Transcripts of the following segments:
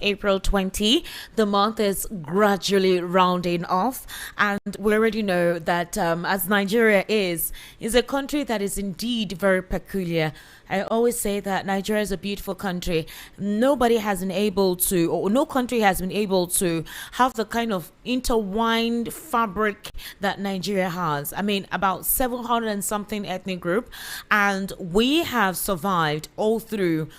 April 20. The month is gradually rounding off, and we already know that as Nigeria is a country that is indeed very peculiar. I always say that Nigeria is a beautiful country. Nobody has been able to, or no country has been able to have the kind of intertwined fabric that Nigeria has. I mean, about 700 and something ethnic group, and we have survived all through,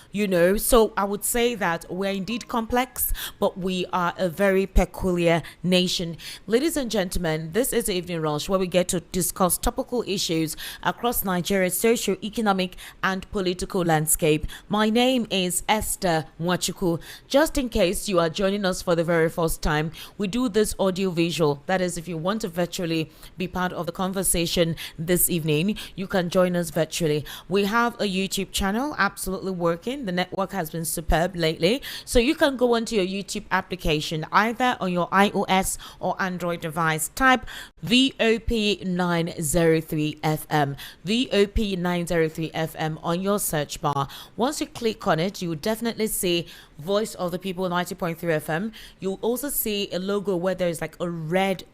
So I would say that we're indeed complex, but we are a very peculiar nation. Ladies and gentlemen, this is the Evening Rush, where we get to discuss topical issues across Nigeria's socio-economic and political landscape. My name is Esther Nwachukwu. Just in case you are joining us for the very first time, we do this audio visual. That is, if you want to virtually be part of the conversation this evening, you can join us virtually. We have a YouTube channel absolutely working. The network has been superb lately. So you can go onto your YouTube application, either on your iOS or Android device. Type VOP 903 FM. VOP 903 FM on your search bar. Once you click on it, you will definitely see Voice of the People 90.3 FM. You'll also see a logo where there's like a red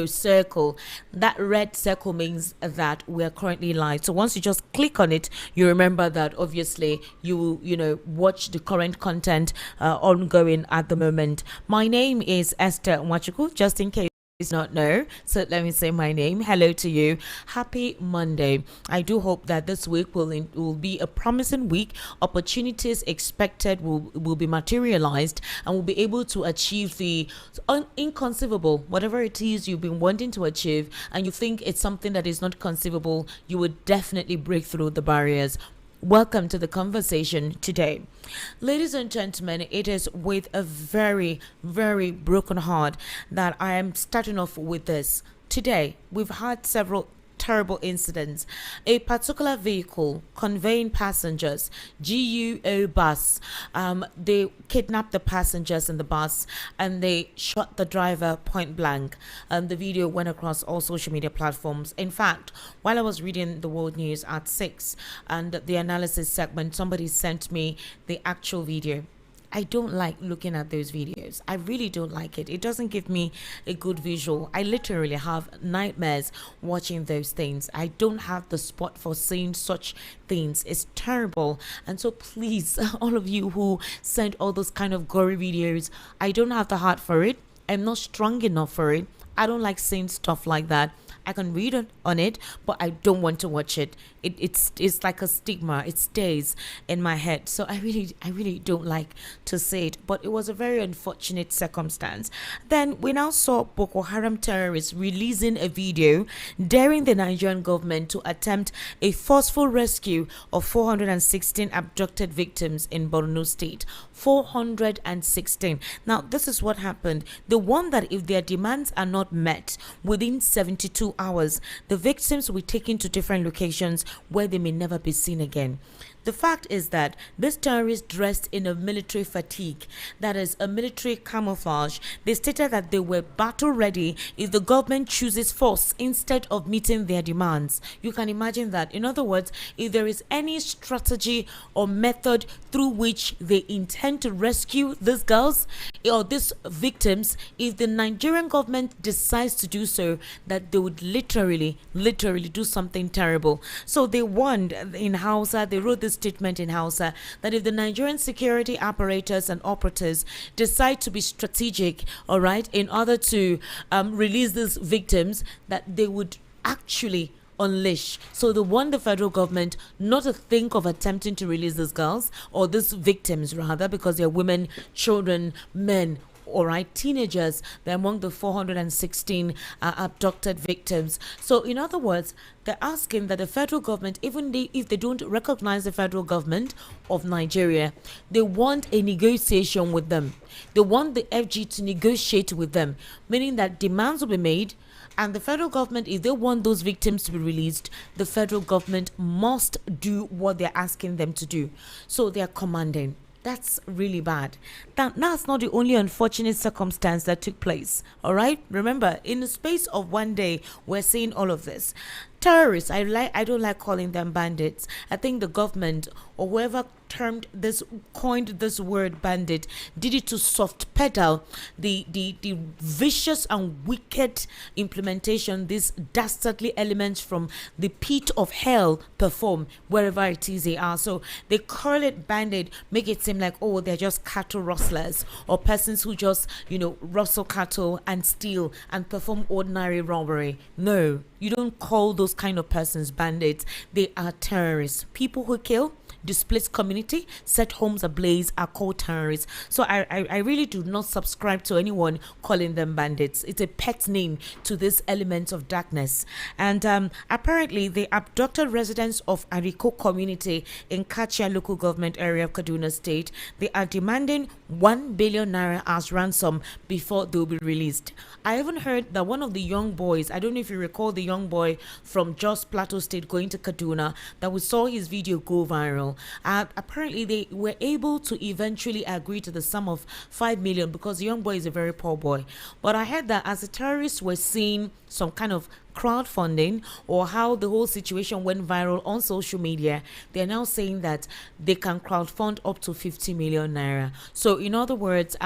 circle. That red circle means that we're currently live. So once you just click on it, you remember that obviously you will, watch the current content ongoing at the moment. My name is Esther Nwachukwu, just in case not know, so let me say my name. Hello to you. Happy Monday. I do hope that this week will be a promising week. Opportunities expected will be materialized, and we'll be able to achieve the inconceivable. Whatever it is you've been wanting to achieve and you think it's something that is not conceivable, you would definitely break through the barriers. Welcome to the conversation today. Ladies and gentlemen, it is with a very, very broken heart that I am starting off with this. Today, we've had several terrible incidents. A particular vehicle conveying passengers, GUO bus, they kidnapped the passengers in the bus and they shot the driver point blank. The video went across all social media platforms. In fact, while I was reading the world news at 6 and the analysis segment, somebody sent me the actual video. I don't like looking at those videos. I really don't like it. It doesn't give me a good visual. I literally have nightmares watching those things. I don't have the spot for seeing such things. It's terrible. And so please, all of you who send all those kind of gory videos, I don't have the heart for it. I'm not strong enough for it. I don't like seeing stuff like that. I can read on it, but I don't want to watch it. It's like a stigma. It stays in my head. So I really don't like to say it. But it was a very unfortunate circumstance. Then we now saw Boko Haram terrorists releasing a video daring the Nigerian government to attempt a forceful rescue of 416 abducted victims in Borno State. 416. Now, this is what happened. They warned that if their demands are not met within 72 hours, the victims will be taken to different locations where they may never be seen again. The fact is that this terrorist dressed in a military fatigue, that is a military camouflage. They stated that they were battle ready if the government chooses force instead of meeting their demands. You can imagine that. In other words, if there is any strategy or method through which they intend to rescue these girls or these victims, if the Nigerian government decides to do so, that they would literally do something terrible. So they warned in Hausa, they wrote this statement in Hausa, that if the Nigerian security apparatus and operatives decide to be strategic, all right, in order to release these victims, that they would actually unleash. So they want the federal government not to think of attempting to release these girls, or these victims rather, because they're women, children, men, all right, teenagers. They're among the 416 abducted victims. So in other words, they're asking that the federal government, even if they don't recognize the federal government of Nigeria, they want a negotiation with them. They want the FG to negotiate with them, meaning that demands will be made. And the federal government, if they want those victims to be released, the federal government must do what they're asking them to do. So they're commanding. That's really bad. That's not the only unfortunate circumstance that took place. All right. Remember, in the space of one day, we're seeing all of this. Terrorists, I don't like calling them bandits. I think the government or whoever coined this word bandit, did it to soft pedal the vicious and wicked implementation these dastardly elements from the pit of hell perform wherever it is they are. So they call it bandit, make it seem like, oh, they're just cattle rustlers or persons who just, rustle cattle and steal and perform ordinary robbery. No, you don't call those kind of persons bandits. They are terrorists. People who kill, displaced community, set homes ablaze are called terrorists. So I really do not subscribe to anyone calling them bandits. It's a pet name to this element of darkness. And apparently they abducted residents of Ariko community in Kachia local government area of Kaduna State. They are demanding 1 billion naira as ransom before they'll be released. I even heard that one of the young boys, I don't know if you recall the young boy from Jos Plateau State going to Kaduna, that we saw his video go viral. Apparently they were able to eventually agree to the sum of 5 million because the young boy is a very poor boy. But I heard that as the terrorists were seeing some kind of crowdfunding or how the whole situation went viral on social media, they're now saying that they can crowdfund up to 50 million naira. So in other words,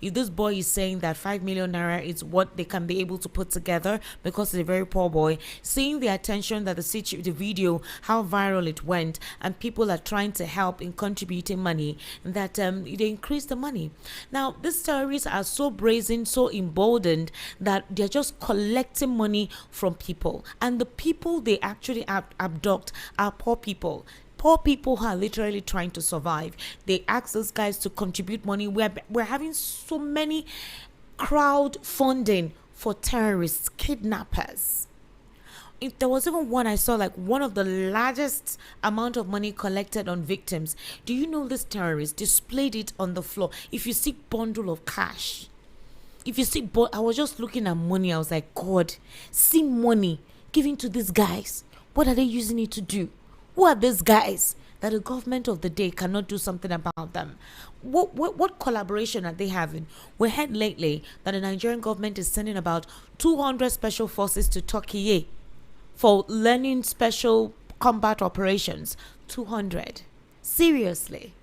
if this boy is saying that 5 million naira is what they can be able to put together because he's a very poor boy, seeing the attention that the video, how viral it went, and people are trying to help in contributing money, that they increase the money. Now these terrorists are so brazen, so emboldened that they're just collecting money from people, and the people they actually abduct are poor people who are literally trying to survive. They ask those guys to contribute money. We're having so many crowdfunding for terrorists, kidnappers. If there was even one I saw, like one of the largest amount of money collected on victims. Do you know this terrorist displayed it on the floor? If you see bundle of cash, if you see, I was just looking at money. I was like, God, see money given to these guys. What are they using it to do? Who are these guys that the government of the day cannot do something about them? What collaboration are they having? We heard lately that the Nigerian government is sending about 200 special forces to Turkey for learning special combat operations. 200. Seriously.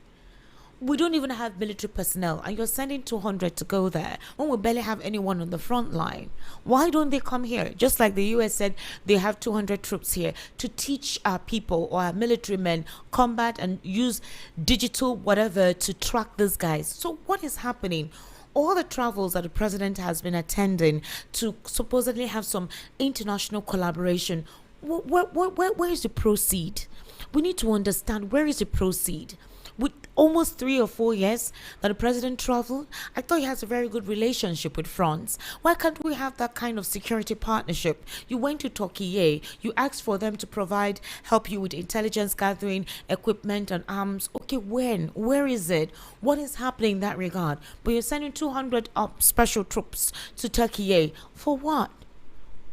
We don't even have military personnel, and you're sending 200 to go there when we barely have anyone on the front line. Why don't they come here? Just like the US said they have 200 troops here to teach our people or our military men combat and use digital whatever to track these guys. So what is happening? All the travels that the president has been attending to supposedly have some international collaboration, where is the proceed? We need to understand, where is the proceed? With almost 3 or 4 years that the president traveled, I thought he has a very good relationship with France. Why can't we have that kind of security partnership? You went to Turkey, you asked for them to help you with intelligence gathering, equipment and arms. Okay, when? Where is it? What is happening in that regard? But you're sending 200 special troops to Turkey. For what?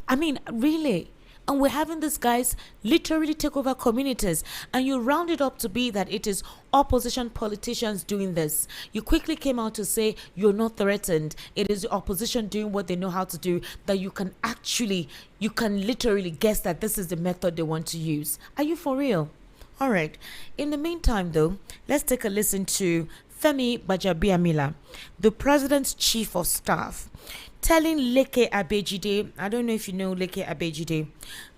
I mean, really? And we're having these guys literally take over communities, and you round it up to be that it is opposition politicians doing this. You quickly came out to say you're not threatened. It is the opposition doing what they know how to do, that you can literally guess that this is the method they want to use. Are you for real? All right. In the meantime, though, let's take a listen to Femi Gbajabiamila, the president's chief of staff, telling Leke Abejide, I don't know if you know Leke Abejide.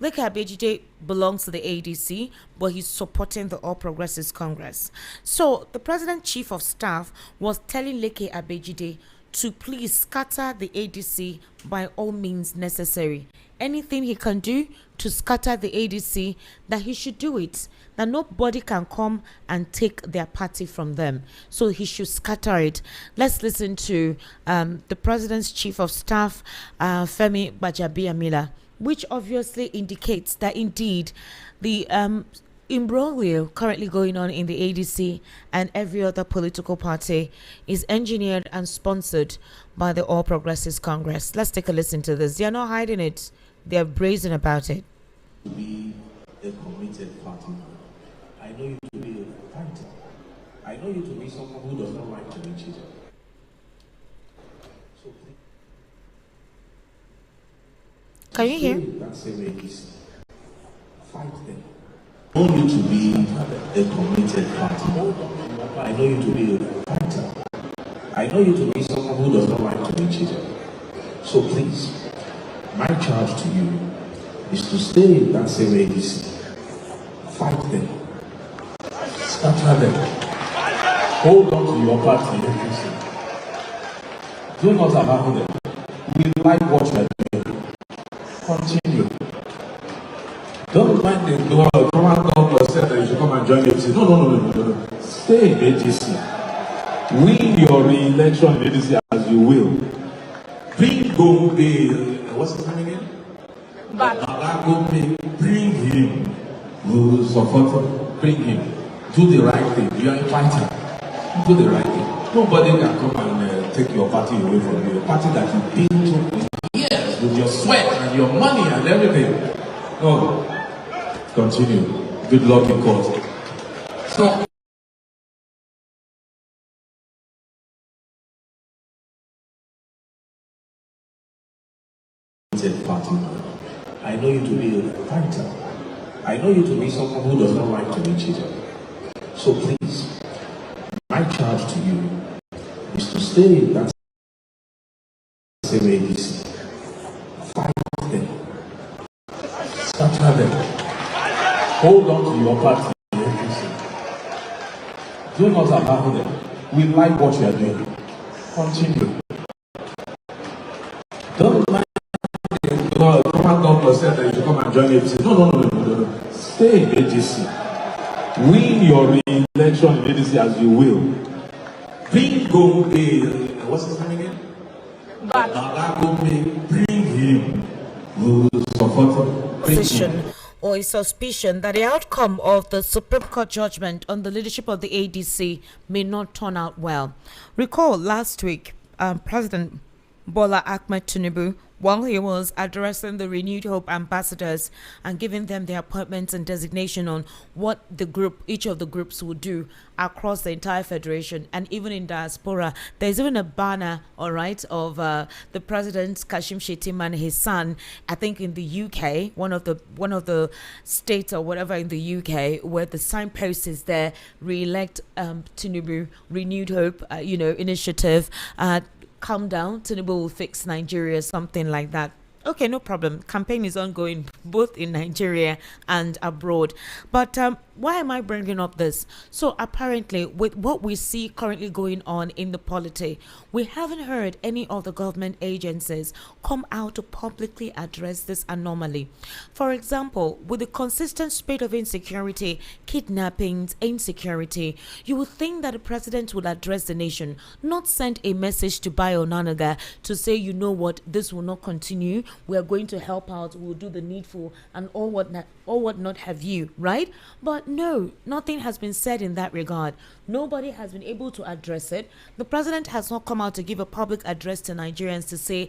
Leke Abejide belongs to the ADC, but he's supporting the All Progressives Congress. So the president's chief of staff was telling Leke Abejide to please scatter the ADC by all means necessary. Anything he can do to scatter the ADC, that he should do it. That nobody can come and take their party from them. So he should scatter it. Let's listen to the president's chief of staff, Femi Gbajabiamila, which obviously indicates that indeed the imbroglio currently going on in the ADC and every other political party is engineered and sponsored by the All Progressives Congress. Let's take a listen to this. They're not hiding it. They're brazen about it. To be a committed party. I know you to be a fighter. I know you to be someone who does not like to be cheated. So can you hear? That same ADC. Fight them. I know you to be a committed party. I know you to be a fighter. I know you to be someone who does not like to be cheated. So please, my charge to you is to stay in that same ADC. Fight them. Scatter them. Hold on to your party, ADC. Do not allow them. We like what you are doing. Continue. Don't mind them. Come and come yourself that you should come and join ADC. No. Stay in ADC. Win your re-election in ADC as you will. Bring Gombe, what's his name again? Gombe, bring him. We will support him. Bring him. Do the right thing. You are a fighter. Do the right thing. Nobody can come and take your party away from you. A party that you built up years with your sweat and your money and everything. No. Continue. Good luck in court. So, party. I know you to be a fighter. I know you to be someone who does not like to be cheated. So please, my charge to you is to stay in that same ADC. Fight them. Scatter them. Hold on to your party. Do not allow them. We like what you are doing. Continue. Don't mind. Come and come yourself that you should come and join ADC. No. Stay in ADC. Win your re-election in ADC as you will. Bring Gombe, what's his name again? Gombe, bring him. We will support him. Position or a suspicion that the outcome of the Supreme Court judgment on the leadership of the ADC may not turn out well. Recall last week, President Bola Ahmed Tinubu, while he was addressing the Renewed Hope ambassadors and giving them their appointments and designation on what each of the groups will do across the entire federation and even in diaspora. There's even a banner, all right, of the president Kashim Shettima and his son, I think in the UK, one of the states or whatever in the UK, where the signpost is there, re-elect Tinubu, Renewed Hope, initiative. Calm down, Tinubu will fix Nigeria, something like that. Okay, no problem. Campaign is ongoing both in Nigeria and abroad. But why am I bringing up this? So apparently, with what we see currently going on in the polity, we haven't heard any of the government agencies come out to publicly address this anomaly. For example, with the consistent spate of insecurity, kidnappings, insecurity, you would think that the president would address the nation, not send a message to Bayo Nanaga to say, you know what, this will not continue. We are going to help out. We'll do the needful and all what not have you, right? But no, nothing has been said in that regard. Nobody has been able to address it. The president has not come out to give a public address to Nigerians to say,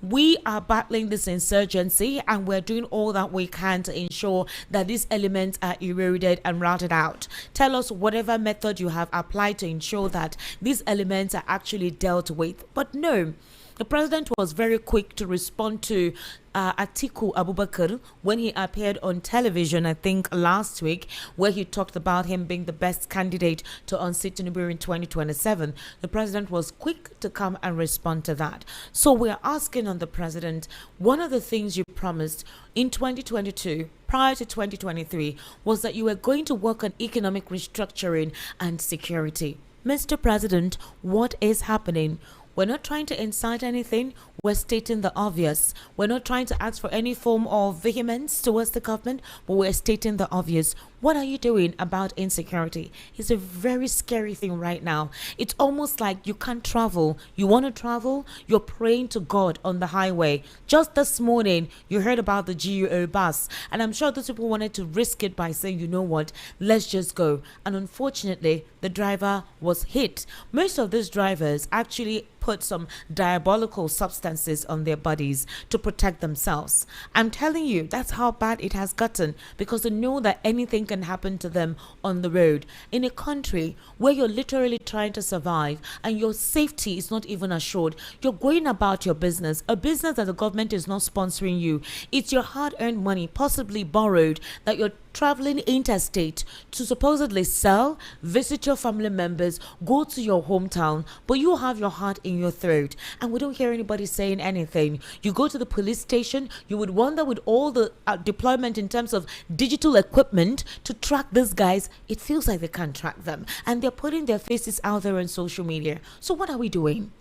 we are battling this insurgency and we're doing all that we can to ensure that these elements are eroded and routed out. Tell us whatever method you have applied to ensure that these elements are actually dealt with. But no, the president was very quick to respond to Atiku Abubakar when he appeared on television, I think last week, where he talked about him being the best candidate to unseat Tinubu in 2027. The president was quick to come and respond to that. So we are asking on the president, one of the things you promised in 2022, prior to 2023, was that you were going to work on economic restructuring and security. Mr. President, what is happening? We're not trying to incite anything. We're stating the obvious. We're not trying to ask for any form of vehemence towards the government, but we're stating the obvious. What are you doing about insecurity? It's a very scary thing right now. It's almost like you can't travel. You want to travel, you're praying to God on the highway. Just this morning, you heard about the GUO bus, and I'm sure those people wanted to risk it by saying, you know what, let's just go. And unfortunately, the driver was hit. Most of these drivers actually put some diabolical substances on their bodies to protect themselves. I'm telling you, that's how bad it has gotten, because they know that anything can happen to them on the road. In a country where you're literally trying to survive and your safety is not even assured, you're going about your business, a business that the government is not sponsoring you. It's your hard-earned money, possibly borrowed, that you're traveling interstate to supposedly sell, visit your family members, go to your hometown, but you have your heart in your throat and we don't hear anybody saying anything. You go to the police station, you would wonder with all the deployment in terms of digital equipment to track these guys, it feels like they can't track them and they're putting their faces out there on social media. So what are we doing?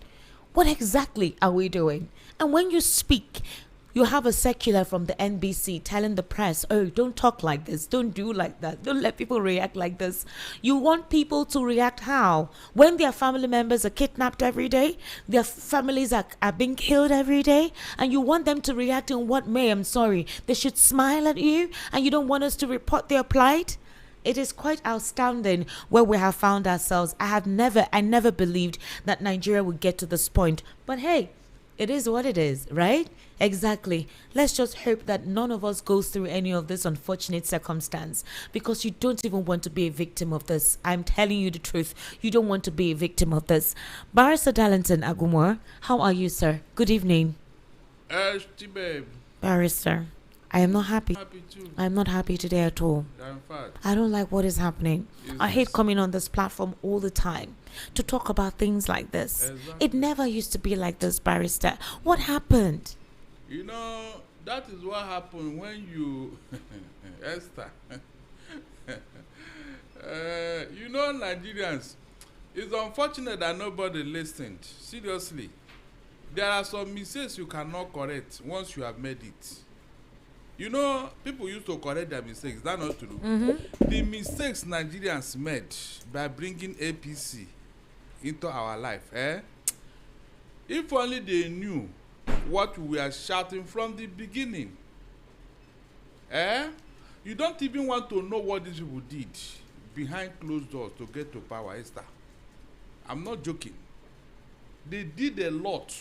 What exactly are we doing? And when you speak, you have a circular from the NBC telling the press, oh, don't talk like this, don't do like that, don't let people react like this. You want people to react how? When their family members are kidnapped every day, their families are being killed every day, and you want them to react in what way? I'm sorry, they should smile at you, and you don't want us to report their plight? It is quite outstanding where we have found ourselves. I never believed that Nigeria would get to this point. But hey, it is what it is, right? Exactly. Let's just hope that none of us goes through any of this unfortunate circumstance, because you don't even want to be a victim of this. I'm telling you the truth. You don't want to be a victim of this. Barister Darlington Agumor, how are you, sir? Good evening. Babe. Barrister, I am not happy. Happy too. I'm not happy today at all. In fact, I don't like what is happening. I hate coming on this platform all the time to talk about things like this. Exactly. It never used to be like this, Barrister. What happened? you know, that is what happened when you, Esther. You know, Nigerians, it's unfortunate that nobody listened. Seriously, there are some mistakes you cannot correct once you have made it. You know, people used to correct their mistakes. Is that not true? Mm-hmm. The mistakes Nigerians made by bringing APC into our life, if only they knew what we are shouting from the beginning. You don't even want to know what these people did behind closed doors to get to power, Esther. I'm not joking. They did a lot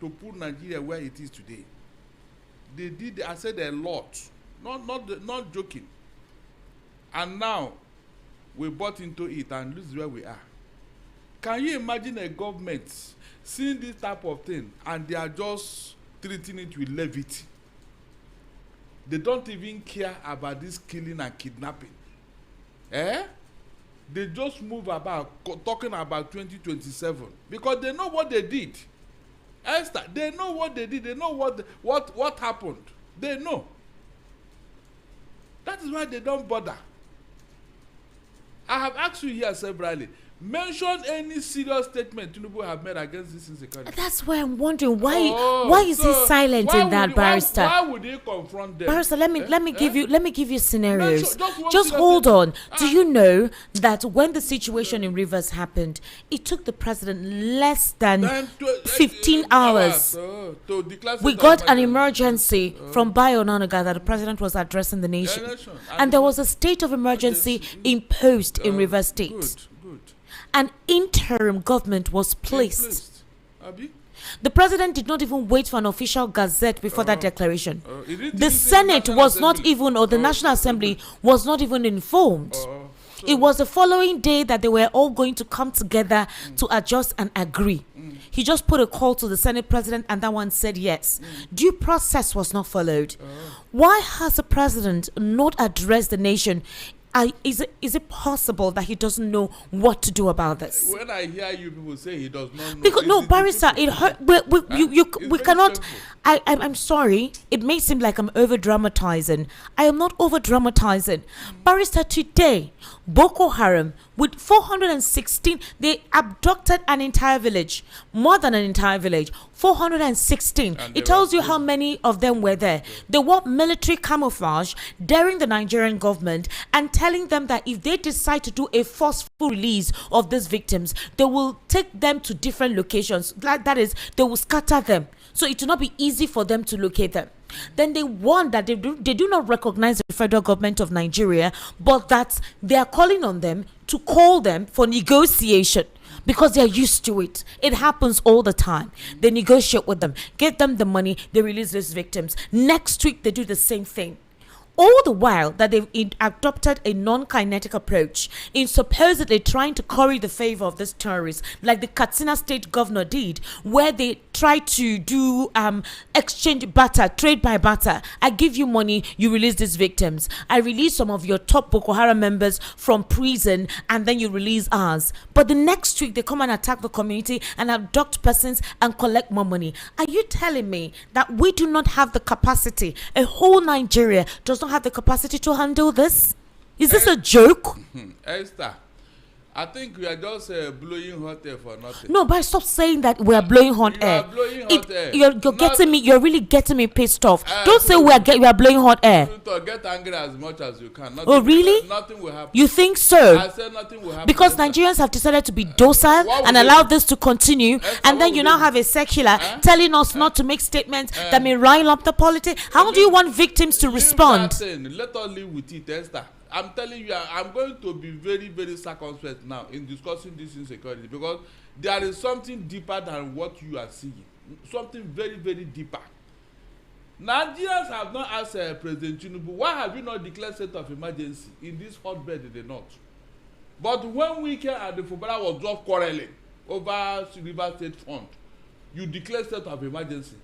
to put Nigeria where it is today. They did, I said, a lot. Not joking. And now we bought into it, and this is where we are. Can you imagine a government seeing this type of thing and they are just treating it with levity? They don't even care about this killing and kidnapping. They just move about talking about 2027 because they know what they did. Esther, they know what they did. They know what happened. They know. That is why they don't bother. I have asked you here severally. Mention any serious statement Tinubu have made against this insecurity. That's why I'm wondering why is he silent in that, Barrister? Why would he confront them? Barrister, let me give you scenarios. Just hold on. Do you know that when the situation in Rivers happened, it took the president less than 15 hours. To declare We got an emergency from Bayonanaga that the president was addressing the nation. And there was a state of emergency imposed in Rivers State. Good. An interim government was placed. The president did not even wait for an official gazette before that declaration. The Senate was not even, or the National Assembly was not even informed. It was the following day that they were all going to come together to adjust and agree. He just put a call to the Senate president and that one said yes. Due process was not followed. Why has the president not addressed the nation? Is it possible that he doesn't know what to do about this? When I hear you people say he does not know, because no, Barrister, it hurt. We cannot. Simple. I'm sorry. It may seem like I'm over dramatizing. I am not over dramatizing. Barrister, today, Boko Haram with 416, they abducted an entire village, more than an entire village. 416. It tells you how many of them were there. They wore military camouflage during the Nigerian government and telling them that if they decide to do a forceful release of these victims, they will take them to different locations. That is, they will scatter them. So it will not be easy for them to locate them. Then they warn that they do not recognize the federal government of Nigeria, but that they are calling on them to call them for negotiation because they are used to it. It happens all the time. They negotiate with them, get them the money, they release these victims. Next week, they do the same thing. All the while that they've adopted a non-kinetic approach in supposedly trying to curry the favor of this terrorist, like the Katsina state governor did, where they tried to do exchange barter, trade by barter. I give you money, you release these victims. I release some of your top Boko Haram members from prison, and then you release ours. But the next week, they come and attack the community and abduct persons and collect more money. Are you telling me that we do not have the capacity, a whole Nigeria does not have the capacity to handle this? Is this a joke? Esther, I think we are just blowing hot air for nothing. No, but stop saying that we are blowing hot air. Blowing hot air. You're getting me. You're really getting me pissed off. Don't say we are blowing hot air. Get angry as much as you can. Oh, really? Nothing will happen. You think so? I said nothing will happen. Because Nigerians have decided to be docile and allow this to continue, and then you now have a secular telling us not to make statements that may rile up the politics. How do you want victims to respond? Let us live with it, Esther. I'm telling you, I'm going to be very, very circumspect now in discussing this insecurity, because there is something deeper than what you are seeing. Something very, very deeper. Nigerians have not asked President Tinubu, why have you not declared state of emergency in this hotbed in the north? But when Wickedness and the Fubara was just quarreling over River State Fund, you declared state of emergency,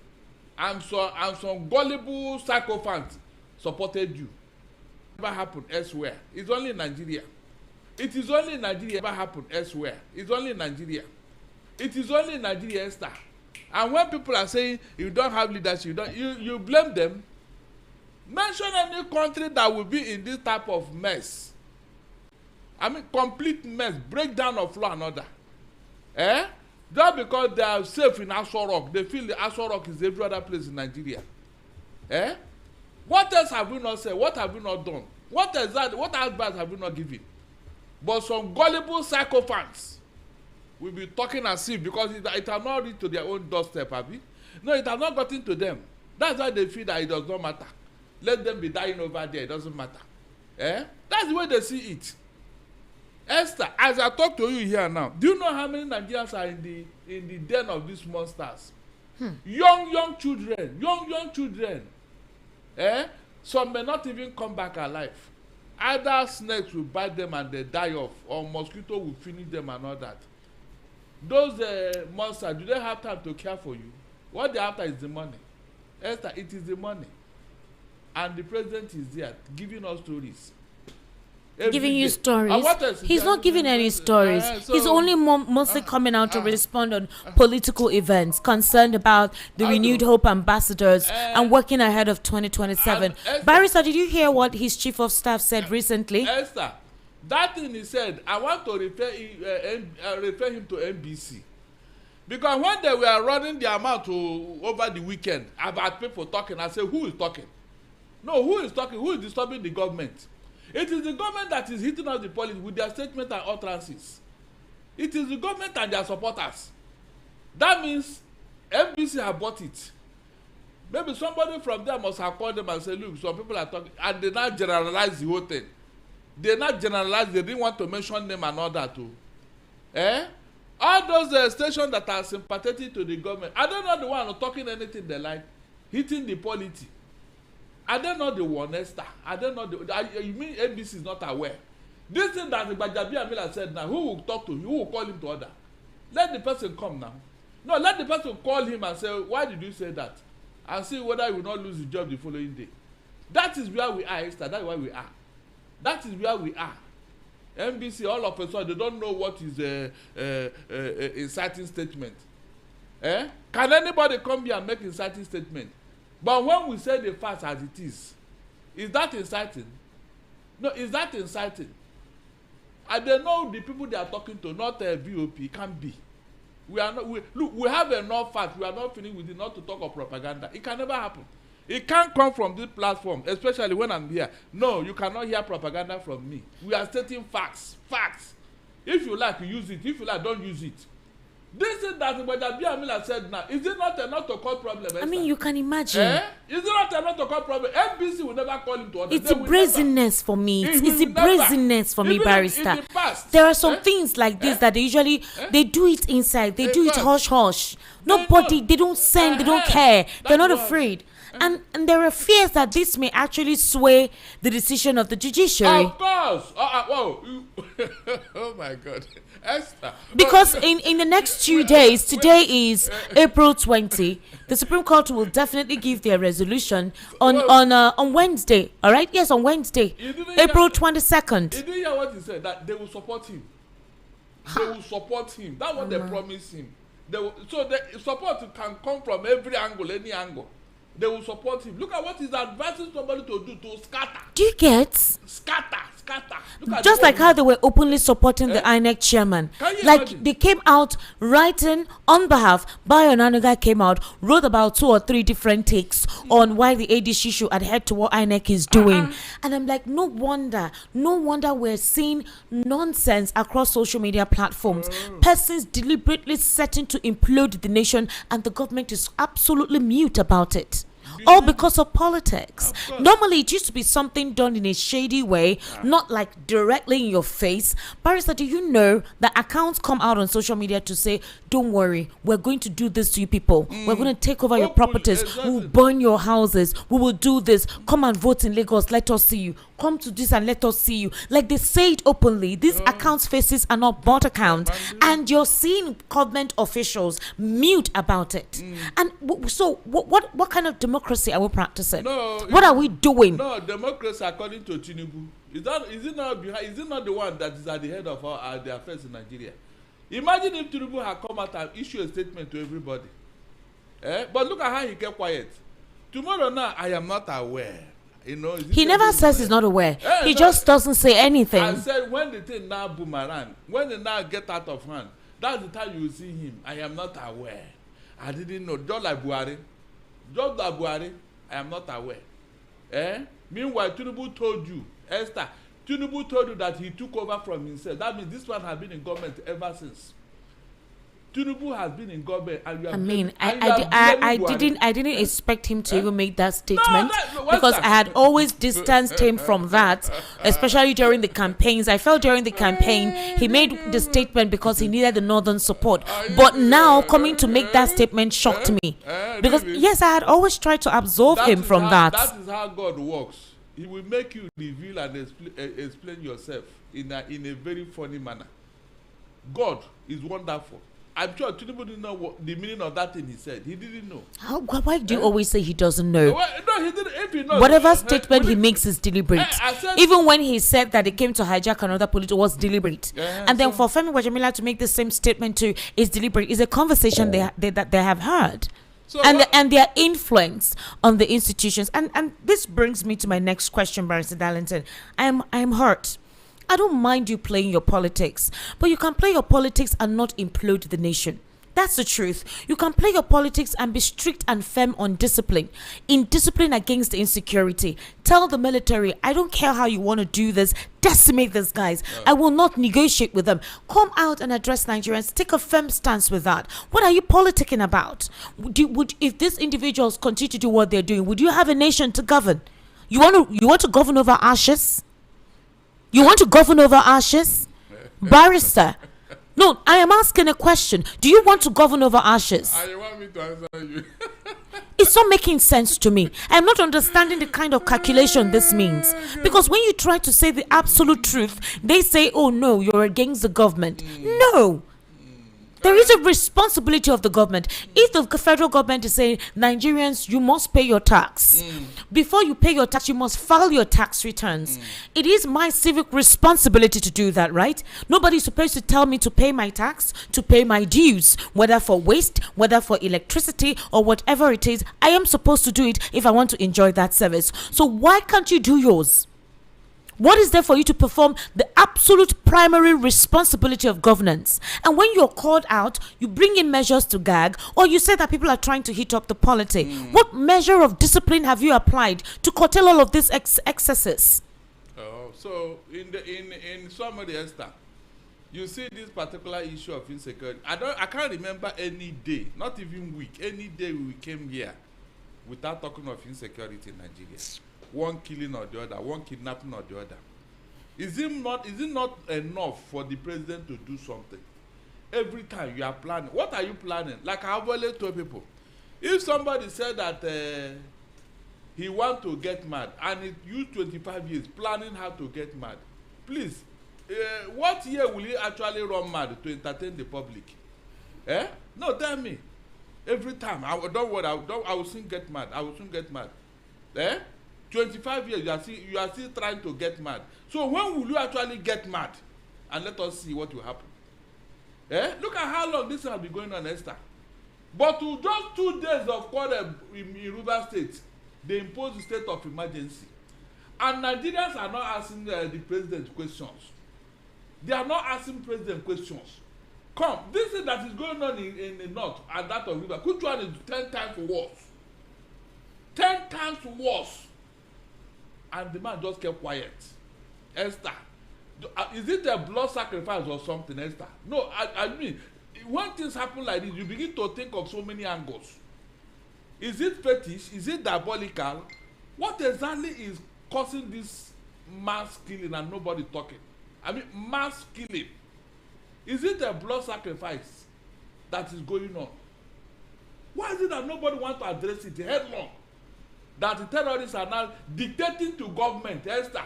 and some gullible sycophants supported you. Never happened elsewhere. It's only in Nigeria. It is only in Nigeria. Never happened elsewhere. It's only in Nigeria. It is only in Nigeria, Esther. And when people are saying you don't have leadership, you blame them. Mention any country that will be in this type of mess. I mean, complete mess, breakdown of law and order. Just because they are safe in Aso Rock, they feel the Aso Rock is every other place in Nigeria. What else have we not said? What have we not done? What advice have we not given? But some gullible sycophants will be talking as if, because it has not reached to their own doorstep, have you? No, it has not gotten to them. That's why they feel that it does not matter. Let them be dying over there, it doesn't matter. That's the way they see it. Esther, as I talk to you here now, do you know how many Nigerians are in the den of these monsters? Young children. Some may not even come back alive. Either snakes will bite them and they die off, or mosquito will finish them and all that. Those monsters, do they have time to care for you? What they after is the money. Esther, it is the money. And the president is there giving us stories. Giving you stories. He's not giving any stories. He's only mostly coming out to respond on political events, concerned about the renewed hope ambassadors and working ahead of 2027. Barister, did you hear what his chief of staff said recently? Esther, that thing he said, I want to refer him to NBC. Because when they were running the amount over the weekend about people talking, I said, who is talking? No, who is talking? Who is disturbing the government? It is the government that is hitting us the police with their statement and utterances. It is the government and their supporters. That means NBC have bought it. Maybe somebody from them must have called them and said, look, some people are talking, and they now generalize the whole thing. They not generalize, they didn't want to mention them and all that too. All those stations that are sympathetic to the government, I don't know the one talking anything they like, hitting the polity. I don't know the one, Esther. I don't know you mean NBC is not aware? This thing that Gbajabi Amila said now, who will talk to him? Who will call him to order? Let the person come now. No, let the person call him and say, why did you say that? And see whether he will not lose his job the following day. That is where we are, Esther. That is where we are. That is where we are. NBC, all of a sudden, they don't know what is inciting statement. Can anybody come here and make inciting statement? But when we say the facts as it is that inciting? No, is that inciting? And they know the people they are talking to, not VOP. It can't be. We have enough facts. We are not finished with it, not to talk of propaganda. It can never happen. It can't come from this platform, especially when I'm here. No, you cannot hear propaganda from me. We are stating facts. Facts. If you like, use it. If you like, don't use it. This is that what Amila said now. Is it not enough to cause problem? Esther? I mean, you can imagine. Is it not enough to cause problem? NBC will never call him to order. It's a brazenness for me. It's a brazenness for me, Barister. There are some things like this that they usually they do it inside. They do it hush hush. Nobody. They don't send. They don't care. They're not afraid. And there are fears that this may actually sway the decision of the judiciary. Of course. Whoa. Oh my God. Esther. Because in the next 2 days, today is April 20, the Supreme Court will definitely give their resolution on Wednesday. All right? Yes, on Wednesday, April 22nd. You didn't hear what he said, that they will support him. They will support him. That's what they promised him. So the support can come from every angle, any angle. They will support him. Look at what he's advising somebody to do, to scatter. Do you get? Scatter. Just like how they were openly supporting the INEC chairman. Like imagine? they came out writing on behalf, Bayo Onanuga came out, wrote about 2 or 3 different takes on why the ADC should adhere to what INEC is doing. And I'm like, no wonder we're seeing nonsense across social media platforms. Persons deliberately setting to implode the nation, and the government is absolutely mute about it. All because of politics. Normally, it used to be something done in a shady way, not like directly in your face. Barister, do you know that accounts come out on social media to say, don't worry, we're going to do this to you people. We're going to take over your properties. Exactly. We'll burn your houses. We will do this. Come and vote in Lagos. Let us see you. Come to this and let us see you. Like they say it openly. These accounts faces are not bot accounts. And you're seeing government officials mute about it. And so what kind of democracy are we practicing? What are we doing? No, democracy according to Tinubu. Is it not the one that is at the head of the affairs in Nigeria? Imagine if Tinubu had come out and issued a statement to everybody. But look at how he kept quiet. Tomorrow now, I am not aware. He never says he's not aware. He just doesn't say anything. I said when the thing now boomerang, when they now get out of hand, that's the time you will see him. I am not aware. I didn't know. Just like Buhari, I am not aware. Meanwhile, Tinubu told you, Esther, Tinubu told you that he took over from himself. That means this man has been in government ever since. Tinubu has been in government, and you have I didn't expect him to even make that statement because I had always distanced him from that, especially during the campaigns. I felt during the campaign he made the statement because he needed the northern support, but now coming to make that statement shocked me because yes, I had always tried to absolve him from that. That is how God works. He will make you reveal and explain yourself in a very funny manner. God is wonderful. I'm sure Tinubu didn't know what the meaning of that thing he said. He didn't know. Why do you always say he doesn't know? Well, no, he didn't. If he knows, whatever statement he makes is deliberate. Even when he said that it came to hijack another political, was deliberate. And then for Femi Wajamila to make the same statement too is deliberate. Is a conversation that they have heard. So and their influence on the institutions. And this brings me to my next question, Barister Darlington. I'm hurt. I don't mind you playing your politics, but you can play your politics and not implode the nation. That's the truth. You can play your politics and be strict and firm on discipline. In discipline against the insecurity. Tell the military, I don't care how you want to do this, decimate these guys. I will not negotiate with them. Come out and address Nigerians. Take a firm stance with that. What are you politicking about? If these individuals continue to do what they're doing, would you have a nation to govern? You want to govern over ashes? You want to govern over ashes? Barrister. No, I am asking a question. Do you want to govern over ashes? I want me to answer you. It's not making sense to me. I'm not understanding the kind of calculation this means. Because when you try to say the absolute truth, they say, oh no, you're against the government. No. There is a responsibility of the government. If the federal government is saying, Nigerians, you must pay your tax. Before you pay your tax, you must file your tax returns. It is my civic responsibility to do that, right? Nobody's supposed to tell me to pay my tax, to pay my dues, whether for waste, whether for electricity, or whatever it is. I am supposed to do it if I want to enjoy that service. So why can't you do yours? What is there for you to perform the absolute primary responsibility of governance? And when you're called out, you bring in measures to gag, or you say that people are trying to heat up the polity. What measure of discipline have you applied to curtail all of these excesses? So in summary, Esther, you see this particular issue of insecurity. I can't remember any day, not even week, any day we came here without talking of insecurity in Nigeria. One killing or the other, one kidnapping or the other. Is it not enough for the president to do something? Every time you are planning, what are you planning? Like I have always told people, if somebody said that he want to get mad, and it used 25 years planning how to get mad. Please, what year will he actually run mad to entertain the public? No, tell me. Every time, don't worry, I will soon get mad. I will soon get mad. 25 years, you are still trying to get mad. So when will you actually get mad? And let us see what will happen. Look at how long this has been going on, Esther. But to just 2 days of quarrel in Yoruba State, they imposed the state of emergency. And Nigerians are not asking the president questions. They are not asking president questions. Come, this thing that is going on in the north and that of River, which one is 10 times worse? 10 times worse. And the man just kept quiet. Esther, is it a blood sacrifice or something, Esther? No, I mean, when things happen like this, you begin to think of so many angles. Is it fetish? Is it diabolical? What exactly is causing this mass killing and nobody talking? I mean, mass killing. Is it a blood sacrifice that is going on? Why is it that nobody wants to address it headlong? That the terrorists are now dictating to government, Esther.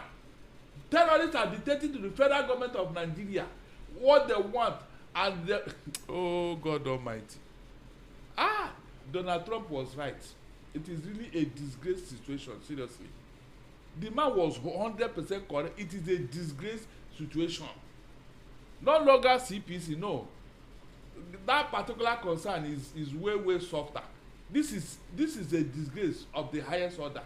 Terrorists are dictating to the federal government of Nigeria what they want, and they, oh God Almighty. Donald Trump was right. It is really a disgrace situation, seriously. The man was 100% correct. It is a disgrace situation. No longer CPC, no. That particular concern is way softer. This is a disgrace of the highest order.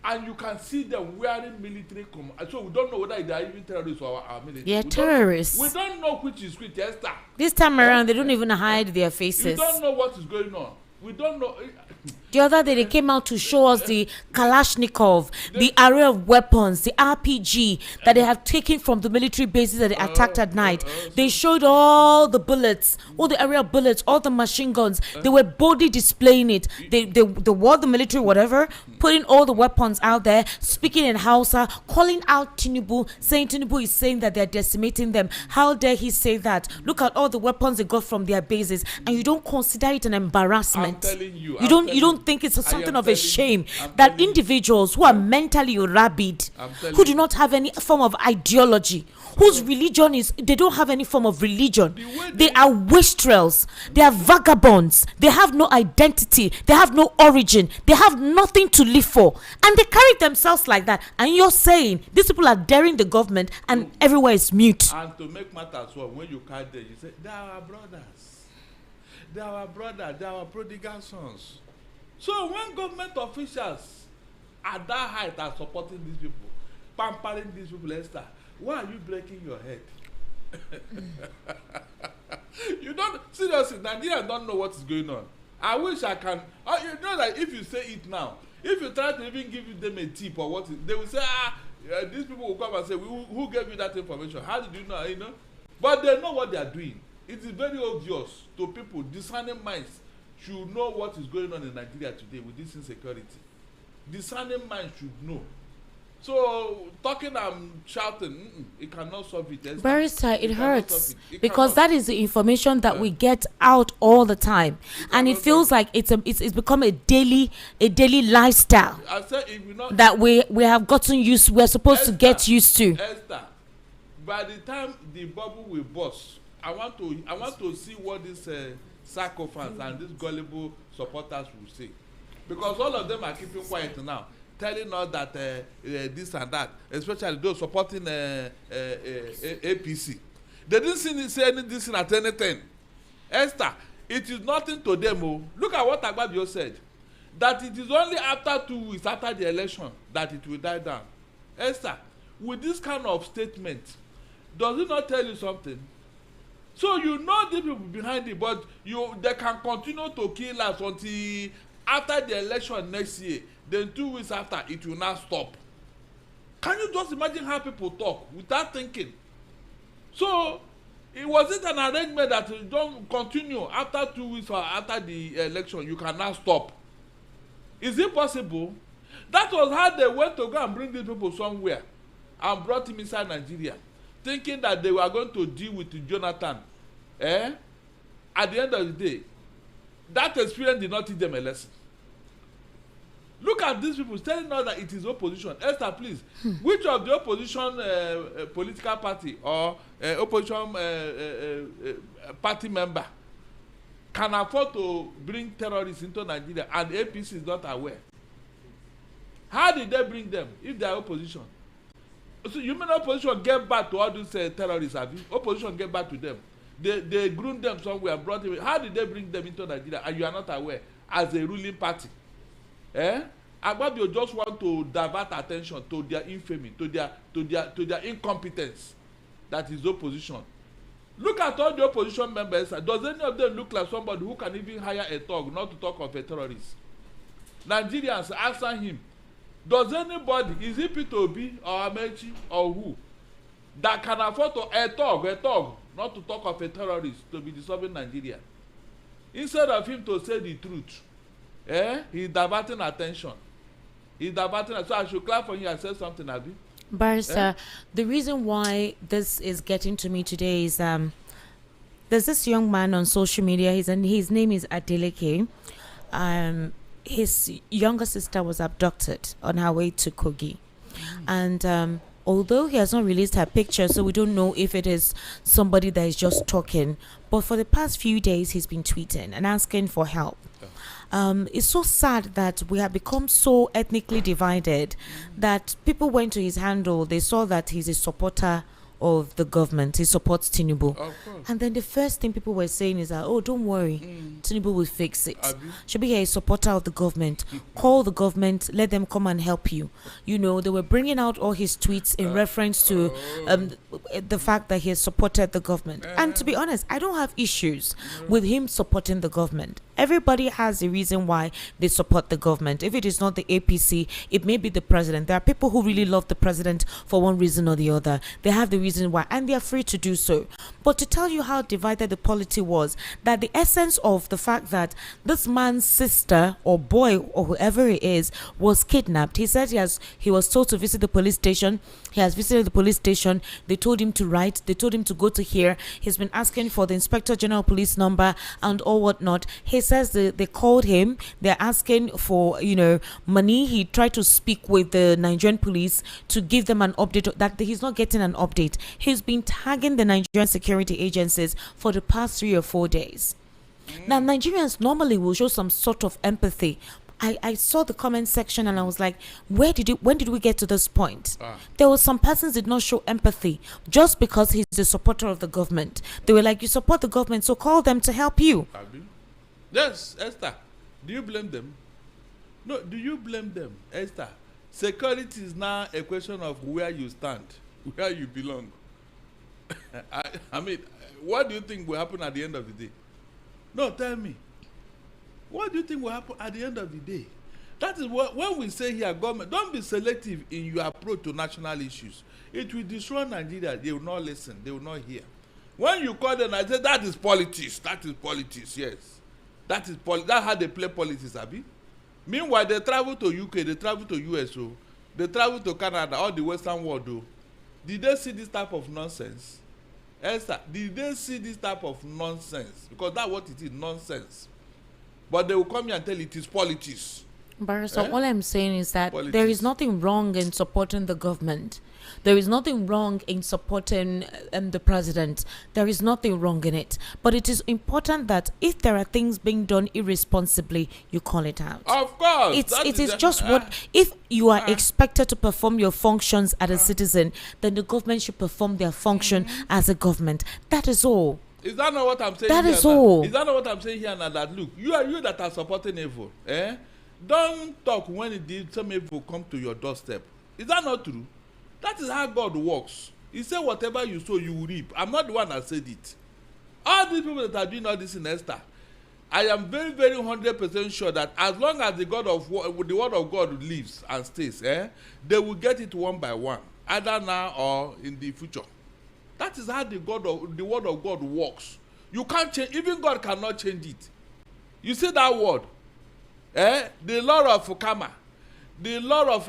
And you can see them wearing military so we don't know whether they are even terrorists or military. They are terrorists. We don't know which is which, Esther. This time around, they don't even hide their faces. We don't know what is going on. We don't know. The other day, they came out to show us the Kalashnikov, the array of weapons, the RPG that they have taken from the military bases that they attacked at night. They showed all the bullets, all the area of bullets, all the machine guns. They were boldly displaying it. They wore the military, whatever, putting all the weapons out there, speaking in Hausa, calling out Tinubu, saying Tinubu is saying that they're decimating them. How dare he say that? Look at all the weapons they got from their bases, and you don't consider it an embarrassment. I'm telling you. You don't think it's something of a shame that individuals who are mentally rabid, who do not have any form of ideology, whose religion is, they don't have any form of religion, they are wastrels, they are vagabonds, they have no identity, they have no origin, they have nothing to live for, and they carry themselves like that. And you're saying these people are daring the government, and everywhere is mute. And to make matters worse, when you carry them, you say they are our brothers, they are our brothers, they are our prodigal sons. So when government officials at that height are supporting these people, pampering these people, Esther, why are you breaking your head? You don't, seriously, Nigerians don't know what is going on. I wish I can. You know that if you say it now, if you try to even give them a tip or what, they will say, these people will come and say, who gave you that information? How did you know? You know? But they know what they are doing. It is very obvious to people, discerning minds should know what is going on in Nigeria today with this insecurity. Discerning minds should know. So talking and shouting, it cannot solve it. Barrister, it hurts because that is the information that we get out all the time, and it feels like it's become a daily lifestyle. I said, if we not, that we have gotten used. We're supposed to get used to. Esther, by the time the bubble will burst, I want to see what this sycophants and these gullible supporters will say, because all of them are keeping quiet now, telling us that this and that, especially those supporting APC. They didn't say anything at anything. Esther, it is nothing to them. Oh. Look at what Agbabio said, that it is only after 2 weeks after the election that it will die down. Esther, with this kind of statement, does it not tell you something? So you know the people behind it, but they can continue to kill us until after the election next year. Then 2 weeks after, it will not stop. Can you just imagine how people talk without thinking? So it wasn't an arrangement that you don't continue after 2 weeks or after the election. You cannot stop. Is it possible? That was how they went to go and bring these people somewhere and brought him inside Nigeria, thinking that they were going to deal with Jonathan. At the end of the day, that experience did not teach them a lesson. Look at these people telling us that it is opposition. Esther, please, which of the opposition political party or opposition party member can afford to bring terrorists into Nigeria and APC is not aware? How did they bring them if they are opposition? So you mean opposition get back to all these terrorists, have you? Opposition get back to them. They groomed them somewhere and brought them. How did they bring them into Nigeria and you are not aware as a ruling party? Agbabio just want to divert attention to their infamy, to their incompetence. That is opposition. Look at all the opposition members. Does any of them look like somebody who can even hire a thug, not to talk of a terrorist? Nigerians answer him. Does anybody, is it Peter Obi or Amechi or who, that can afford to a thug, not to talk of a terrorist, to be disturbing Nigeria? Instead of him to say the truth, he's diverting attention. So I should clap for him and say something, Abi. Barister, the reason why this is getting to me today is there's this young man on social media. His name is Leke. His younger sister was abducted on her way to Kogi, and although he has not released her picture, so we don't know if it is somebody that is just talking, but for the past few days he's been tweeting and asking for help. It's so sad that we have become so ethnically divided that people went to his handle, they saw that he's a supporter of the government, he supports Tinubu, and then the first thing people were saying is that, oh, don't worry, Tinubu will fix it. Should be a supporter of the government. Call the government, let them come and help you. You know, they were bringing out all his tweets in reference to the fact that he has supported the government. And to be honest, I don't have issues with him supporting the government. Everybody has a reason why they support the government. If it is not the APC, it may be the president. There are people who really love the president for one reason or the other. They have the reason why, and they are free to do so. But to tell you how divided the polity was, that the essence of the fact that this man's sister or boy or whoever it is was kidnapped. He said he was told to visit the police station. He has visited the police station. They told him to write. They told him to go to here. He's been asking for the Inspector General Police number and all whatnot. He says they called him. They're asking for, money. He tried to speak with the Nigerian police to give them an update. That he's not getting an update. He's been tagging the Nigerian security agencies for the past 3 or 4 days. Now, Nigerians normally will show some sort of empathy. I saw the comment section and I was like, when did we get to this point? There were some persons did not show empathy just because he's a supporter of the government. They were like, you support the government, so call them to help you. Yes, Esther. Do you blame them? No, do you blame them, Esther? Security is now a question of where you stand, where you belong. I mean, what do you think will happen at the end of the day? No, tell me. What do you think will happen at the end of the day? That is what, when we say here, government, don't be selective in your approach to national issues. It will destroy Nigeria. They will not listen. They will not hear. When you call them, I say, that is politics. That is politics, yes. That's how they play politics, Abi. Meanwhile, they travel to UK, they travel to US, they travel to Canada, all the Western world, though. Did they see this type of nonsense? Esther, did they see this type of nonsense? Because that's what it is, nonsense. But they will come here and tell it is politics. Barister, all I'm saying is that there is nothing wrong in supporting the government. There is nothing wrong in supporting the president. There is nothing wrong in it. But it is important that if there are things being done irresponsibly, you call it out. Of course. It is just what, if you are expected to perform your functions as a citizen, then the government should perform their function as a government. That is all. Is that not what I'm saying? That is all. Is that not what I'm saying here now? That look, you that are supporting evil, don't talk when some evil come to your doorstep. Is that not true? That is how God works. He said, whatever you sow, you will reap. I'm not the one that said it. All these people that are doing all this in Esther, I am very, very 100% sure that as long as the word of God lives and stays, they will get it one by one, either now or in the future. That is how the word of God works. You can't change. Even God cannot change it. You see that word, the law of karma, the law of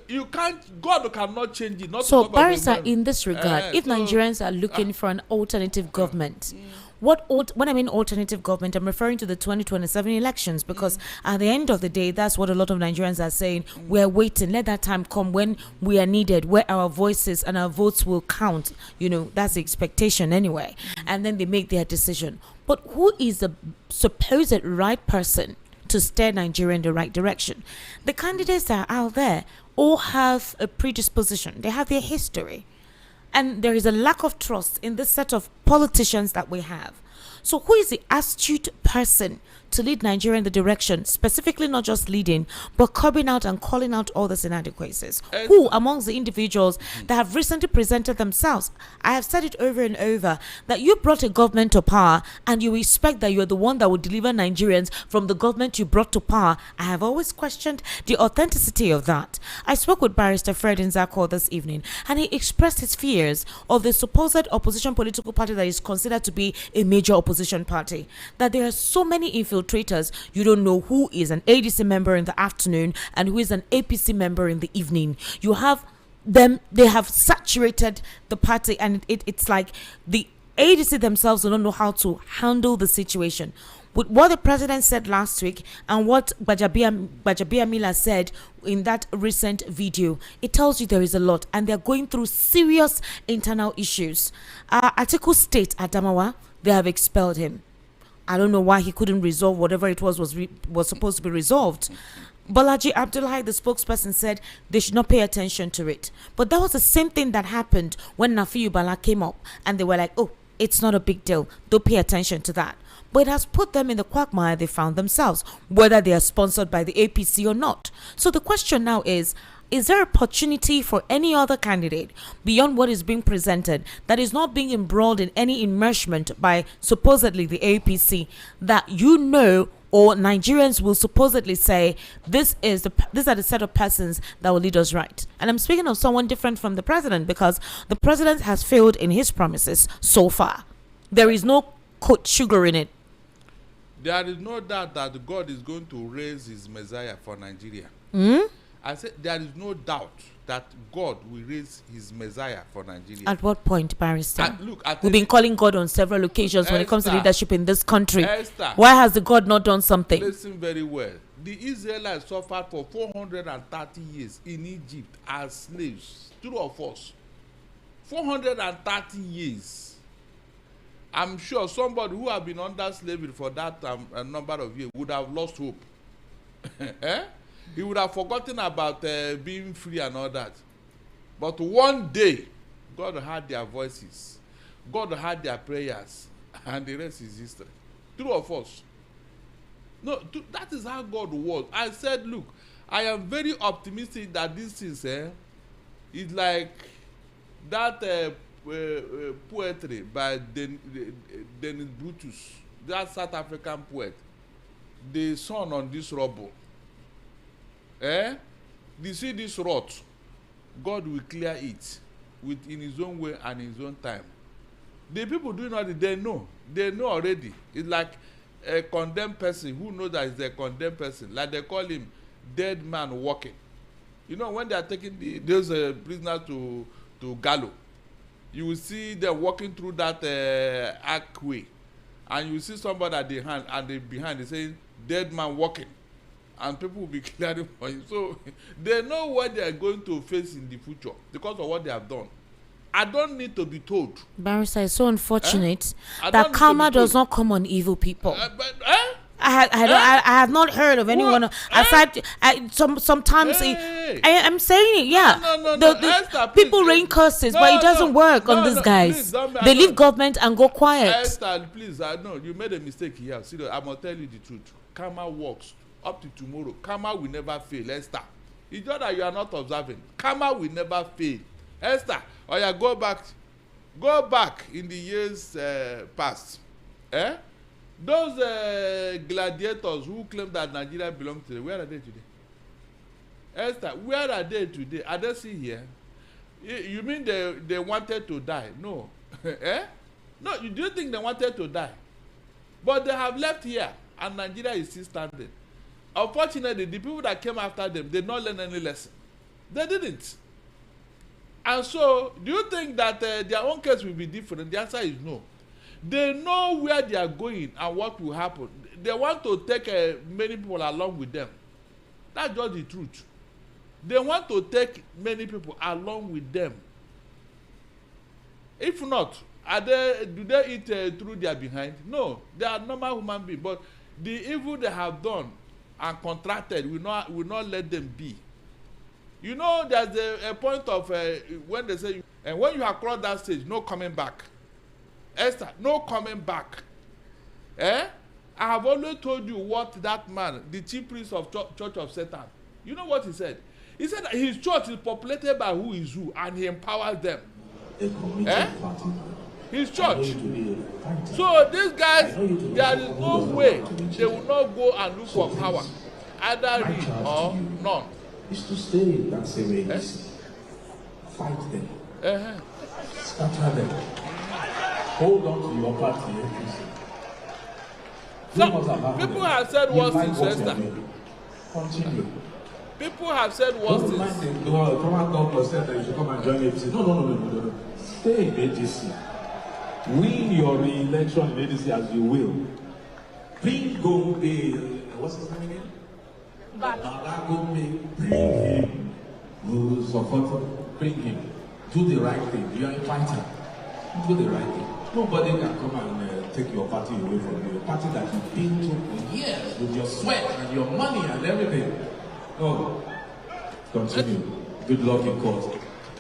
you can't. God cannot change it. Not so, Barister, in this regard, if Nigerians are looking for an alternative government, when I mean alternative government, I'm referring to the 2027 elections, because at the end of the day, that's what a lot of Nigerians are saying. We're waiting. Let that time come when we are needed, where our voices and our votes will count. That's the expectation anyway. And then they make their decision. But who is the supposed right person to steer Nigeria in the right direction? The candidates that are out there all have a predisposition. They have their history. And there is a lack of trust in this set of politicians that we have. So who is the astute person to lead Nigeria in the direction, specifically not just leading, but curbing out and calling out all these inadequacies? Who amongst the individuals that have recently presented themselves? I have said it over and over that you brought a government to power and you expect that you're the one that will deliver Nigerians from the government you brought to power. I have always questioned the authenticity of that. I spoke with Barrister Fred Nzako this evening, and he expressed his fears of the supposed opposition political party that is considered to be a major opposition party, that there are so many infiltrators, you don't know who is an ADC member in the afternoon and who is an APC member in the evening. You have them, they have saturated the party, and it's like the ADC themselves don't know how to handle the situation. With what the president said last week and what Gbajabiamila said in that recent video, it tells you there is a lot, and they're going through serious internal issues. Atiku State, Adamawa, they have expelled him. I don't know why he couldn't resolve whatever it was supposed to be resolved. Bolaji Abdullahi, the spokesperson, said they should not pay attention to it. But that was the same thing that happened when Nafiu Bala came up, and they were like, oh, it's not a big deal. Don't pay attention to that. But it has put them in the quagmire they found themselves, whether they are sponsored by the APC or not. So the question now is there opportunity for any other candidate beyond what is being presented that is not being embroiled in any immersement by supposedly the APC, that or Nigerians will supposedly say these are the set of persons that will lead us right? And I'm speaking of someone different from the president, because the president has failed in his promises so far. There is no sugar in it. There is no doubt that God is going to raise his Messiah for Nigeria. I said there is no doubt that God will raise his Messiah for Nigeria. At what point, Barrister? Look, we've been calling God on several occasions when it comes to leadership in this country. Esther, why has the God not done something? Listen very well. The Israelites suffered for 430 years in Egypt as slaves. True or false? 430 years. I'm sure somebody who have been under slavery for that number of years would have lost hope. He would have forgotten about being free and all that. But one day, God heard their voices. God heard their prayers. And the rest is history. True or false? No, that is how God was. I said, look, I am very optimistic that this is like that poetry by Denis Brutus, that South African poet, The Sun on This Rubble. You see this rot, God will clear it in his own way and his own time. The people doing all this, they know already. It's like a condemned person who knows that it's a condemned person, like they call him dead man walking. When they are taking those prisoners to Gallo, you will see them walking through that archway, and you will see somebody at the hand and behind they saying dead man walking. And people will be clearing for you. So they know what they are going to face in the future because of what they have done. I don't need to be told. Barrister, it's so unfortunate that karma does not come on evil people. I have not heard of anyone aside. Sometimes I'm saying it. Yeah, no. Esther, people rain curses, but it doesn't work on these guys. They leave government and go quiet. Esther, please, I know you made a mistake here. Seriously, I'm gonna tell you the truth. Karma works up to tomorrow. Karma will never fail, Esther. It's just that you are not observing. Karma will never fail, Esther. Oh yeah, go back in the years past. Those gladiators who claim that Nigeria belongs to them, where are they today? Esther, where are they today? Are they still here? You mean they wanted to die? No. No, do you think they wanted to die? But they have left here, and Nigeria is still standing. Unfortunately, the people that came after them did not learn any lesson. They didn't. And so, do you think that their own case will be different? The answer is no. They know where they are going and what will happen. They want to take many people along with them. That's just the truth. They want to take many people along with them. If not, do they eat through their behind? No, they are normal human beings. But the evil they have done and contracted will not let them be. You know, there's a point of when they say, and when you have crossed that stage, no coming back. Esther, no coming back. I have always told you what that man, the chief priest of Church of Satan, you know what he said? He said that his church is populated by who is who, and he empowers them. His church. So these guys, there is no way they will not go and look for power, either real or none. Is to stay in that same ADC. Fight them. Scatter them. Hold on to your party. People have said worse things, Esther. Continue. People have said worse things. No, former governor said that you should come and join ADC. No. Stay in ADC. Win your re-election in ADC as you will. Bring what's his name again? Bring him. Who support him. Bring him. Do the right thing. You are a fighter. Do the right thing. Nobody can come and take your party away from you. A party that you've been to for years with your sweat and your money and everything. No. Continue. Good luck in court.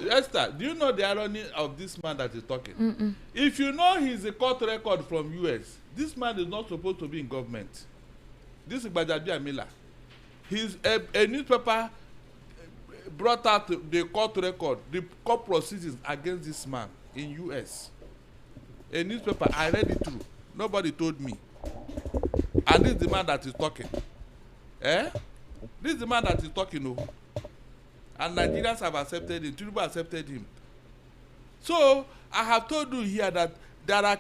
Esther, do you know the irony of this man that is talking? If you know he's a court record from US, this man is not supposed to be in government. This is Bajabi Amila. He's a newspaper brought out the court record, the court proceedings against this man in US. A newspaper, I read it through. Nobody told me. And this is the man that is talking. This is the man that is talking, no. And Nigerians have accepted him. Tinubu accepted him. So I have told you here that there are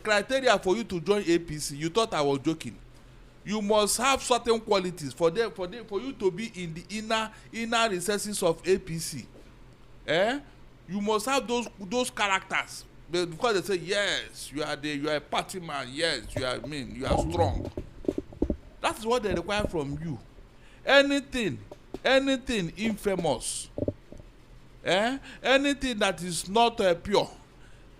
criteria for you to join APC. You thought I was joking. You must have certain qualities for you to be in the inner recesses of APC. You must have those characters. Because they say, yes, you are a party man. Yes, you are strong. That's what they require from you. Anything infamous, anything that is not pure.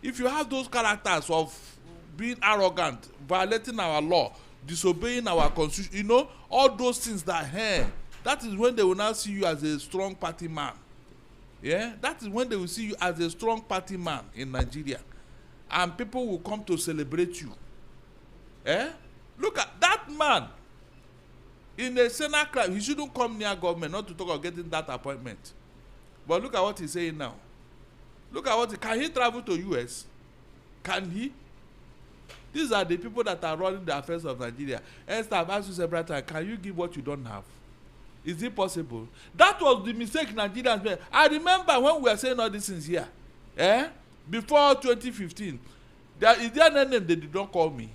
If you have those characters of being arrogant, violating our law, disobeying our constitution, all those things that is when they will now see you as a strong party man. That is when they will see you as a strong party man in Nigeria, and people will come to celebrate you. Look at that man. In a Senate crime, he shouldn't come near government, not to talk about getting that appointment. But look at what he's saying now. Can he travel to US? Can he? These are the people that are running the affairs of Nigeria. Esther, I've asked you several times, can you give what you don't have? Is it possible? That was the mistake Nigerians made. I remember when we were saying all these things here. Before 2015, is there any name they did not call me?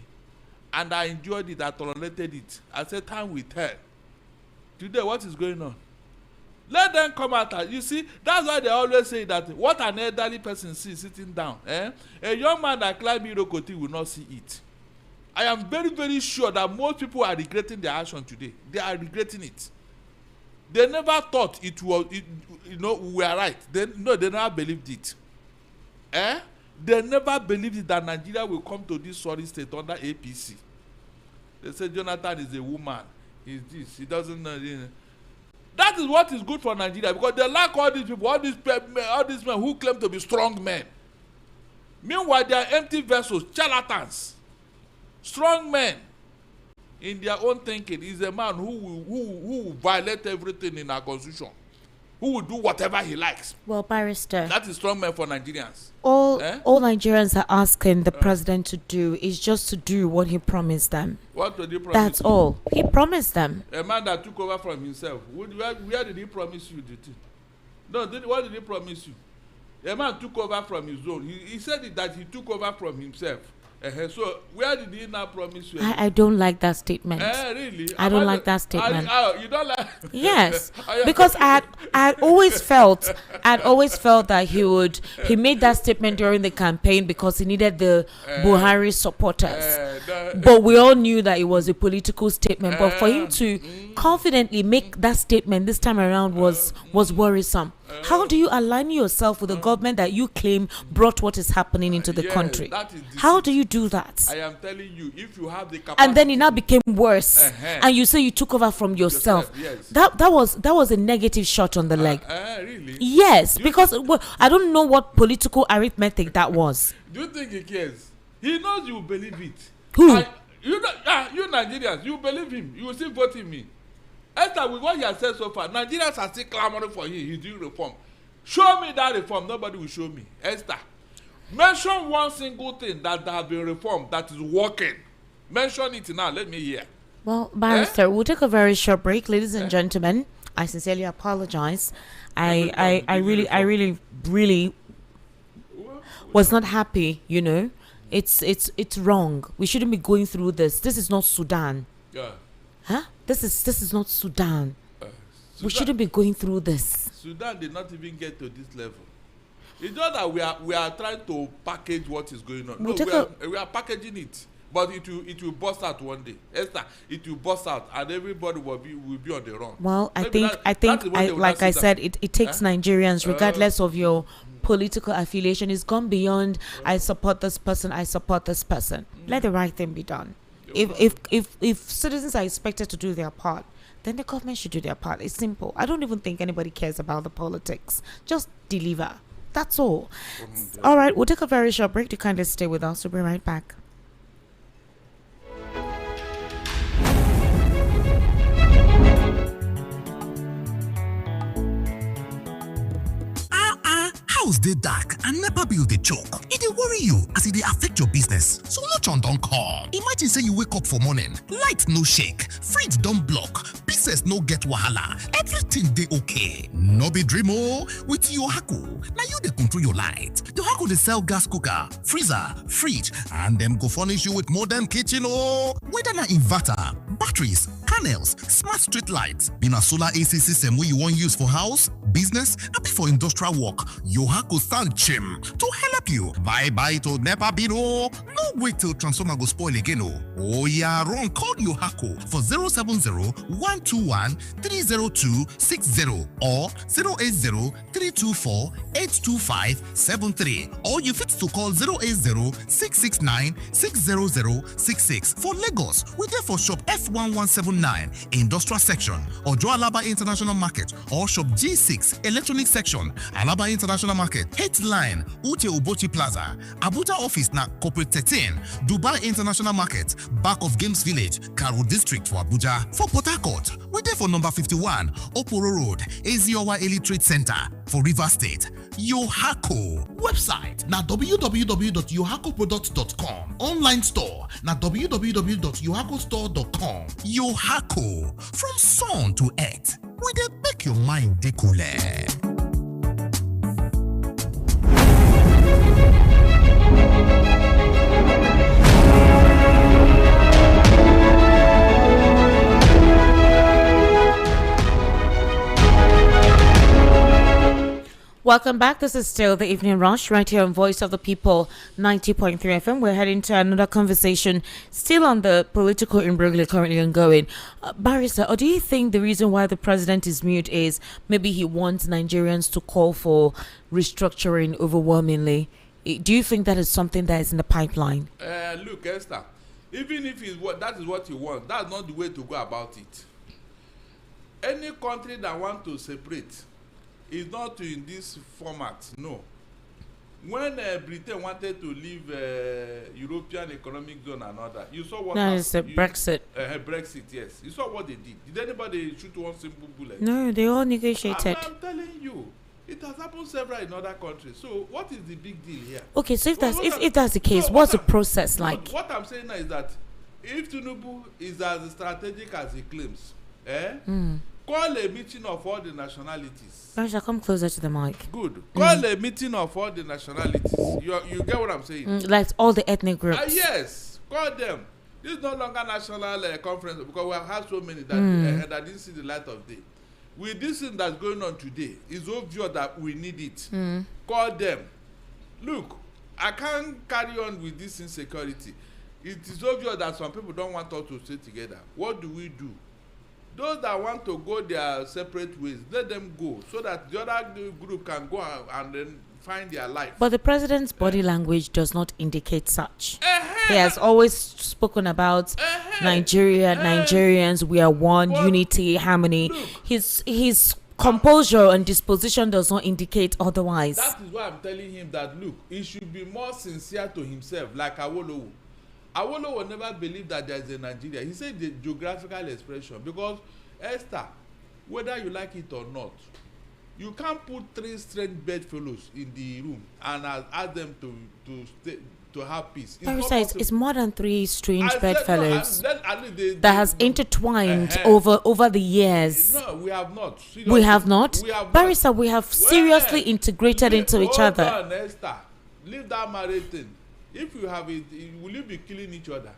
And I enjoyed it, I tolerated it. I said, time will tell. Today, what is going on? Let them come out. You see, that's why they always say that what an elderly person sees sitting down. A young man that climbed Irokoti will not see it. I am very, very sure that most people are regretting their action today. They are regretting it. They never thought it was, we were right. They never believed it. They never believed it that Nigeria will come to this sorry state under APC. They say Jonathan is a woman. He's this. He doesn't know. That is what is good for Nigeria, because they lack all these people, all these men who claim to be strong men. Meanwhile, they are empty vessels, charlatans. Strong men, in their own thinking, is a man who will violate everything in our constitution, who will do whatever he likes. Well, Barrister, that is strong men for Nigerians. All Nigerians are asking the president to do is just to do what he promised them. What did he promise? That's all. He promised them. A man that took over from himself. Where did he promise you the thing? No, what did he promise you? A man took over from his own. He said that he took over from himself. So where did he now promise you? I don't like that statement. Really? I don't like that statement. You don't like? Yes, because I had always felt that he made that statement during the campaign because he needed the Buhari supporters. But we all knew that it was a political statement. But for him to confidently make that statement this time around was worrisome. How do you align yourself with a government that you claim brought what is happening into the country? How do you do that? I am telling you, if you have the capacity, and then it now became worse, and you say you took over from yourself. Yes. That was a negative shot on the leg. Really? Yes, because I don't know what political arithmetic that was. Do you think he cares? He knows you believe it. Who? You Nigerians, you believe him. You will still vote him in. Esther, with what he has said so far, Nigerians are still clamoring for him. He's doing reform. Show me that reform. Nobody will show me. Esther, mention one single thing that has been reformed that is working. Mention it now. Let me hear. Well, Barrister, we'll take a very short break. Ladies and gentlemen, I sincerely apologize. I really was not happy, It's wrong. We shouldn't be going through this. This is not Sudan. Yeah. Huh? This is not Sudan. We shouldn't be going through this. Sudan did not even get to this level. It's not that we are trying to package what is going on. We are packaging it, but it will burst out one day. Esther, it will burst out, and everybody will be on the run. Well, I think, like I said, it takes Nigerians, regardless of your political affiliation. It's gone beyond I support this person, I support this person. Let the right thing be done. If citizens are expected to do their part, then the government should do their part. It's simple. I don't even think anybody cares about the politics. Just deliver. That's all. All right, we'll take a very short break. To kindly stay with us. We'll be right back. House dey dark and NEPA bill dey choke. E dey worry you as e dey affect your business. So Solution don come. Imagine say you wake up for morning, light no shake, fridge don block, business no get wahala, everything dey okay. No be dream o. With Yohaku, na you dey control your light. Yohaku dey sell gas cooker, freezer, fridge, and dem go furnish you with modern kitchen o. Whether na inverter, batteries, panels, smart street lights, be na solar AC system wey you wan use for house, business, abi for industrial work, Yohaku stand chim to help you. Bye to NEPA bill o. No wait till transformer go spoil again o. Oh yeah, run call Yohaku for 070-121-30260 or 080-324-82573, or you fit to call 080-669-60066. For Lagos, we there for shop F1179 industrial section, or Alaba International Market, or shop G6 electronic section, Alaba International Market, Headline, Uche Ubochi Plaza, Abuja office na Corporate 13, Dubai International Market, back of Games Village, Karo District for Abuja. For Port Harcourt, we're there for number 51, Oporo Road, Eziowa Elite Trade Center for River State. Yohaku website na www.yohakuproducts.com. Online store na www.yohakustore.com. Yohaku, from sun to earth, we dey make your mind dey cool. Welcome back. This is still the Evening Rush right here on Voice of the People 90.3 FM. We're heading to another conversation still on the political imbroglio currently ongoing. Barrister, or do you think the reason why the president is mute is maybe he wants Nigerians to call for restructuring overwhelmingly? Do you think that is something that is in the pipeline? Look, Esther, even if that is what he wants, that's not the way to go about it. Any country that wants to separate is not in this format, no. When Britain wanted to leave European Economic Zone and all that, you saw what happened. That is Brexit. Brexit, yes. You saw what they did. Did anybody shoot one simple bullet? No, they all negotiated. I'm telling you, it has happened several in other countries. So what is the big deal here? Okay, so if that's the case, what's the process like? What I'm saying now is that if Tinubu is as strategic as he claims, Call a meeting of all the nationalities. Barister, come closer to the mic. Good. Call a meeting of all the nationalities. You get what I'm saying? Like all the ethnic groups. Yes. Call them. This is no longer national conference because we have had so many that didn't see the light of day. With this thing that's going on today, it's obvious that we need it. Call them. Look, I can't carry on with this insecurity. It is obvious that some people don't want us to stay together. What do we do? Those that want to go their separate ways, let them go so that the other group can go and then find their life. But the president's body language does not indicate such. He has always spoken about Nigeria, Nigerians, we are one, unity, harmony. Look, his composure and disposition does not indicate otherwise. That is why I'm telling him that, look, he should be more sincere to himself, like Awolowo. Awolowo will never believe that there is a Nigeria. He said the geographical expression because, Esther, whether you like it or not, you can't put 3 strange bedfellows in the room and ask them to stay, to have peace. It's more than 3 strange bedfellows that has intertwined over the years. No, we have not. Seriously. We have not. Barister, we have seriously integrated into each other. On, Esther. Leave that marriage thing. If you have it, will you be killing each other?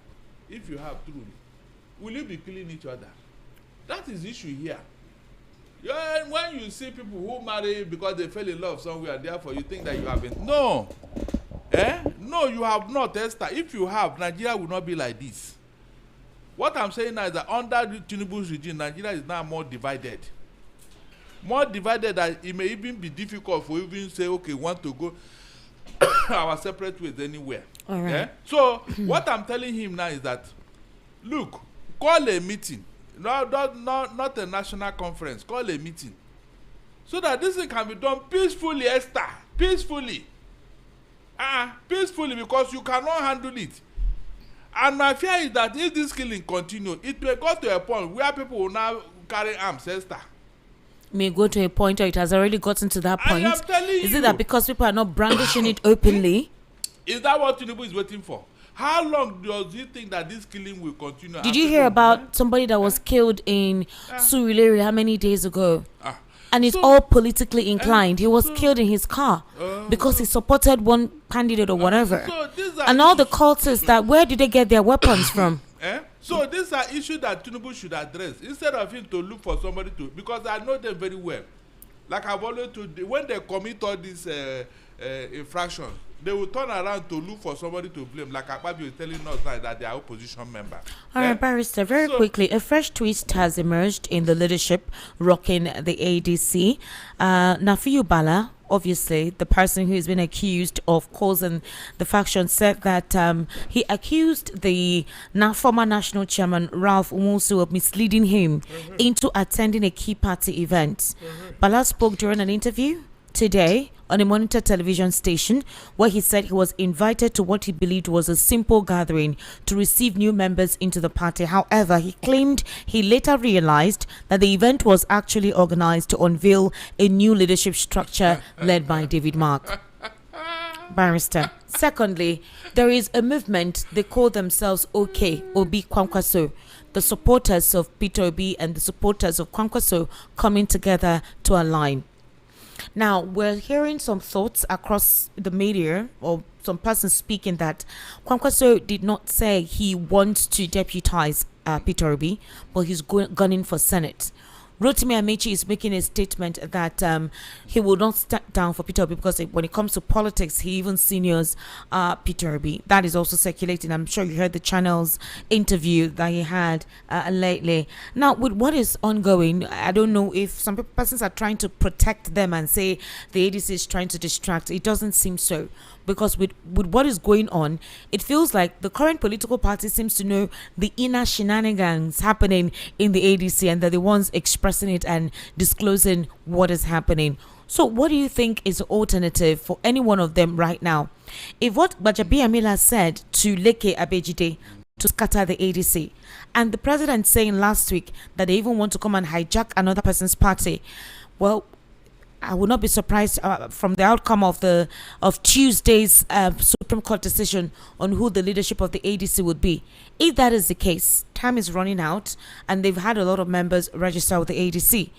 If you have truly, will you be killing each other? That is the issue here. When you see people who marry because they fell in love somewhere, therefore you think that you haven't. No. No, you have not, Esther. If you have, Nigeria will not be like this. What I'm saying now is that under Tinubu's regime, Nigeria is now more divided. More divided that it may even be difficult for even say, okay, want to go our separate ways anywhere. All right. So what I'm telling him now is that, look, call a meeting. Not a national conference. Call a meeting. So that this thing can be done peacefully, Esther. Peacefully. Peacefully, because you cannot handle it. And my fear is that if this killing continues, it will go to a point where people will now carry arms, Esther. May go to a point, or it has already gotten to that point. I am telling you. Is it that because people are not brandishing it openly? Is that what Tinubu is waiting for? How long does he think that this killing will continue? Did you hear about somebody that was killed in Surulere how many days ago? And it's all politically inclined. He was killed in his car because he supported one candidate or whatever. And all the cultists, that where did they get their weapons from? So these are issues that Tinubu should address instead of him to look for somebody to, because I know them very well. Like I've always told you, when they commit all these infractions, they will turn around to look for somebody to blame. Like Akpabio is telling us now that they are opposition members. All right, Barister, very quickly, a fresh twist has emerged in the leadership rocking the ADC. Nafiu Bala, obviously the person who has been accused of causing the faction, said that he accused the former national chairman Ralph Umusu of misleading him into attending a key party event. Bala spoke during an interview today on a monitor television station where he said he was invited to what he believed was a simple gathering to receive new members into the party. However, he claimed he later realized that the event was actually organized to unveil a new leadership structure led by David Mark. Barister. Secondly, there is a movement, they call themselves OK, Obi Kwankwaso, the supporters of Peter Obi and the supporters of Kwankwaso coming together to align. Now, we're hearing some thoughts across the media, or some persons speaking that Kwankwaso did not say he wants to deputize Peter Obi, but he's gunning for Senate. Rotimi Amechi is making a statement that he will not step down for Peter Obi because when it comes to politics, he even seniors Peter Obi. That is also circulating. I'm sure you heard the channel's interview that he had lately. Now, with what is ongoing, I don't know if some persons are trying to protect them and say the ADC is trying to distract. It doesn't seem so. Because with what is going on, it feels like the current political party seems to know the inner shenanigans happening in the ADC and they're the ones expressing it and disclosing what is happening. So what do you think is the alternative for any one of them right now? If what Gbajabi Amila said to Leke Abejide to scatter the ADC, and the president saying last week that they even want to come and hijack another person's party, well, I would not be surprised from the outcome of Tuesday's Supreme Court decision on who the leadership of the ADC would be. If that is the case, time is running out, and they've had a lot of members register with the ADC.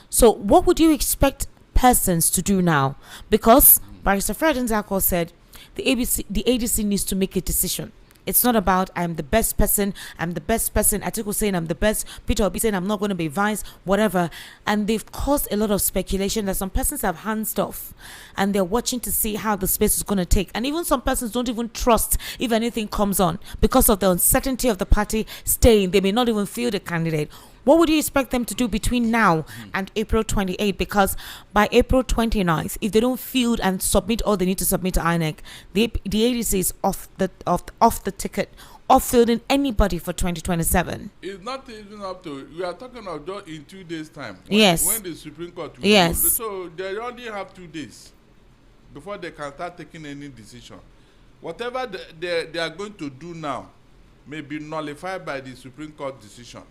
So, what would you expect persons to do now? Because Barister Fred Nzako said the ADC needs to make a decision. It's not about I'm the best person, Atiku saying I'm the best, Peter Obi saying I'm not going to be vice, whatever. And they've caused a lot of speculation that some persons have hands off and they're watching to see how the space is going to take. And even some persons don't even trust if anything comes on because of the uncertainty of the party staying. They may not even field a candidate. What would you expect them to do between now and April 28th? Because by April 29th, if they don't field and submit all they need to submit to INEC, the ADC is off the ticket, off fielding anybody for 2027. It's not even up to. We are talking about just in 2 days' time. When the Supreme Court will yes. So they only have 2 days before they can start taking any decision. Whatever they are going to do now may be nullified by the Supreme Court decision.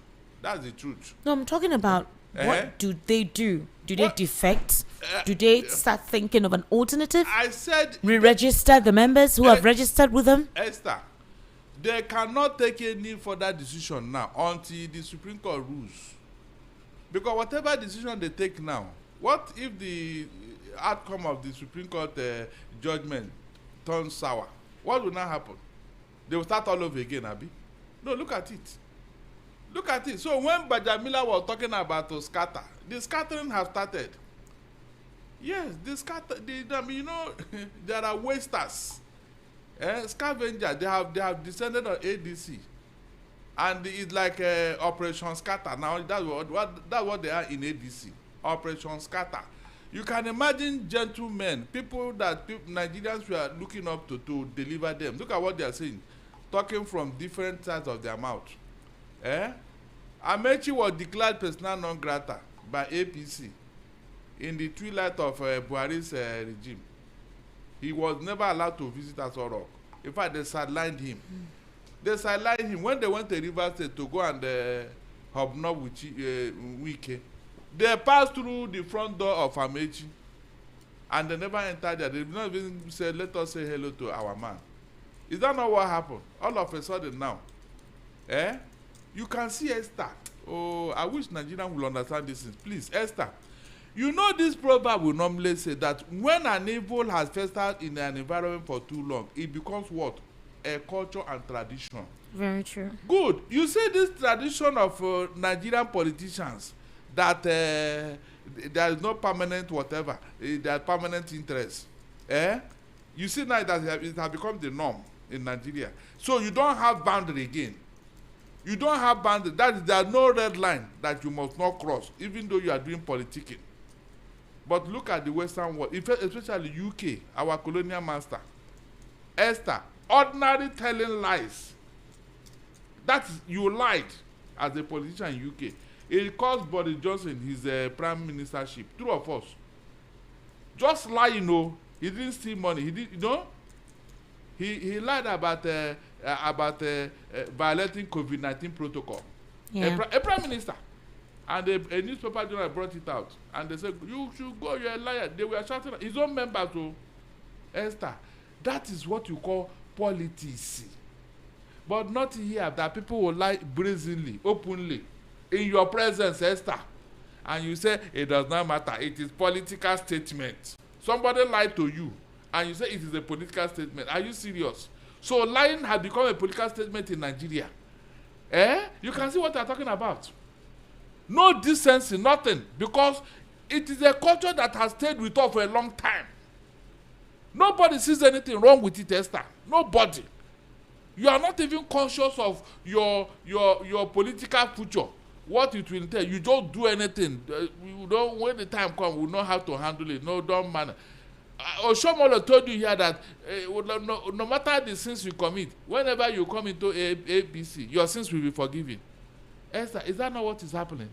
That's the truth. No, I'm talking about what do they do? Do they defect? Do they start thinking of an alternative? I said re-register the members who have registered with them? Esther, they cannot take any further decision now until the Supreme Court rules. Because whatever decision they take now, what if the outcome of the Supreme Court judgment turns sour? What will now happen? They will start all over again, Abi? No, look at it. Look at it. So when Bajamila was talking about to scatter, the scattering has started. Yes, the scatter. There are wasters, scavengers. They have descended on ADC, and it's like Operation Scatter. Now that's what they are in ADC. Operation Scatter. You can imagine gentlemen, people that Nigerians were looking up to deliver them. Look at what they are saying, talking from different sides of their mouth. Amechi was declared persona non grata by APC in the twilight of Buhari's regime. He was never allowed to visit Aso Rock. In fact, they sidelined him. They sidelined him when they went to Rivers State to go and hobnob with Wickedness. They passed through the front door of Amechi and they never entered there. They did not even say, let us say hello to our man. Is that not what happened? All of a sudden now. You can see Esther. Oh, I wish Nigerians will understand this. Please, Esther. You know this proverb will normally say that when an evil has festered in an environment for too long, it becomes what? A culture and tradition. Very true. Good. You see this tradition of Nigerian politicians that there is no permanent whatever. There are permanent interests. You see now that it has become the norm in Nigeria. So you don't have boundary again. You don't have boundary. There is no red line that you must not cross, even though you are doing politicking. But look at the Western world, especially UK, our colonial master. Esther, ordinary telling lies. That is, you lied as a politician in UK. It cost Boris Johnson his prime ministership. True or false? Just lie, he didn't steal money. He did, He lied about violating COVID-19 protocol. Yeah. A prime minister. And a newspaper journal brought it out. And they said, you should go, you're a liar. They were shouting at his own members to Esther. That is what you call politics. But not here that people will lie brazenly, openly, in your presence, Esther. And you say, it does not matter. It is political statement. Somebody lied to you. And you say it is a political statement. Are you serious? So lying has become a political statement in Nigeria. You can see what I'm talking about. No decency, nothing. Because it is a culture that has stayed with us for a long time. Nobody sees anything wrong with it, Esther. Nobody. You are not even conscious of your political future. What it will entail. You don't do anything. You don't, when the time comes, we know how to handle it. No, don't manage. Oshomolo told you here that no matter the sins you commit, whenever you come into ABC, your sins will be forgiven. Esther, is that not what is happening?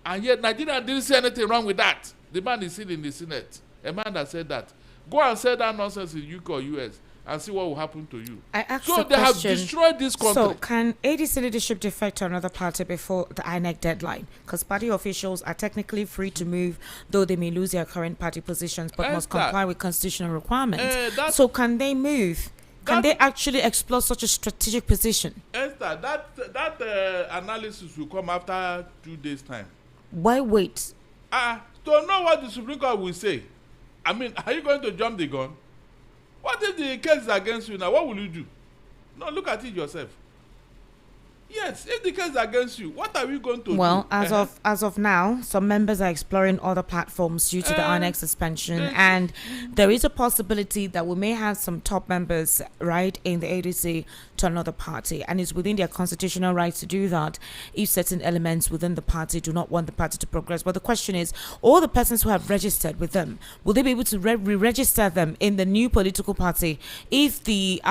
And yet Nigeria didn't see anything wrong with that. The man is still in the Senate. A man that said that. Go and say that nonsense in UK or US, and see what will happen to you. I asked so a they question. have destroyed this country. So can ADC leadership defect to another party before the INEC deadline? Because party officials are technically free to move, though they may lose their current party positions, but must comply with constitutional requirements. So can they move? Can they actually explore such a strategic position? Esther, that analysis will come after 2 days' time. Why wait? To know what the Supreme Court will say. I mean, are you going to jump the gun? What if the case is against you now? What will you do? No, look at it yourself. Yes, if the case is against you, what are we going to do? Well, as of now, some members are exploring other platforms due to the INEC suspension, and there is a possibility that we may have some top members right in the ADC to another party, and it's within their constitutional right to do that if certain elements within the party do not want the party to progress. But the question is, all the persons who have registered with them, will they be able to re-register them in the new political party if the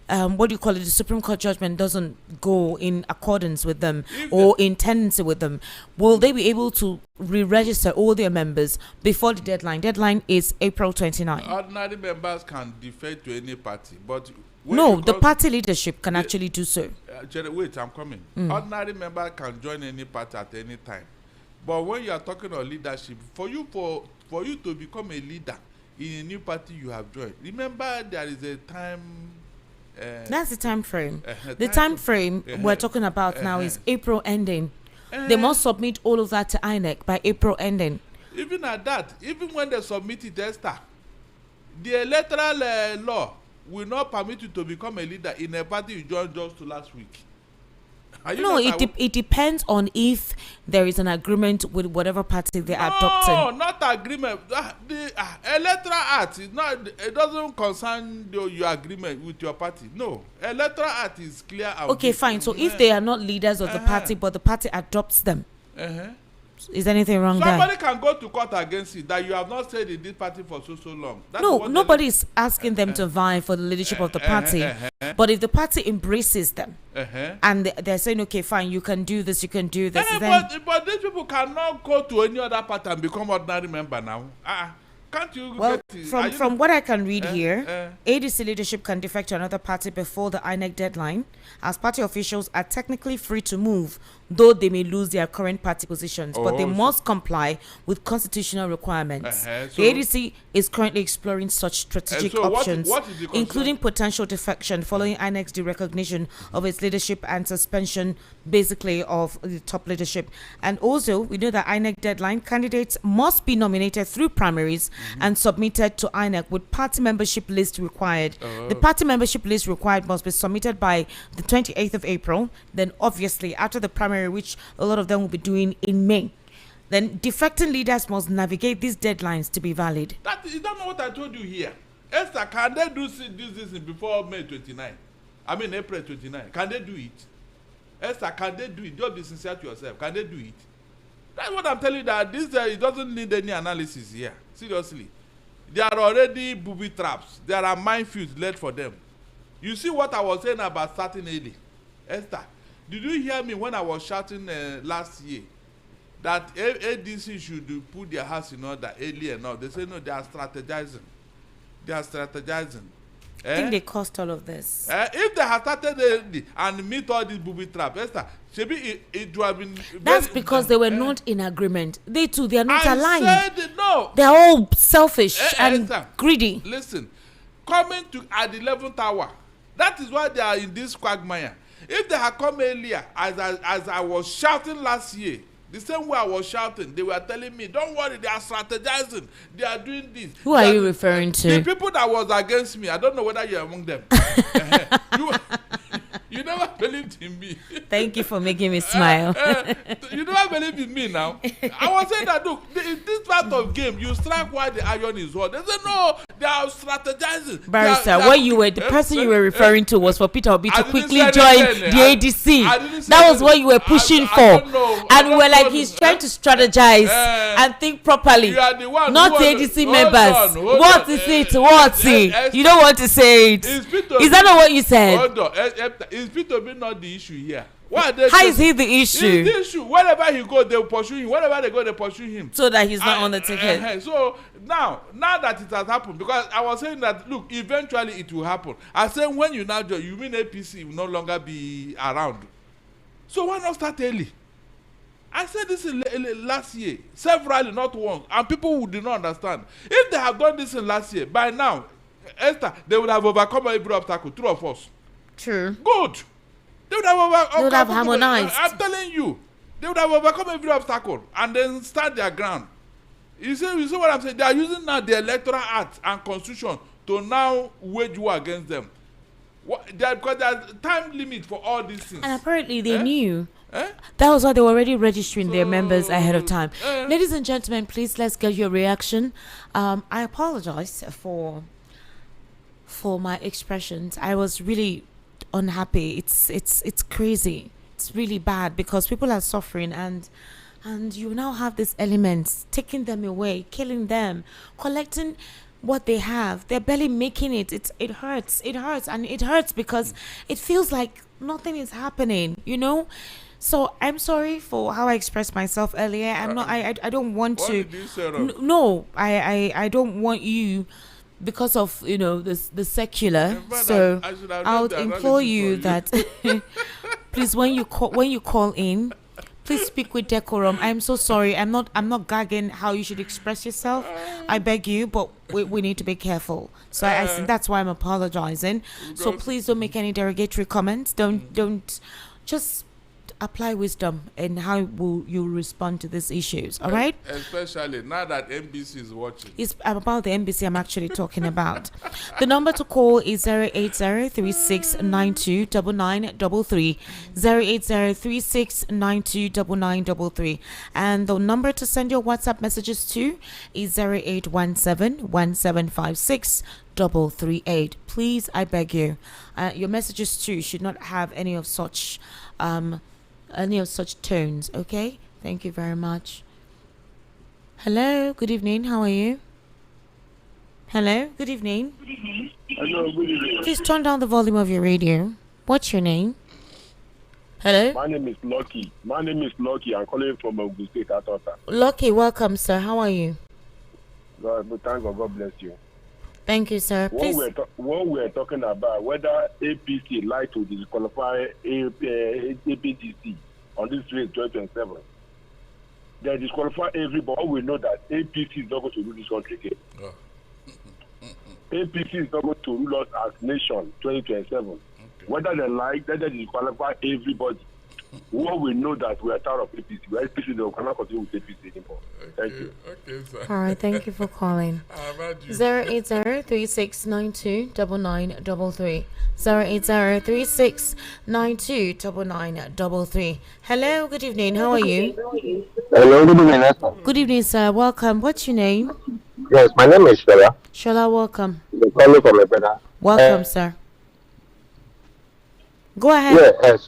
the Supreme Court judgment doesn't go in accordance with them or in tendency with them? Will they be able to re-register all their members before the deadline? Deadline is April 29. Ordinary members can defect to any party, but no, the party leadership can actually do so. Wait, I'm coming. Ordinary member can join any party at any time, but when you are talking about leadership, for you to become a leader in a new party you have joined, remember there is a time. That's the time frame. The time frame we're talking about now is April ending. They must submit all of that to INEC by April ending. Even at that, even when they submit it, Esther, the electoral law will not permit you to become a leader in a party you joined just last week. No, it depends on if there is an agreement with whatever party they are adopting. No, not agreement. The electoral act is not. It doesn't concern your agreement with your party. No, electoral act is clear. Okay, fine. So if they are not leaders of the party, but the party adopts them, is anything wrong there? Somebody can go to court against it that you have not stayed in this party for so long. No, nobody is asking them to vie for the leadership of the party. But if the party embraces them and they're saying, okay, fine, you can do this, then... But these people cannot go to any other party and become ordinary member now. Can't you? Well, from what I can read here, ADC leadership can defect to another party before the INEC deadline, as party officials are technically free to move, though they may lose their current party positions, but they must comply with constitutional requirements. The ADC is currently exploring such strategic options, including potential defection following INEC's derecognition of its leadership and suspension, basically, of the top leadership. And also, we know that INEC deadline candidates must be nominated through primaries and submitted to INEC with party membership list required. The party membership list required must be submitted by the 28th of April. Then, obviously, after the primary, which a lot of them will be doing in May, then defecting leaders must navigate these deadlines to be valid. You don't know what I told you here. Esther, can they do this before May 29? I mean April 29. Can they do it? Esther, can they do it? Just be sincere to yourself. Can they do it? That's what I'm telling you, that this it doesn't need any analysis here. Seriously. There are already booby traps. There are minefields laid for them. You see what I was saying about starting early? Esther, did you hear me when I was shouting last year that ADC should put their house in order early enough? They say no, they are strategizing. I think they caused all of this. If they had started early and meet all these booby traps, Esther, maybe it would have been. That's because they were not in agreement. They too, they are not aligned. Said no. They are all selfish and Esther, greedy. Listen, coming to at the 11th hour, that is why they are in this quagmire. If they had come earlier, as I was shouting last year, the same way I was shouting, they were telling me, don't worry, they are strategizing, they are doing this. Who are you referring to? The people that was against me. I don't know whether you're among them. You never believed in me. Thank you for making me smile. You never believed in me now. I was saying that, look, in this part of game, you strike while the iron is hot. They said, no, they are strategizing. Barrister, the person you were referring to was for Peter Obi to quickly join the ADC. That was what you were pushing for. And we were like, he's trying to strategize and think properly. You are the one, not the ADC members. What is it? What's it? You don't want to say it. Is that not what you said? Hold on. Is Peter Obi not the issue here? Why are they How is he the issue? He's the issue. Wherever he goes, they'll pursue him. Wherever they go, they pursue him. So that he's not on the ticket. So now that it has happened, because I was saying that, look, eventually it will happen. I said, when you now join, you mean APC will no longer be around. So why not start early? I said this last year, severally, not once, and people who did not understand. If they have done this in last year, by now, Esther, they would have overcome every obstacle, two of us. True. Good. They would have harmonized. I'm telling you, they would have overcome every obstacle and then stand their ground. You see what I'm saying? They are using now the Electoral Act and Constitution to now wage war against them. Because there's time limit for all these things. And apparently they knew. That was why they were already registering their members ahead of time. Ladies and gentlemen, please, let's get your reaction. I apologize for my expressions. I was really unhappy. It's crazy. It's really bad because people are suffering, and you now have these elements taking them away, killing them, collecting what they have. They're barely making it. It hurts, and it hurts because it feels like nothing is happening, you know. So I'm sorry for how I expressed myself earlier. I don't want to. What did you say, no, I don't want you, because of, you know, the secular. So I'll implore you that please, when you call in, please speak with decorum. I'm so sorry. I'm not gagging how you should express yourself. I beg you, but we need to be careful. So I that's why I'm apologizing. So please don't make any derogatory comments. Don't just apply wisdom in how will you respond to these issues. All right? Especially now that NBC is watching. It's about the NBC I'm actually talking about. The number to call is 08036929933, 08036929933, and the number to send your WhatsApp messages to is 0817175638. Please, I beg you, your messages too should not have any of such tones. Okay, thank you very much. Hello, good evening, how are you? Hello, good evening. Hello, good evening. Please turn down the volume of your radio. What's your name? Hello? My name is Leke. I'm calling from Ogun State, Atota. Leke, welcome, sir. How are you? God bless you. Thank you, sir. Please. What we're talking about, whether APC like to disqualify APGC on this race 2027, they disqualify everybody. We know that APC is not going to rule this country again. APC is not going to rule us as nation 2027. Okay. Whether they like, whether they disqualify everybody. What we know that we are tired of APC. We are APC, they cannot continue with APC anymore. Thank you. Okay, sir. All right, thank you for calling. 08036929933, 08036929933. Hello, good evening. How are you? Hello, good evening, Esther. Good evening, sir. Welcome. What's your name? Yes, my name is Shola. Shola, welcome. I'm calling from Lepeda. Welcome, sir. Go ahead. Yes.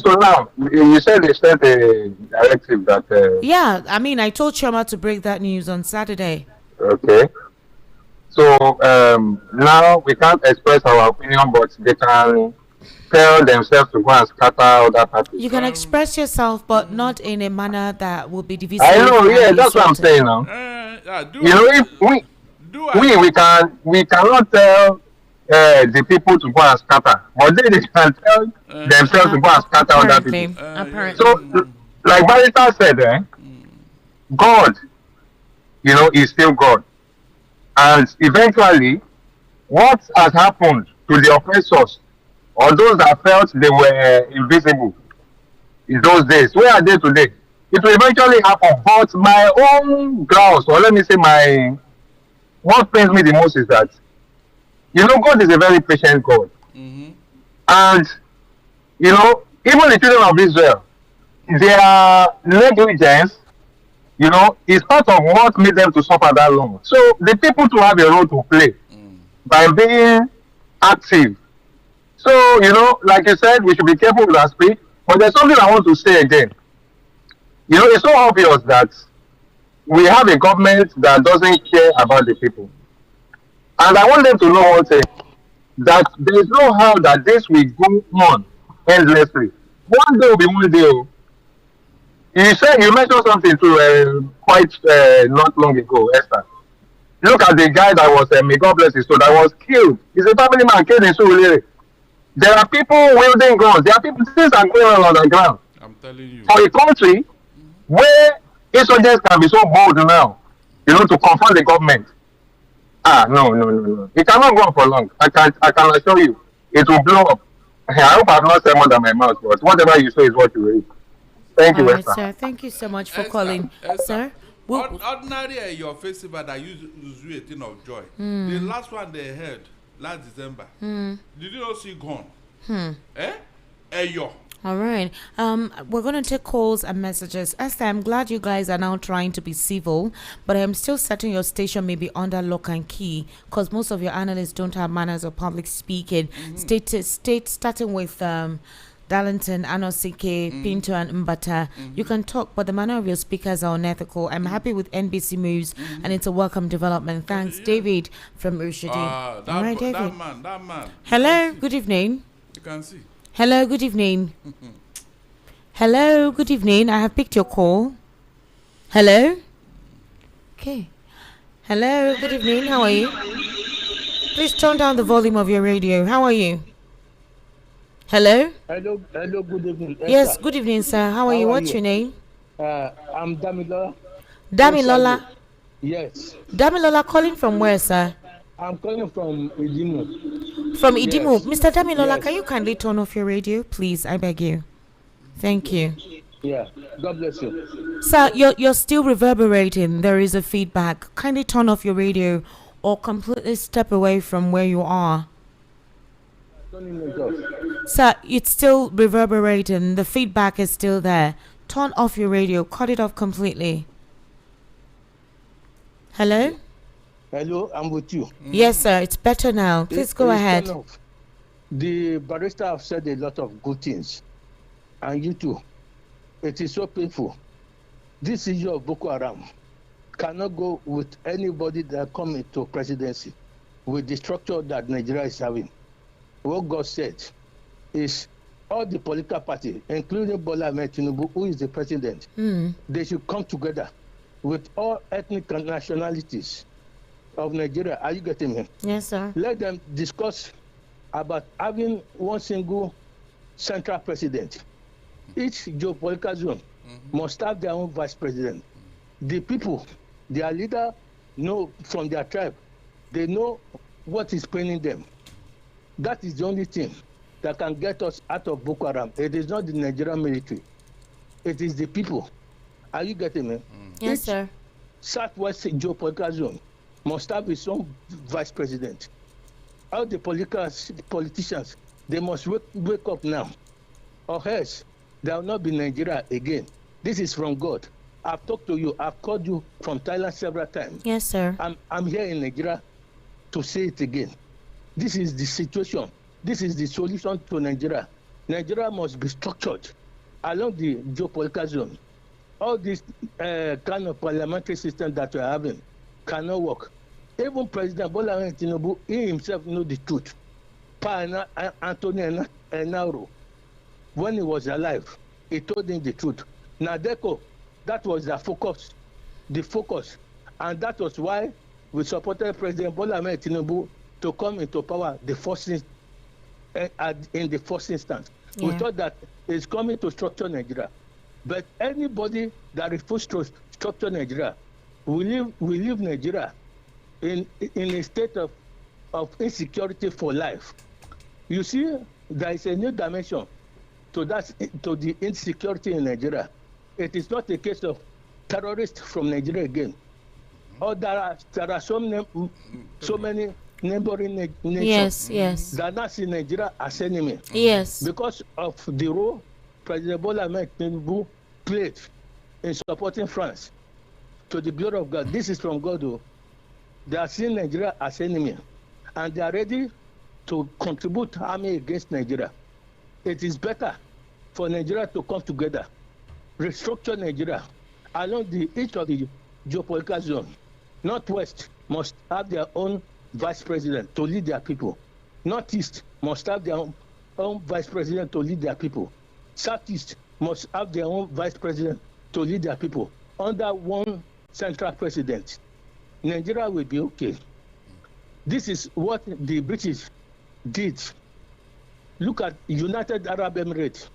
So now, you said they sent a directive that... yeah, I mean, I told Choma to break that news on Saturday. Okay. So now we can't express our opinion, but they can tell themselves to go and scatter other parties. You can express yourself, but not in a manner that will be divisive. I know, yeah, that's what I'm saying now. If we cannot tell the people to go and scatter, but they can tell themselves to go and scatter other people. Apparently. So, like Barister said, God, is still God. And eventually, what has happened to the oppressors or those that felt they were invisible in those days, where are they today? It will eventually happen. But my own grounds, or let me say what pains me the most is that, God is a very patient God. Mm-hmm. And, even the children of Israel, their negligence, is part of what made them to suffer that long. So the people to have a role to play by being active. So, like you said, we should be careful with our speech. But there's something I want to say again. It's so obvious that we have a government that doesn't care about the people. And I want them to know one thing, that there is no how that this will go on endlessly. one day will be one day. Oh. You said you mentioned something to quite not long ago, Esther. Look at the guy that was, may God bless his soul, that was killed. He's a family man killed in Surulere. There are people wielding guns. There are people, things are going on the ground. I'm telling you. For a country where insurgents can be so bold now, to confront the government. No. It cannot go on for long. I can assure you, it will blow up. I hope I've not said more than my mouth, but whatever you say is what you read. Thank you, Esther. Sir. Thank you so much for Esther, calling, Esther. sir. Ordinary your festival that used to a thing of joy. The last one they held last December. Did you not see gone? Eyo. All right. We're going to take calls and messages. Esther, I'm glad you guys are now trying to be civil, but I'm still certain your station may be under lock and key because most of your analysts don't have manners of public speaking. State starting with Darlington, Anosike, Pinto, and Mbata. You can talk, but the manner of your speakers are unethical. I'm happy with NBC moves, and it's a welcome development. Thanks, David from Ushidi. All right, David. That man. Hello, good evening. You can see. Hello, good evening. Hello, good evening. I have picked your call. Hello? Okay. Hello, good evening. How are you? Please turn down the volume of your radio. How are you? Hello? Hello, good evening. Yes, good evening, sir. How are you? What's your name? I'm Damilola. Damilola? Yes. Damilola calling from where, sir? I'm calling from Idimu. From Idimu. Yes. Mr. Damilola, Yes. can you kindly turn off your radio, please? I beg you. Thank you. Yeah. God bless you. Sir, you're still reverberating. There is a feedback. Kindly turn off your radio or completely step away from where you are. Turning it off. Sir, it's still reverberating. The feedback is still there. Turn off your radio. Cut it off completely. Hello? Hello, I'm with you. Yes, sir. It's better now. Please go ahead. The barrister have said a lot of good things. And you too. It is so painful. This issue of Boko Haram cannot go with anybody that come into presidency with the structure that Nigeria is having. What God said is all the political parties, including Bola Ahmed Tinubu, who is the president, they should come together with all ethnic and nationalities of Nigeria. Are you getting me? Yes, sir. Let them discuss about having one single central president. Each geopolitical zone must have their own vice president. The people, their leader, know from their tribe, they know what is paining them. That is the only thing that can get us out of Boko Haram. It is not the Nigerian military. It is the people. Are you getting me? Yes, sir. Southwest geopolitical zone must have its own vice president. All the politicians, they must wake up now, or else there will not be Nigeria again. This is from God. I've talked to you. I've called you from Thailand several times. Yes, sir. I'm here in Nigeria to say it again. This is the situation. This is the solution to Nigeria. Nigeria must be structured along the geopolitical zone. All this kind of parliamentary system that we're having cannot work. Even President Bola Ahmed Tinubu, he himself knows the truth. Anthony Enaro, when he was alive, he told him the truth. Nadeko, that was the focus, and that was why we supported President Bola Ahmed Tinubu to come into power in the first instance. Yeah. We thought that it's coming to structure Nigeria. But anybody that refuses to structure Nigeria will leave Nigeria in a state of insecurity for life. You see, there is a new dimension to the insecurity in Nigeria. It is not a case of terrorists from Nigeria again. Or there are so many neighboring nations that now see Nigeria as enemy. Yes. Because of the role President Bola Ahmed Tinubu played in supporting France. To the glory of God. This is from God, though. They are seeing Nigeria as enemy, and they are ready to contribute army against Nigeria. It is better for Nigeria to come together, restructure Nigeria along each of the geopolitical zone. Northwest must have their own vice president to lead their people. Northeast must have their own vice president to lead their people. Southeast must have their own vice president to lead their people under one central president. Nigeria will be okay. This is what the British did. Look at United Arab Emirates.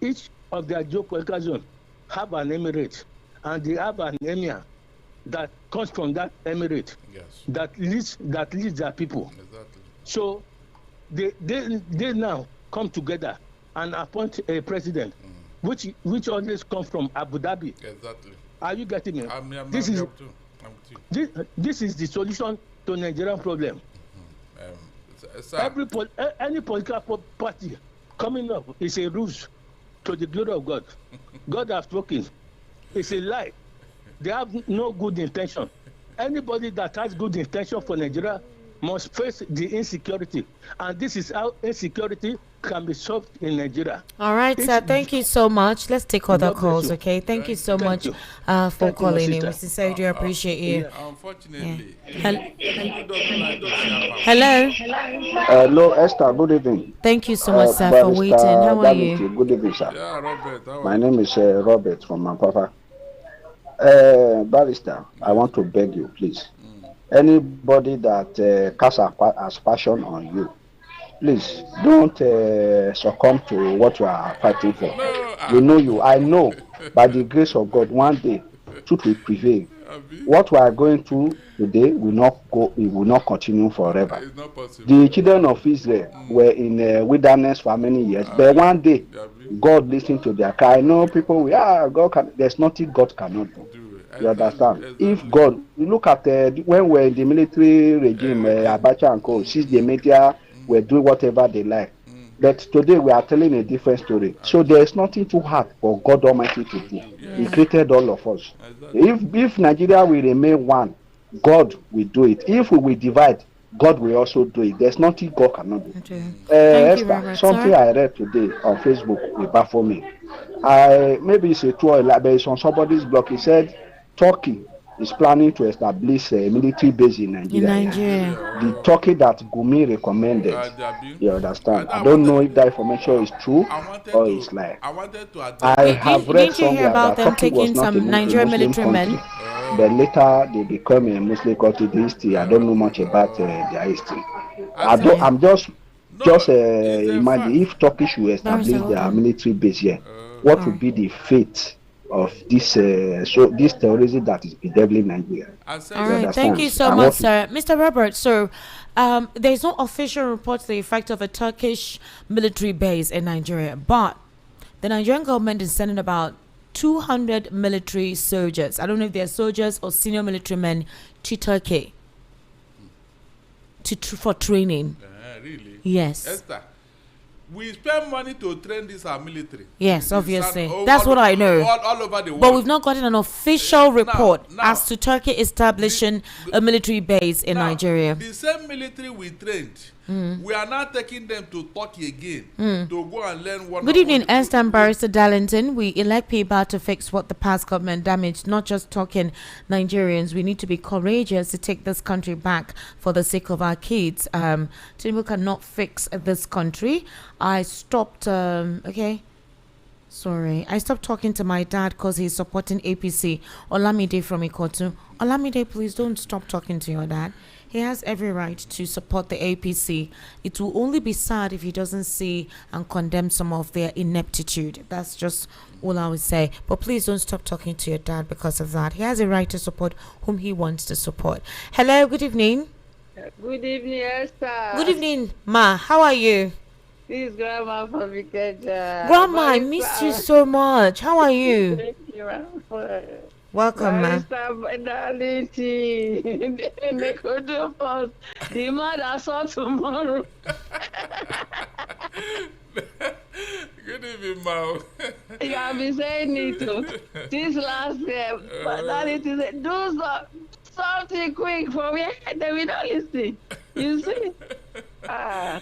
Each of their geopolitical zone have an emirate, and they have an emir that comes from that emirate. Yes. that leads their people. Exactly. So they now come together and appoint a president, which always comes from Abu Dhabi. Exactly. Are you getting me? I'm this is with you. this is the solution to Nigerian problem. Sir, Any political party coming up is a ruse to the glory of God. God has spoken. It's a lie. They have no good intention. Anybody that has good intention for Nigeria must face the insecurity. And this is how insecurity can be solved in Nigeria. All right, sir. Thank you so much. Let's take other calls, okay? Thank you so much for calling in. We sincerely do appreciate you. Unfortunately, Hello. Hello, Esther. Good evening. Thank you so much, sir, for waiting. How are you? Darlington. Good evening, sir. Yeah, Robert. My name is Robert from Mampapa. Barister, I want to beg you, please. Anybody that casts aspersion on you, please don't succumb to what you are fighting for. We know you. I know, by the grace of God, one day truth will prevail. What we are going through today will not go. It will not continue forever. It's not possible. The children of Israel were in wilderness for many years, but one day God listened to their cry. I know people. God can. There's nothing God cannot do. You understand? If God, you look at when we're in the military regime, Abacha and Co. Since the media were doing whatever they like, but today we are telling a different story. So there is nothing too hard for God Almighty to do. He created all of us. If Nigeria will remain one, God will do it. If we will divide, God will also do it. There's nothing God cannot do. Esther, something I read today on Facebook will baffle me. Maybe it's a true, but it's on somebody's blog. He said Turkey is planning to establish a military base in Nigeria. The Turkey that Gumi recommended. You understand? I don't know if that information is true or it's like. I have read somewhere that Turkey was not a Muslim country, but later they become a Muslim country. The history, I don't know much about their history. I'm just imagine if Turkey should establish their military base here, what would be the fate of this terrorism that is bedeviling Nigeria? All right, thank you so much, sir. Mr. Robert, so there is no official report to the effect of a Turkish military base in Nigeria, but the Nigerian government is sending about 200 military soldiers. I don't know if they're soldiers or senior military men to Turkey for training. Really? Yes. Esther, we spend money to train this our military. Yes, obviously. That's what I know. All over the world. But we've not gotten an official report as to Turkey establishing a military base in Nigeria. The same military we trained, we are now taking them to Turkey again to go and learn one. Good evening, Ernst and Barister Darlington. We elect people to fix what the past government damaged, not just talking Nigerians. We need to be courageous to take this country back for the sake of our kids. Tinubu cannot fix this country. I stopped, I stopped talking to my dad because he's supporting APC. Olamide from Ikotu. Olamide, please don't stop talking to your dad. He has every right to support the APC. It will only be sad if he doesn't see and condemn some of their ineptitude. That's just all I would say. But please don't stop talking to your dad because of that. He has a right to support whom he wants to support. Hello, good evening. Good evening, Esther. Good evening, Ma. How are you? This is Grandma from Wickedness. Grandma, I missed you so much. How are you? Thank you. Welcome, ma. Barister Darlington. The man I saw tomorrow. Good evening, Ma. You have been saying it too. This last year, but Darlington said, do something quick for me. They will not listen. You see?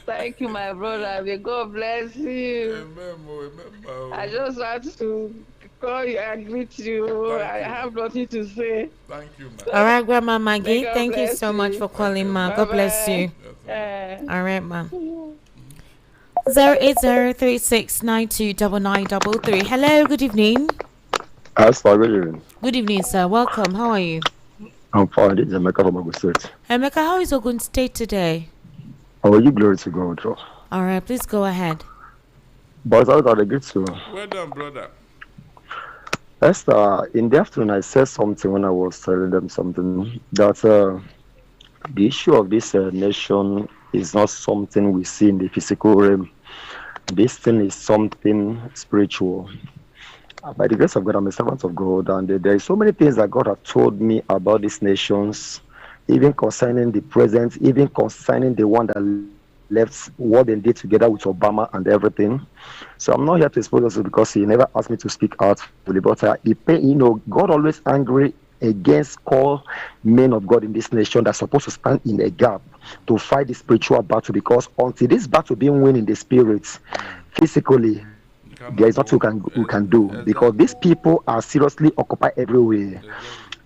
Thank you, my brother. May God bless you. Amen. I just want to call you and greet you. I have nothing to say. Thank you, ma. All right, Grandma Maggie. Thank you so much for calling, ma. God bless you. Bye. All right, ma. 08036929933. Hello, good evening. Good evening. Good evening, sir. Welcome. How are you? I'm fine. This is Emeka from Ogun State. Emeka, how is Ogun State today? How are you? Glory to God. All right, please go ahead. But I got a good to. Well done, brother. Esther, in the afternoon, I said something when I was telling them something that the issue of this nation is not something we see in the physical realm. This thing is something spiritual. By the grace of God, I'm a servant of God, and there are so many things that God has told me about these nations, even concerning the present, even concerning the one that left, what they did together with Obama and everything. So I'm not here to expose us because he never asked me to speak out fully, but God always angry against all men of God in this nation that's supposed to stand in a gap to fight the spiritual battle, because until this battle being won in the spirits, physically, there is nothing we can do, because these people are seriously occupied everywhere.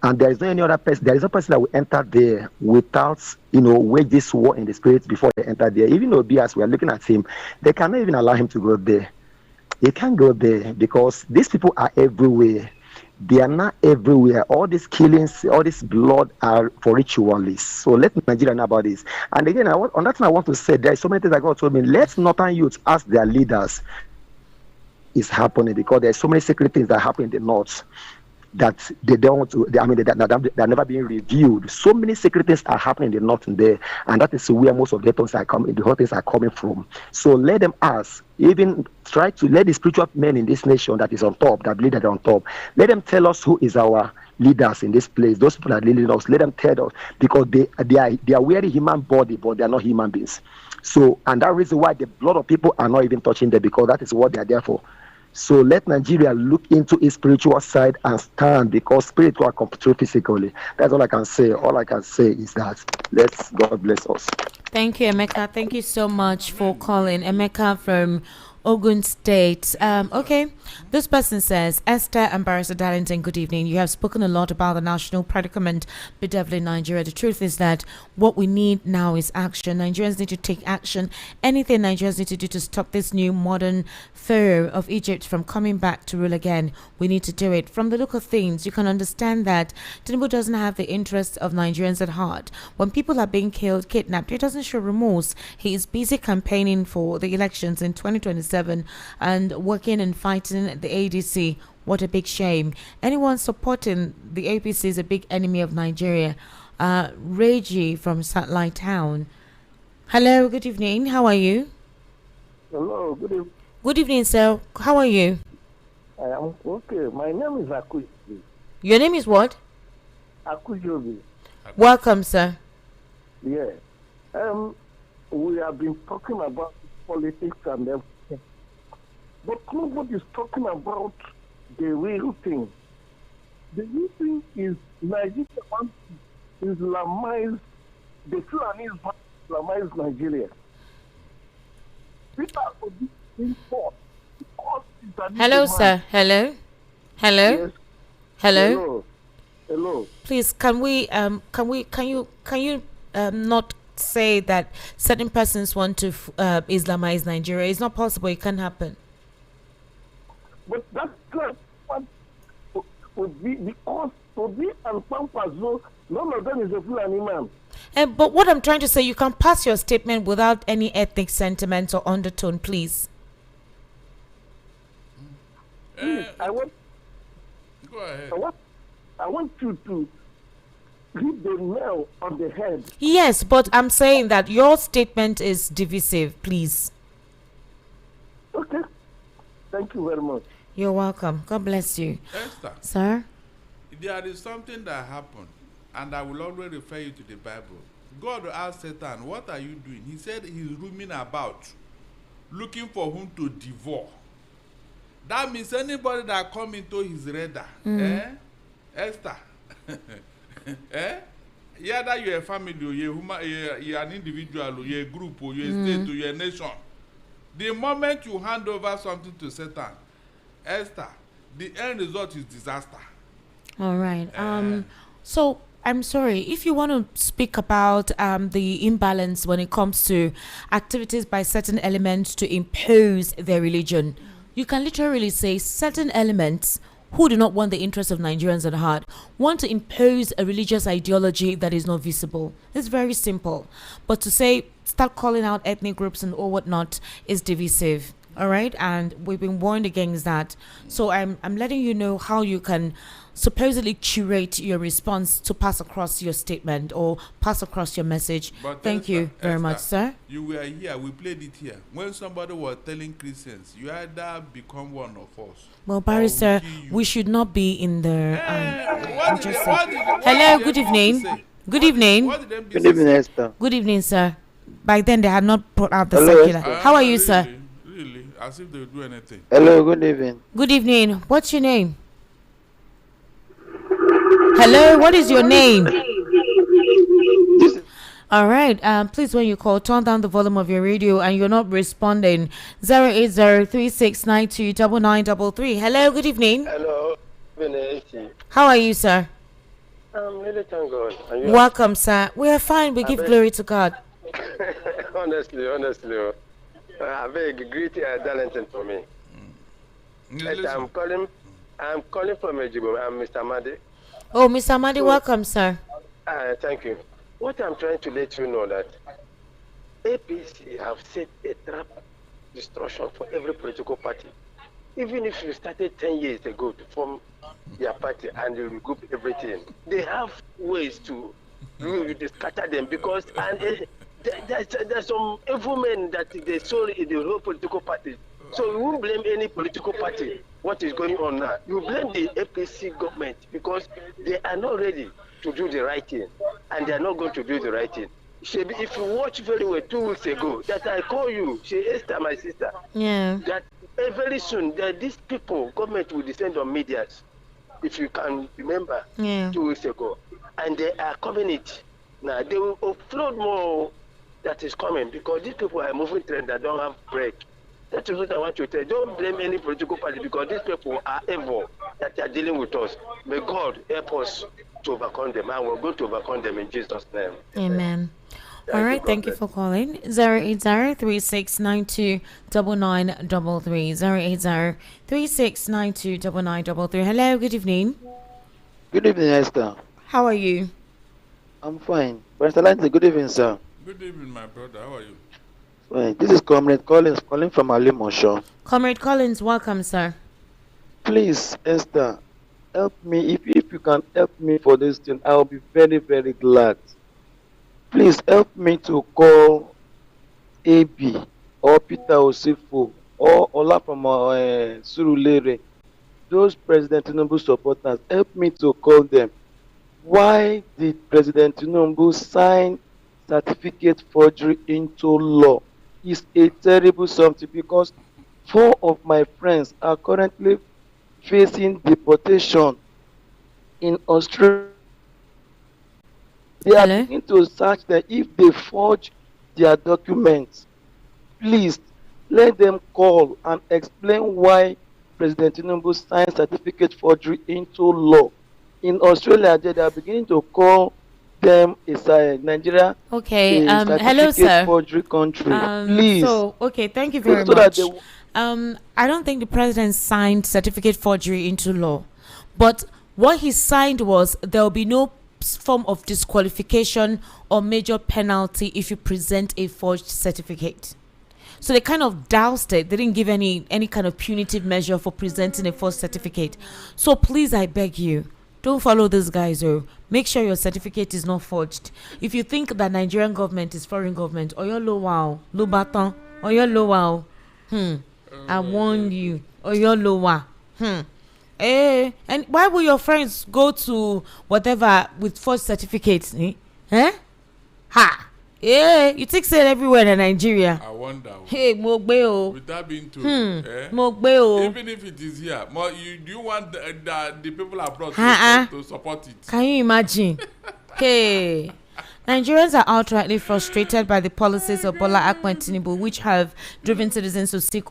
And there is no any other person, there is no person that will enter there without, wage this war in the spirit before they enter there. Even though as we are looking at him, they cannot even allow him to go there. He can't go there because these people are everywhere. They are not everywhere. All these killings, all this blood are for ritualists. So let Nigeria know about this. And again, on that thing I want to say, there are so many things that God told me. Let northern youth ask their leaders. Is happening because there's so many secret things that happen in the north that they don't want to. They're never being reviewed. So many secret things are happening in the north and there, and that is where most of the things are coming. The whole things are coming from. So let them ask. Even try to let the spiritual men in this nation that is on top, that believe that they're on top, let them tell us who is our leaders in this place. Those people that are leading us, let them tell us, because they are wearing human body, but they are not human beings. So, and that reason why the blood of people are not even touching them, because that is what they are there for. So let Nigeria look into its spiritual side and stand, because spiritual come through physically. That's all I can say. All I can say is that God bless us. Thank you, Emeka. Thank you so much for calling. Emeka from Ogun State. Okay, this person says, Esther and Barister Darlington, good evening. You have spoken a lot about the national predicament bedeviling Nigeria. The truth is that what we need now is action. Nigerians need to take action. Anything Nigerians need to do to stop this new modern Pharaoh of Egypt from coming back to rule again, we need to do it. From the look of things, you can understand that Tinubu doesn't have the interests of Nigerians at heart. When people are being killed, kidnapped, he doesn't show remorse. He is busy campaigning for the elections in 2027 and working and fighting the ADC. What a big shame. Anyone supporting the APC is a big enemy of Nigeria. Reggie from Satellite Town. Hello, good evening. How are you? Hello, good evening. Good evening, sir. How are you? I am okay. My name is Akujobi. Your name is what? Akujobi. Welcome, sir. Yeah. We have been talking about politics and everything, but nobody is talking about the real thing. The real thing is Nigeria wants to Islamize, the Fulanese want to Islamize Nigeria. People are being fought. Hello, sir. Hello. Hello. Yes. Hello. Hello. Please, can you not say that certain persons want to Islamize Nigeria? It's not possible. It can't happen. But that's not what would be, because Tobi and Pampazo, none of them is a Fulani man. But what I'm trying to say, you can pass your statement without any ethnic sentiment or undertone, please. Please, Go ahead. I want you to hit the nail on the head. Yes, but I'm saying that your statement is divisive, please. Okay. Thank you very much. You're welcome. God bless you. Esther, sir? There is something that happened, and I will always refer you to the Bible. God asked Satan, what are you doing? He said he's roaming about, looking for whom to devour. That means anybody that come into his radar, Esther, either you're a family, or you're an individual, or you're a group, or you're a state, or you're a nation. The moment you hand over something to Satan, Esther, the end result is disaster. All right. So I'm sorry. If you want to speak about the imbalance when it comes to activities by certain elements to impose their religion, you can literally say certain elements who do not want the interests of Nigerians at heart want to impose a religious ideology that is not visible. It's very simple. But to say, start calling out ethnic groups and all whatnot is divisive. All right. And we've been warned against that. So I'm letting you know how you can supposedly curate your response to pass across your statement or pass across your message. But Thank you very much, sir. You were here, we played it here. When somebody was telling Christians, you either become one of us. Well, Barrister, we should not be in the. Hello, good evening. Good evening. Good evening, Esther. Good evening, sir. By then, they had not put out the Hello, circular. Esther. How are you, sir? Really? As if they would do anything. Hello, good evening. Good evening. What's your name? Hello, what is your name? All right. Please, when you call, turn down the volume of your radio and you're not responding. 08036929933. Hello, good evening. Hello, good evening. How are you, sir? I'm really thank God. And you Welcome, sir. We are fine. We give glory to God. honestly, I beg greet Darlington for me. Yes, I'm calling from Ejibo. I'm Mr. Madi. Oh, Mr. Madi, welcome, sir. Thank you. What I'm trying to let you know that APC have set a trap destruction for every political party. Even if you started 10 years ago to form their party and you regroup everything, they have ways to scatter them because there's some evil men that they saw in the whole political party. So you won't blame any political party what is going on now. You blame the APC government because they are not ready to do the right thing and they are not going to do the right thing. If you watch very well 2 weeks ago that I call you, Esther, my sister, that very soon that these people, government will descend on medias, if you can remember 2 weeks ago, and they are coming it. Now they will offload more that is coming because these people are moving trend that don't have break. That is what I want you to tell. Don't blame any political party because these people are evil that are dealing with us. May God help us to overcome them, and we're going to overcome them in Jesus' name. Amen. All right, thank you for calling. 08036929933. 08036929933. Hello, good evening. Good evening, Esther. How are you? I'm fine. Barister Darlington, good evening, sir. Good evening, my brother. How are you? Well, this is Comrade Collins calling from Alimosho. Comrade Collins, welcome, sir. Please, Esther, help me. If you can help me for this thing, I'll be very, very glad. Please help me to call AB or Peter Osifo or Ola from Surulere. Those President Tinubu supporters, help me to call them. Why did President Tinubu sign certificate forgery into law? It's a terrible something because 4 of my friends are currently facing deportation in Australia. They are beginning to search them if they forge their documents. Please let them call and explain why President Tinubu signed certificate forgery into law. In Australia, they are beginning to call them is Nigeria. Okay. Hello, sir. Forgery country. Please. So, okay. Thank you very much. I don't think the president signed certificate forgery into law, but what he signed was there will be no form of disqualification or major penalty if you present a forged certificate. So they kind of doused it. They didn't give any kind of punitive measure for presenting a forged certificate. So please, I beg you, don't follow these guys. Make sure your certificate is not forged. If you think that Nigerian government is foreign government, or your low wow, low button, or your low wow, I warn you, or your low wow, and why will your friends go to whatever with forged certificates? Ha! Yeah, you take sale everywhere in Nigeria. I wonder. Hey, Mogbeo. With that being true, Mogbeo. Even if it is here, do you want the people abroad to support it? Can you imagine? Hey, Nigerians are outrightly frustrated by the policies of Bola Ahmed Tinubu, which have driven citizens to seek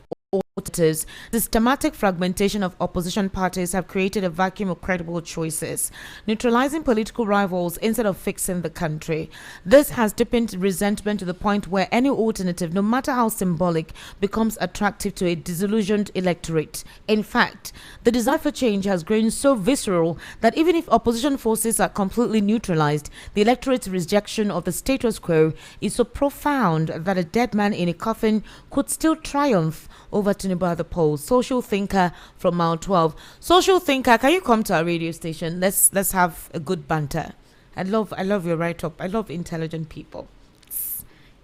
voters. The systematic fragmentation of opposition parties have created a vacuum of credible choices, neutralizing political rivals instead of fixing the country. This has deepened resentment to the point where any alternative, no matter how symbolic, becomes attractive to a disillusioned electorate. In fact, the desire for change has grown so visceral that even if opposition forces are completely neutralized, the electorate's rejection of the status quo is so profound that a dead man in a coffin could still triumph over Tinubu at the polls. Social thinker from Mile 12. Social thinker, can you come to our radio station? Let's have a good banter. I love your write up. I love intelligent people.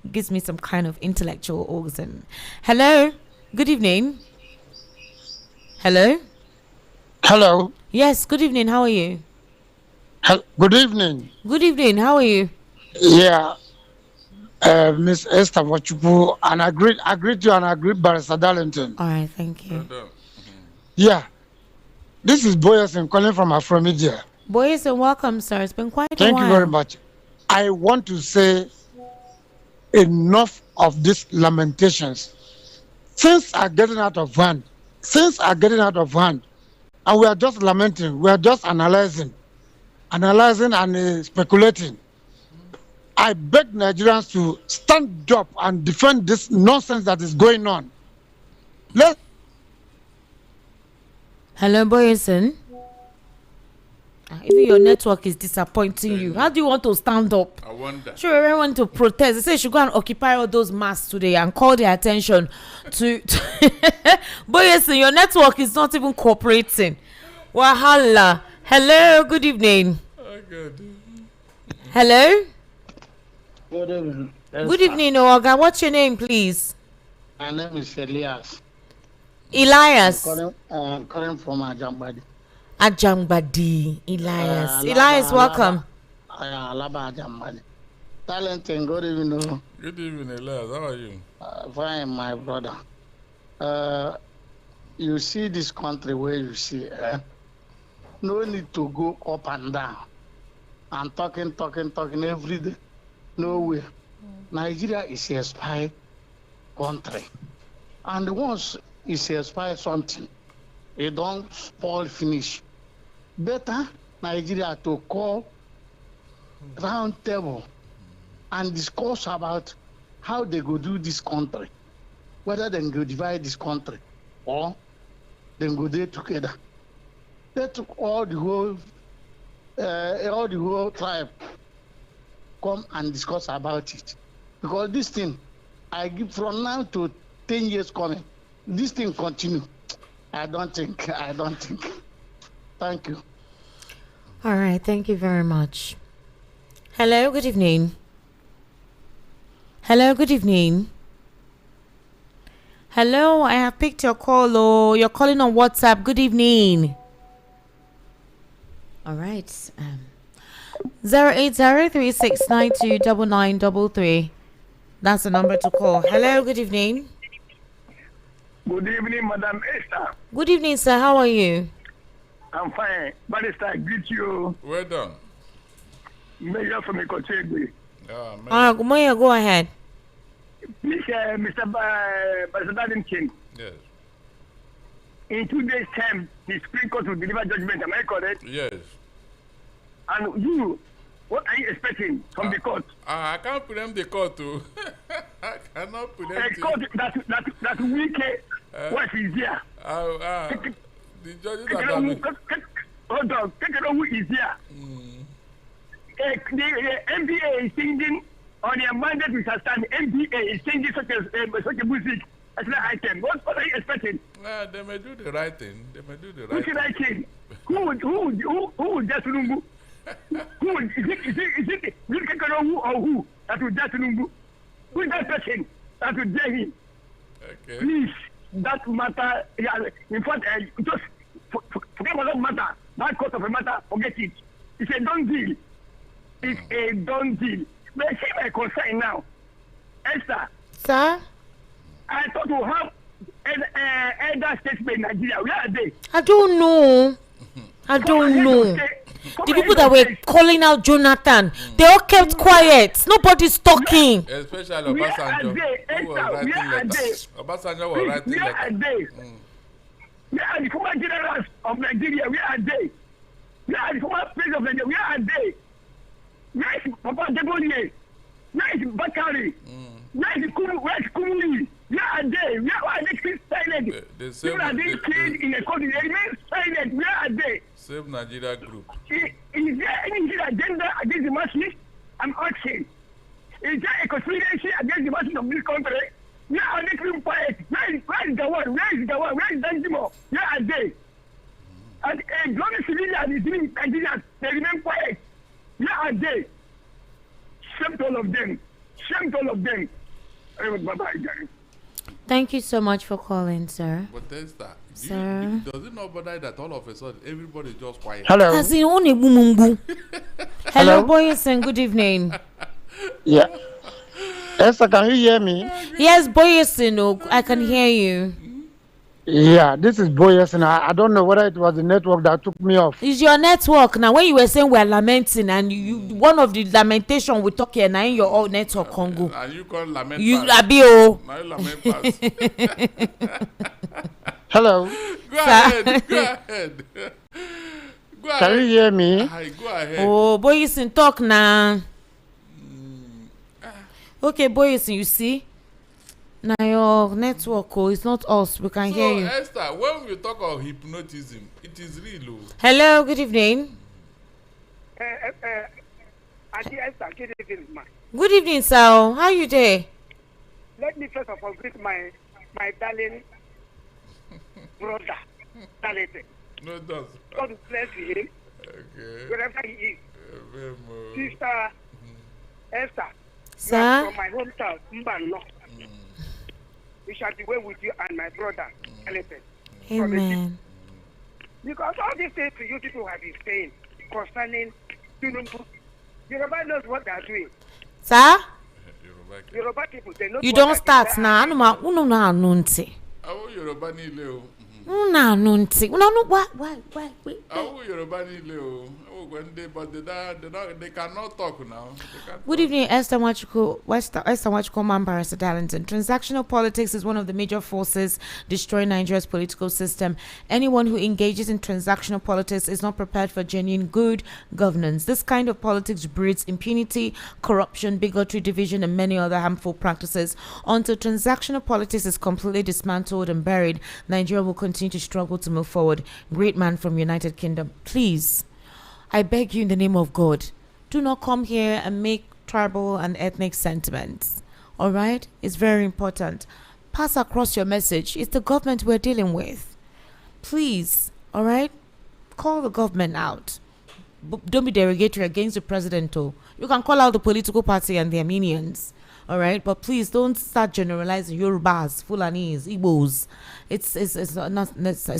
It gives me some kind of intellectual orgasm. Hello. Good evening. Hello. Hello. Yes. Good evening. How are you? Good evening. Good evening. How are you? Yeah. Miss Esther Wachupu, and I greet you and I greet Barister Darlington. All right, thank you. Yeah, this is Boyerson calling from Afromedia. Boyerson, welcome, sir. It's been quite a while. Thank you very much. I want to say enough of these lamentations. Things are getting out of hand. And we are just lamenting. We are just analyzing and speculating. I beg Nigerians to stand up and defend this nonsense that is going on. Hello, Boyerson. Even your network is disappointing you. How do you want to stand up? I wonder. Sure, everyone want to protest. They say you should go and occupy all those masks today and call their attention to Boyerson, your network is not even cooperating. Wahala. Hello, good evening. Oh, good. Hello? Good evening. Good evening, Oga. What's your name, please? My name is Elias. Elias. I'm calling from Ajangbadi. Ajangbadi. Elias, welcome. Alaba Ajangbadi. Darlington, good evening. Good evening, Elias. How are you? Fine, my brother. You see this country where you see, no need to go up and down and talking every day. Nowhere. Nigeria is a spy country. And once it's a spy something, it don't spoil finish. Better Nigeria to call round table and discuss about how they go do this country. Whether they go divide this country or they go there together. Let all the whole tribe come and discuss about it. Because this thing, I give from now to 10 years coming, this thing continue. I don't think. Thank you. All right, thank you very much. Hello, good evening. Hello, I have picked your call. Oh, you're calling on WhatsApp. Good evening. All right. 08036929933. That's the number to call. Hello, good evening. Good evening, Madam Esther. Good evening, sir. How are you? I'm fine. Barister, I greet you. Well done. Mayor from Ikochegwe. All right, go ahead. Please, Mr. Barister Darlington. Yes. In 2 days' time, the Supreme Court will deliver judgment. Am I correct? Yes. And you, what are you expecting from the court? I can't preempt the court too. I cannot preempt a court that Wickedness what is here. The judges are coming. Hold on, take it who is here. The NBA is changing on their mandate with stand. NBA is changing such a music as an item. What are you expecting? They may do the right thing. What's the right thing? Who would just Tinubu? Who is it Kekanowu or who that would just Tinubu? Who is that person that would dare him? Okay. Please, that matter. In fact, just forget about that matter. That court of a matter, forget it. It's a done deal. But see my concern now, Esther. Sir. I thought we have elder statesmen in Nigeria. Where are they? I don't know. The people that were calling out Jonathan, they all kept quiet. Nobody's talking. Especially Obasanjo, who was writing letters. Obasanjo was writing letters. Where are the former generals of Nigeria? Where are they? Where are the former presidents of Nigeria? Where are they? Where is Papa Debonye? Where is Bakari? Where is Kumuli? Where are they? Where are they still silent? Where are they killed in a country? They remain silent. Where are they? Save Nigeria group. Is there any agenda against the masses? I'm asking. Is there a conspiracy against the masses of this country? Where are they keeping quiet? Where is Gawon? Where is Gawon? Where is Danjimo? Where are they? And a global civilian is doing Nigerians. They remain quiet. Where are they? Shame to all of them. Shame to all of them. Bye-bye, Jerry. Thank you so much for calling, sir. But there's that. Sir. Does it not bother that all of a sudden everybody is just quiet? Hello. As in only bumumbu. Hello, Boyesen. Good evening. Yeah. Esther, can you hear me? Yes, Boyesen. Oh, I can hear you. Yeah, this is Boyesen. I don't know whether it was the network that took me off. It's your network. Now, when you were saying we're lamenting, and you one of the lamentation we talk here now in your own network Congo. And you can't lament. You Abio. Now you lament fast. Hello. Go ahead. Go ahead. Go ahead. Can you hear me? Go ahead. Oh, Boyesen, talk now. Okay, Boyesen, you see. Now your network, it's not us. We can hear you. So, Esther, when we talk of hypnotism, it is real. Hello, good evening. Auntie Esther, good evening, ma. Good evening, sir. How are you there? Let me first of all greet my darling brother, Darlington. No, does. God bless him. Okay. Wherever he is. Sister Esther. Sir? From my hometown, Mbano. We shall be well with you and my brother, Darlington. Amen. Because all these things you people have been saying concerning Tinubu, Yoruba knows what they are doing. Sir? Yoruba people, they know. You don't start now. Uno na anunti. Awo Yoruba ni ile o. Una anunti. Una no why. Awo Yoruba ni ile o. But they cannot talk now. Good evening, Esther Wachiko, man, Barister Darlington. Transactional politics is one of the major forces destroying Nigeria's political system. Anyone who engages in transactional politics is not prepared for genuine good governance. This kind of politics breeds impunity, corruption, bigotry, division, and many other harmful practices. Until transactional politics is completely dismantled and buried, Nigeria will continue to struggle to move forward. Great man from United Kingdom. Please, I beg you in the name of God, do not come here and make tribal and ethnic sentiments. All right? It's very important. Pass across your message. It's the government we're dealing with. Please, all right? Call the government out. Don't be derogatory against the president. You can call out the political party and their minions. All right, but please don't start generalizing Yorubas, Fulanis, Igbos. It's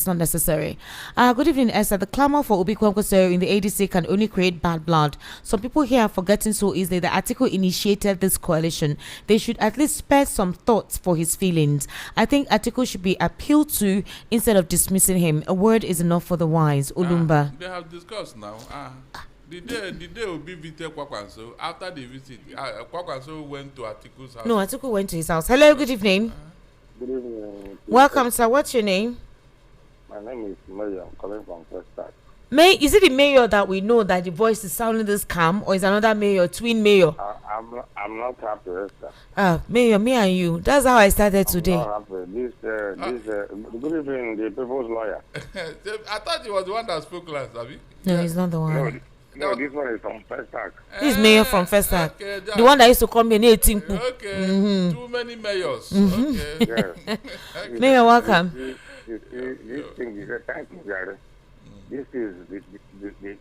not necessary. Good evening, Esther. The clamor for Obi Kwankwaso in the ADC can only create bad blood. Some people here are forgetting so easily the article initiated this coalition. They should at least spare some thoughts for his feelings. I think article should be appealed to instead of dismissing him. A word is enough for the wise. Ulumba. They have discussed now. The day Obi visited Kwakwanso, after the visit, Kwakwanso went to Atiku's house. No, Atiku went to his house. Hello, good evening. Good evening. Welcome, sir. What's your name? My name is Mayor. I'm calling from Festac. Is it the mayor that we know that the voice is sounding this calm, or is another mayor, twin mayor? I'm not happy, Esther. Mayor, me and you. That's how I started today. I'm not happy. Good evening, the people's lawyer. I thought he was the one that spoke last, Abi. No, he's not the one. No, this one is from Festac. This mayor from Festac. Okay, the one that used to call me Timpu. Okay, too many mayors. Okay. Yes. Mayor, welcome. This thing is thank you, Gary. This is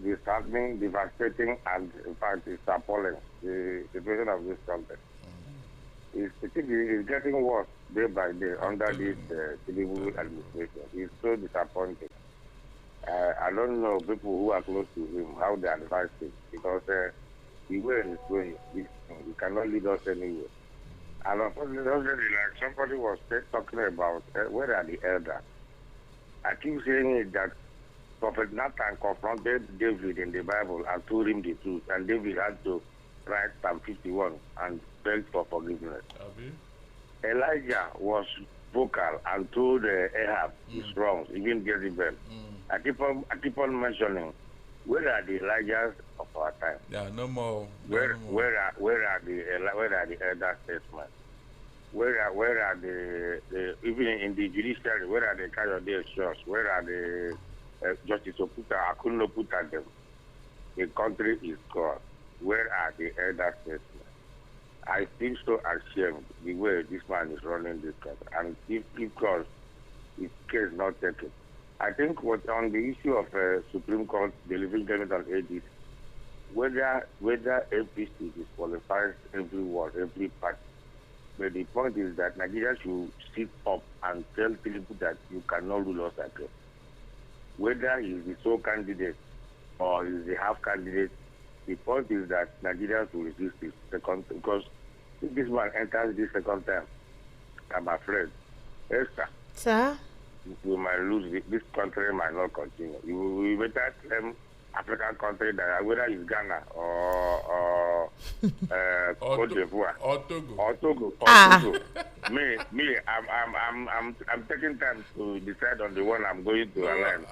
disheartening, devastating, and in fact, it's appalling. The situation of this country. It's getting worse day by day under this Tinubu administration. It's so disappointing. I don't know people who are close to him how they advise him because the way he's going, he cannot lead us anywhere. And unfortunately, like somebody was talking about where are the elders. I keep saying it that Prophet Nathan confronted David in the Bible and told him the truth, and David had to write Psalm 51 and beg for forgiveness. Elijah was vocal and told Ahab his wrongs, even Jezebel. I keep on mentioning, where are the Elijahs of our time? Yeah, no more. Where are the elder statesmen? Where are the even in the judiciary? Where are the Kayode Shores? Where are the Justice Okuta? I could not put at them. The country is gone. Where are the elder statesmen? I feel so ashamed the way this man is running this country, and if because his case not taken. I think what on the issue of Supreme Court delivering judgment on ADC, whether APC disqualifies everyone, every party. But the point is that Nigeria should sit up and tell people that you cannot rule us again. Whether he is the sole candidate or he is the half candidate, the point is that Nigerians will resist this second, because if this man enters this second time, I'm afraid, Esther, sir, we might lose this country, might not continue. We better African country that whether it's Ghana or Cote d'Ivoire or Togo. Togo. Me, I'm taking time to decide on the one I'm going to align.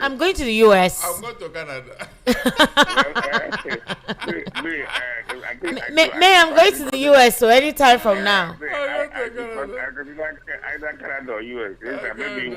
I'm going to the US. I'm going to Canada. I'm going to the US, so anytime from now. Either Canada or US. Maybe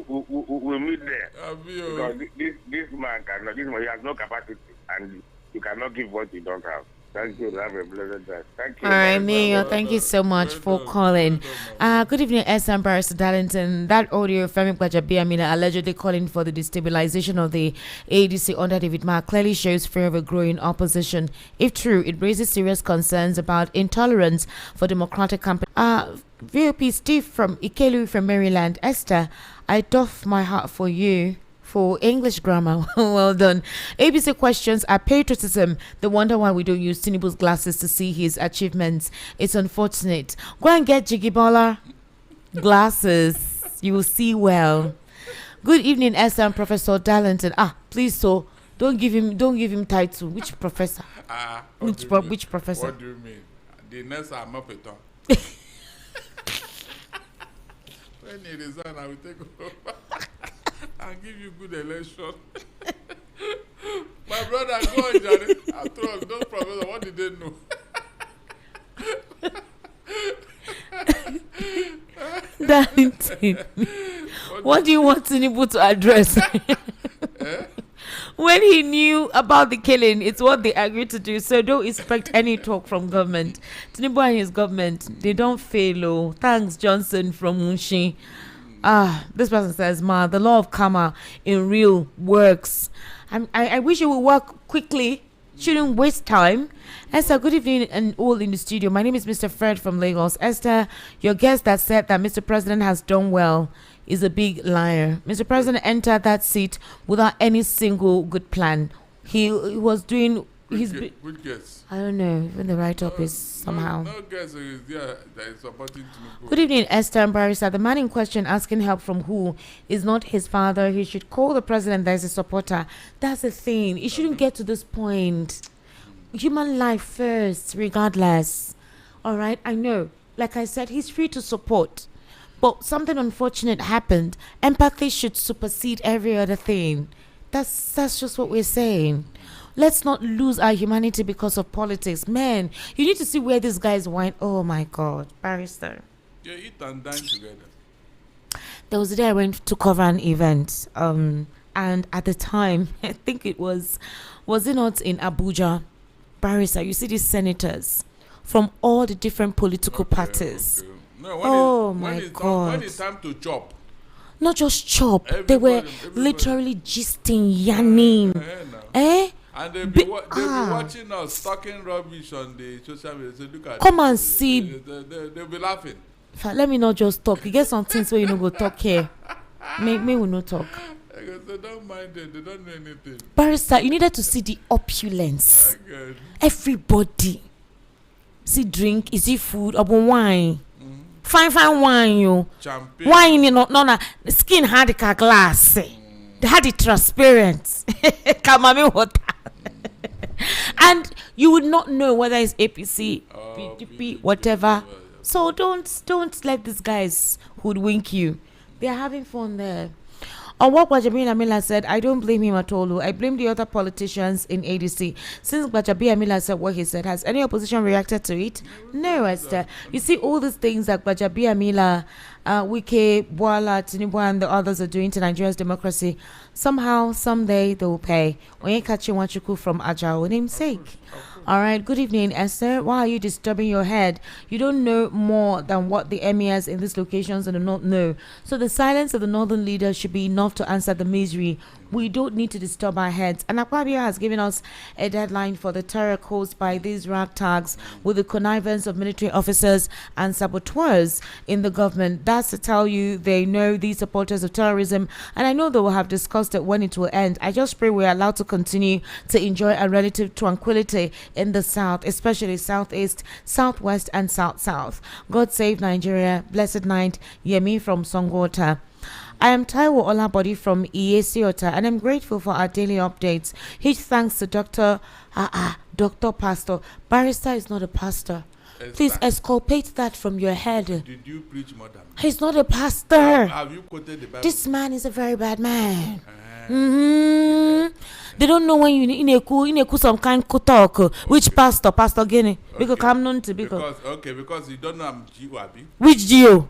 we'll meet there. Because this man cannot. He has no capacity, and you cannot give what you don't have. Thank you. Have a blessed day. Thank you. All right, Mayor. Thank you so much for calling. Good evening, SM Barister Darlington. That audio, Femi Gbajabiamila allegedly calling for the destabilization of the ADC under David Mark clearly shows fear of a growing opposition. If true, it raises serious concerns about intolerance for democratic campaign. VOP Steve from Ikelu from Maryland. Esther, I doff my heart for you. For English grammar. Well done. ABC questions are patriotism. They wonder why we don't use Tinubu's glasses to see his achievements. It's unfortunate. Go and get Jigibola glasses. You will see well. Good evening, SM Professor Darlington. Please, so don't give him title. Which professor? Which professor? What do you mean? The next I'm up at all. When he resign, I will take over. And give you good election. My brother, go on, Johnny. I trust those professors. What did they know? Darlington, what do you want Tinubu to address? When he knew about the killing, it's what they agreed to do. So don't expect any talk from government. Tinubu and his government, they don't fail. Oh, thanks, Johnson from Munshi. This person says, the law of karma in real works. I wish it would work quickly. Shouldn't waste time. Esther, good evening and all in the studio. My name is Mr. Fred from Lagos. Esther, your guest that said that Mr. President has done well is a big liar. Mr. President entered that seat without any single good plan. He was doing Good guess. I don't know. Even the write-up is somehow. No guess is there that is supporting Tinubu. Good evening, Esther and Barister. The man in question asking help from who is not his father. He should call the president that is a supporter. That's the thing. It shouldn't get to this point. Human life first, regardless. All right? I know. Like I said, he's free to support. But something unfortunate happened. Empathy should supersede every other thing. That's just what we're saying. Let's not lose our humanity because of politics. Man, you need to see where these guys went. Oh my God, Barister. Yeah, eat and dine together. There was a day I went to cover an event. And at the time, I think it was it not in Abuja? Barister, you see these senators from all the different political parties. Okay. No, my God. When it's time to chop. Not just chop. They were literally gisting, yarning. And they'll be watching us talking rubbish on the social media. So look at come and see. They'll be laughing. Let me not just talk. You get some things where you don't go talk here. May we not talk. They don't mind it. They don't know anything. Barister, you needed to see the opulence. Everybody. See drink, is it food, or wine? Fine wine, you. Champagne. Wine, no, skin hard glass. They had the transparent. Kamami water. And you would not know whether it's APC, PDP, whatever. So don't let these guys hoodwink you. They are having fun there. On what Gbajabiamila Amila said, I don't blame him at all. I blame the other politicians in ADC. Since Gbajabiamila Amila said what he said, has any opposition reacted to it? No, Esther. You see all these things that Gbajabiamila Amila, Wike, Boala, Tinubu, and the others are doing to Nigeria's democracy. Somehow, someday, they will pay. Onyekachi Nwachukwu from Ajao, namesake. All right, good evening, Esther. Why are you disturbing your head? You don't know more than what the emirs in these locations do not know. So the silence of the northern leaders should be enough to answer the misery. We don't need to disturb our heads. And Akpabio has given us a deadline for the terror caused by these ragtags with the connivance of military officers and saboteurs in the government. That's to tell you they know these supporters of terrorism, and I know they will have discussed it when it will end. I just pray we're allowed to continue to enjoy a relative tranquility in the south, especially southeast, southwest, and south-south. God save Nigeria. Blessed night. Yemi from Songwater. I am Taiwo Olabody from Iyesiota, and I'm grateful for our daily updates. Huge thanks to Dr. Pastor. Barrister is not a pastor. Please exculpate that from your head. Did you preach more than me? He's not a pastor. Have you quoted the Bible? This man is a very bad man. They don't know when you in some kind of talk. Which pastor? Pastor Guinea? Because I'm known to because you don't know I'm Gio, Abi. Which Gio?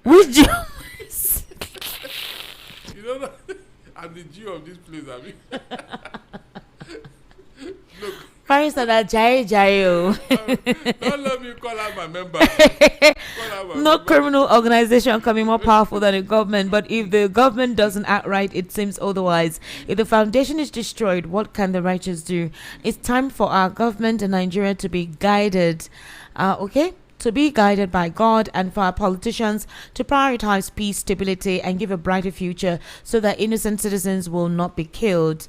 Which Gio? You don't know I'm the Gio of this place, Abi. Look. Barrister that Jai. Don't let me call out my member. No criminal organization can be more powerful than a government, but if the government doesn't act right, it seems otherwise. If the foundation is destroyed, what can the righteous do? It's time for our government in Nigeria to be guided. To be guided by God, and for our politicians to prioritize peace, stability, and give a brighter future so that innocent citizens will not be killed.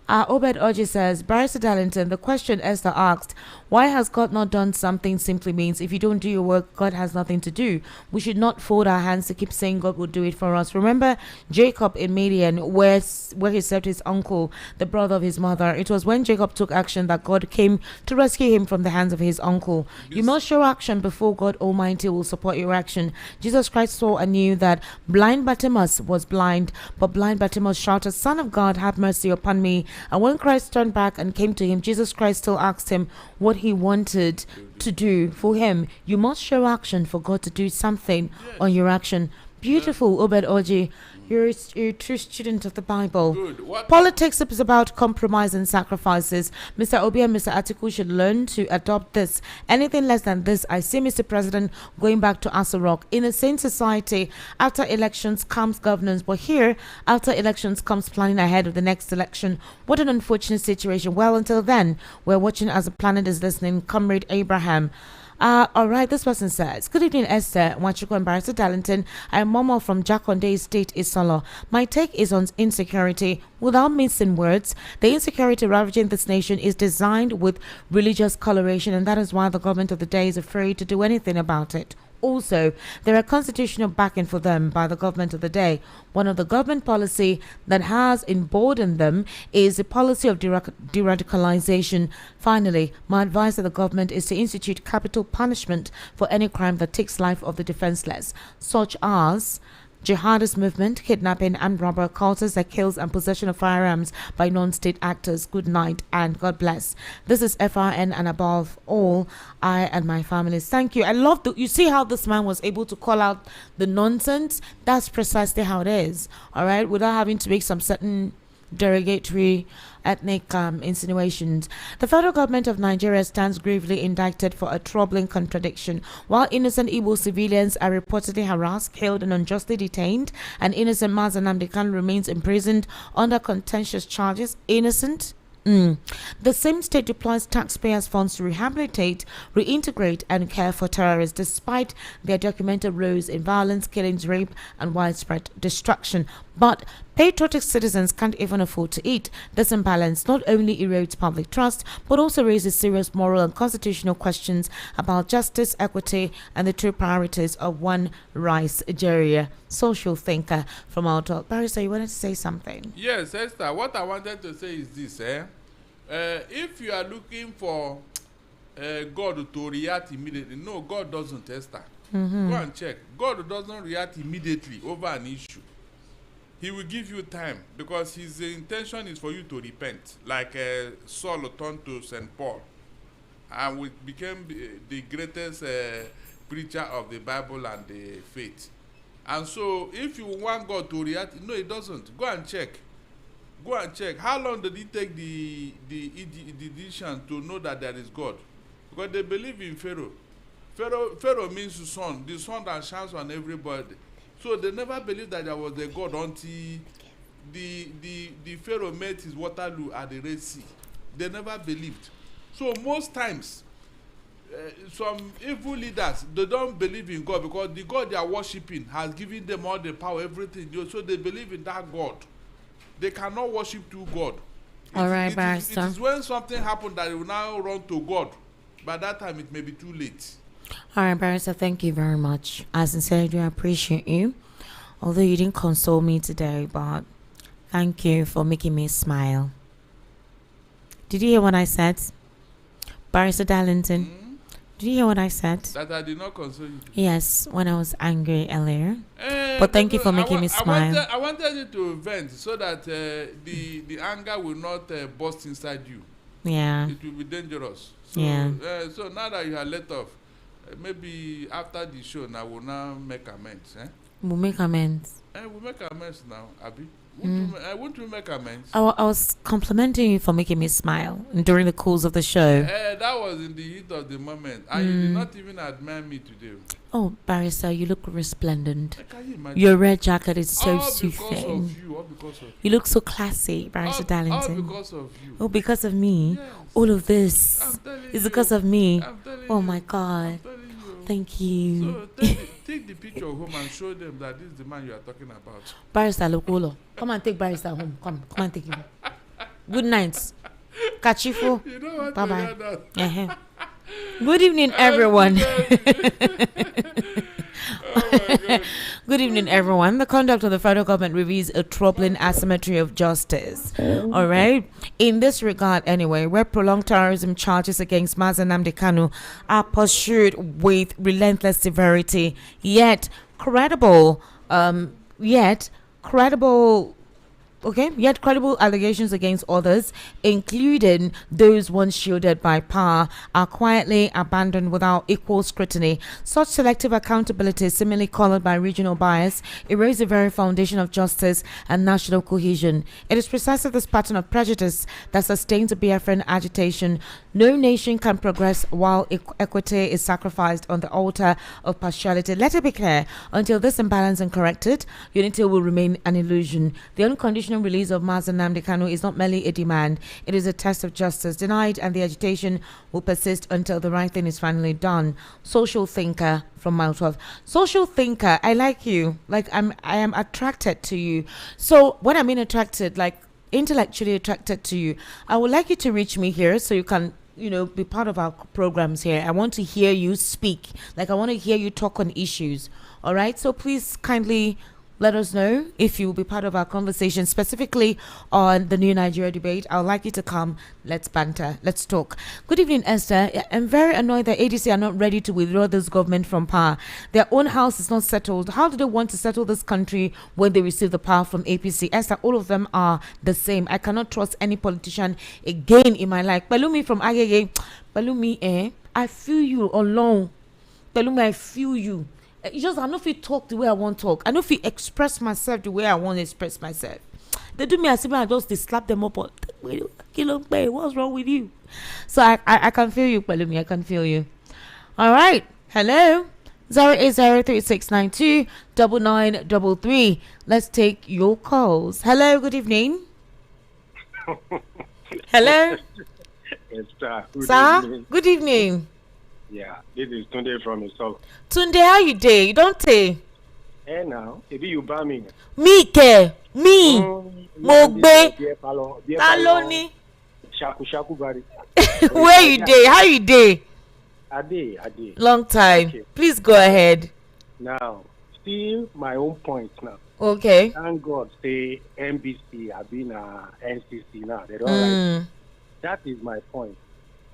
Obed Oji says, Barister Darlington, the question Esther asked, why has God not done something, simply means if you don't do your work, God has nothing to do. We should not fold our hands to keep saying God will do it for us. Remember Jacob in Midian, where he served his uncle, the brother of his mother. It was when Jacob took action that God came to rescue him from the hands of his uncle. You must show action before God Almighty will support your action. Jesus Christ saw and knew that blind Bartimaeus was blind, but blind Bartimaeus shouted, Son of God, have mercy upon me. And when Christ turned back and came to him, Jesus Christ still asked him what he wanted to do for him. You must show action for God to do something on your action. Beautiful, Obed Oji. You're a true student of the Bible. Politics is about compromise and sacrifices. Mr. Obi and Mr. Atiku should learn to adopt this. Anything less than this, I see Mr. President going back to Aso Rock. In a sane society, after elections comes governance, but here, after elections comes planning ahead of the next election. What an unfortunate situation. Well, until then, we're watching as the planet is listening. Comrade Abraham. All right, this person says, good evening, Esther, Nwachukwu and Barister Darlington. I'm Momo from Jakonde State, Isolo. My take is on insecurity. Without missing words, the insecurity ravaging this nation is designed with religious coloration, and that is why the government of the day is afraid to do anything about it. Also, there are constitutional backing for them by the government of the day. One of the government policy that has emboldened them is the policy of de-radicalization. Finally, my advice to the government is to institute capital punishment for any crime that takes life of the defenseless, such as jihadist movement, kidnapping, and robber, cultists that kills and possession of firearms by non-state actors. Good night and God bless. This is FRN, and above all, I and my families. Thank you. I love you see how this man was able to call out the nonsense. That's precisely how it is. All right, without having to make some certain derogatory ethnic insinuations. The federal government of Nigeria stands gravely indicted for a troubling contradiction. While innocent Igbo civilians are reportedly harassed, killed, and unjustly detained, and innocent Mazi Nnamdi Kanu remains imprisoned under contentious charges, innocent. The same state deploys taxpayers' funds to rehabilitate, reintegrate, and care for terrorists, despite their documented roles in violence, killings, rape, and widespread destruction. But Patriotic citizens can't even afford to eat. This imbalance not only erodes public trust, but also raises serious moral and constitutional questions about justice, equity, and the true priorities of one rice area. Social thinker from our talk. Barister, you wanted to say something? Yes, Esther, what I wanted to say is this. If you are looking for God to react immediately, no, God doesn't, Esther. Go and check. God doesn't react immediately over an issue. He will give you time because his intention is for you to repent, like Saul turned to St. Paul and became the greatest preacher of the Bible and the faith. And so if you want God to react, no, it doesn't. Go and check. Go and check. How long did it take the Egyptians to know that there is God? Because they believe in Pharaoh. Pharaoh means sun, the sun that shines on everybody. So they never believed that there was a God until the Pharaoh met his Waterloo at the Red Sea. They never believed. So most times, some evil leaders, they don't believe in God because the God they are worshiping has given them all the power, everything. So they believe in that God. They cannot worship two God. All right, It is when something happens that they will now run to God. By that time, it may be too late. All right, Barister, thank you very much. I sincerely do appreciate you. Although you didn't console me today, but thank you for making me smile. Did you hear what I said? Barister Darlington, did you hear what I said? That I did not console you. Yes, when I was angry earlier. But thank you for making me smile. I wanted you to vent so that the anger will not burst inside you. Yeah. It will be dangerous. So, yeah. So now that you are let off, maybe after the show, now we'll now make amends. We'll make amends. We'll make amends now, Abby. Won't you make amends? I was complimenting you for making me smile during the course of the show. That was in the heat of the moment. And you did not even admire me today. Oh, Barister, you look resplendent. Can you imagine? Your red jacket is so soothing. All because of you. You look so classy, Barister Darlington. All because of you. Oh, because of me? Yes. All of this is because of me. Oh, my God. Thank you. So take the picture home and show them that this is the man you are talking about. Barrister Lokolo, come and take Barrister home. Come and take him. Good night. Kachifo. You don't want bye to bye. hear that. Good evening, everyone. Good evening, everyone. The conduct of the federal government reveals a troubling asymmetry of justice. All right. In this regard, anyway, where prolonged terrorism charges against Mazi Nnamdi Kanu are pursued with relentless severity, yet credible allegations against others, including those once shielded by power, are quietly abandoned without equal scrutiny. Such selective accountability, similarly colored by regional bias, erodes the very foundation of justice and national cohesion. It is precisely this pattern of prejudice that sustains the Biafran agitation. No nation can progress while equity is sacrificed on the altar of partiality. Let it be clear, until this imbalance is corrected, unity will remain an illusion. The unconditional release of Mazi Nnamdi Kanu is not merely a demand, it is a test of justice. Denied, and the agitation will persist until the right thing is finally done. Social thinker from Mile 12. Social thinker, I like you. I am attracted to you. So when I mean attracted, like intellectually attracted to you, I would like you to reach me here so you can be part of our programs here. I want to hear you speak. I want to hear you talk on issues. All right. So please kindly let us know if you will be part of our conversation, specifically on the new Nigeria debate. I would like you to come. Let's banter. Let's talk. Good evening, Esther. I'm very annoyed that ADC are not ready to withdraw this government from power. Their own house is not settled. How do they want to settle this country when they receive the power from APC? Esther, all of them are the same. I cannot trust any politician again in my life. Balumi from Agege. Balumi, I feel you alone. Balumi, I feel you. It's just I don't feel talk the way I want to talk. I don't feel express myself the way I want to express myself. They do me as if I just slap them up. What's wrong with you? So I can feel you, Palumi. I can feel you. All right. Hello. 08036929933. Let's take your calls. Hello. Good evening. Hello. Sir. Good evening. Yeah, this is Tunde from Isok. Tunde, how you day? You don't say. Now, maybe you buy me. Me care. Me. Mo gbe. Ta ló ní? Shaku Bari. Where you dey? How you dey? Ade. Long time. Okay. Please go ahead. Now, still my own point now. Okay. Thank God say NBC have been NCC now. They don't like. That is my point.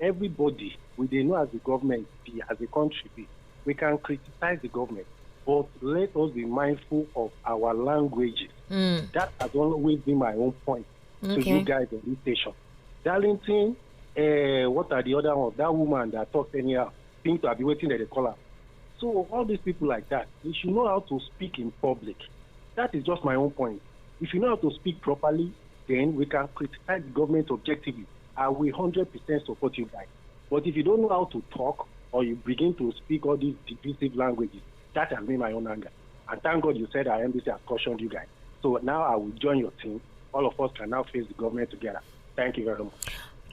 Everybody, we they know as the government be, as the country be, we can criticize the government, but let us be mindful of our languages. That has always been my own point to you guys on this station. Darlington, what are the other ones? That woman that talks anyhow seems to have been waiting at the caller. So all these people like that, they should know how to speak in public. That is just my own point. If you know how to speak properly, then we can criticize the government objectively. I will 100% support you guys. But if you don't know how to talk or you begin to speak all these divisive languages, that has been my own anger. And thank God you said our embassy has cautioned you guys. So now I will join your team. All of us can now face the government together. Thank you very much.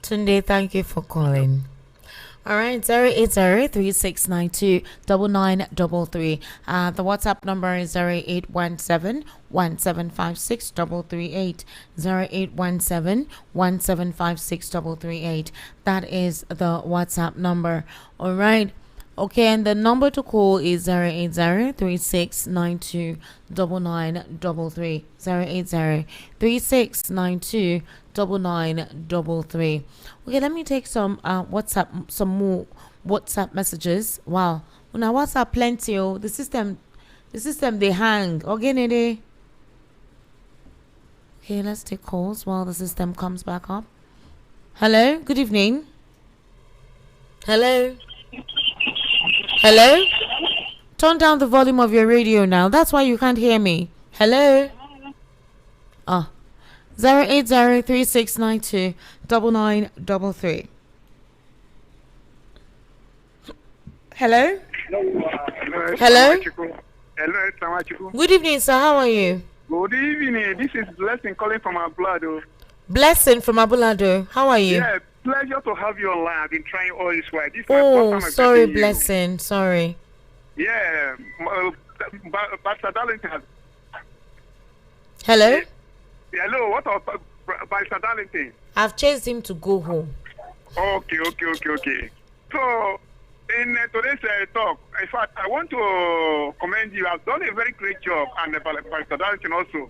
Tunde, thank you for calling. All right, 080-3692-9933. The WhatsApp number is 0817-1756-338. 0817-1756-338. That is the WhatsApp number. All right. Okay, and the number to call is 080-3692-9933. 080-3692-9933. Okay, let me take some more WhatsApp messages. Wow. Now WhatsApp plenty. Oh, the system they hang. Okay, let's take calls while the system comes back up. Hello, good evening. Hello. Turn down the volume of your radio now. That's why you can't hear me. Hello. 080-3692-9933. Hello. Hello. Good evening, sir. How are you? Good evening. This is Blessing calling from Abulado. Blessing from Abulado. How are you? Yeah, pleasure to have you online. I've been trying all this while. Sorry, Blessing. Sorry. Yeah, Barister Darlington. Hello? Hello, what of Barister Darlington? I've chased him to go home. Okay. So, in today's talk, in fact, I want to commend you. I've done a very great job, and Barister Darlington also.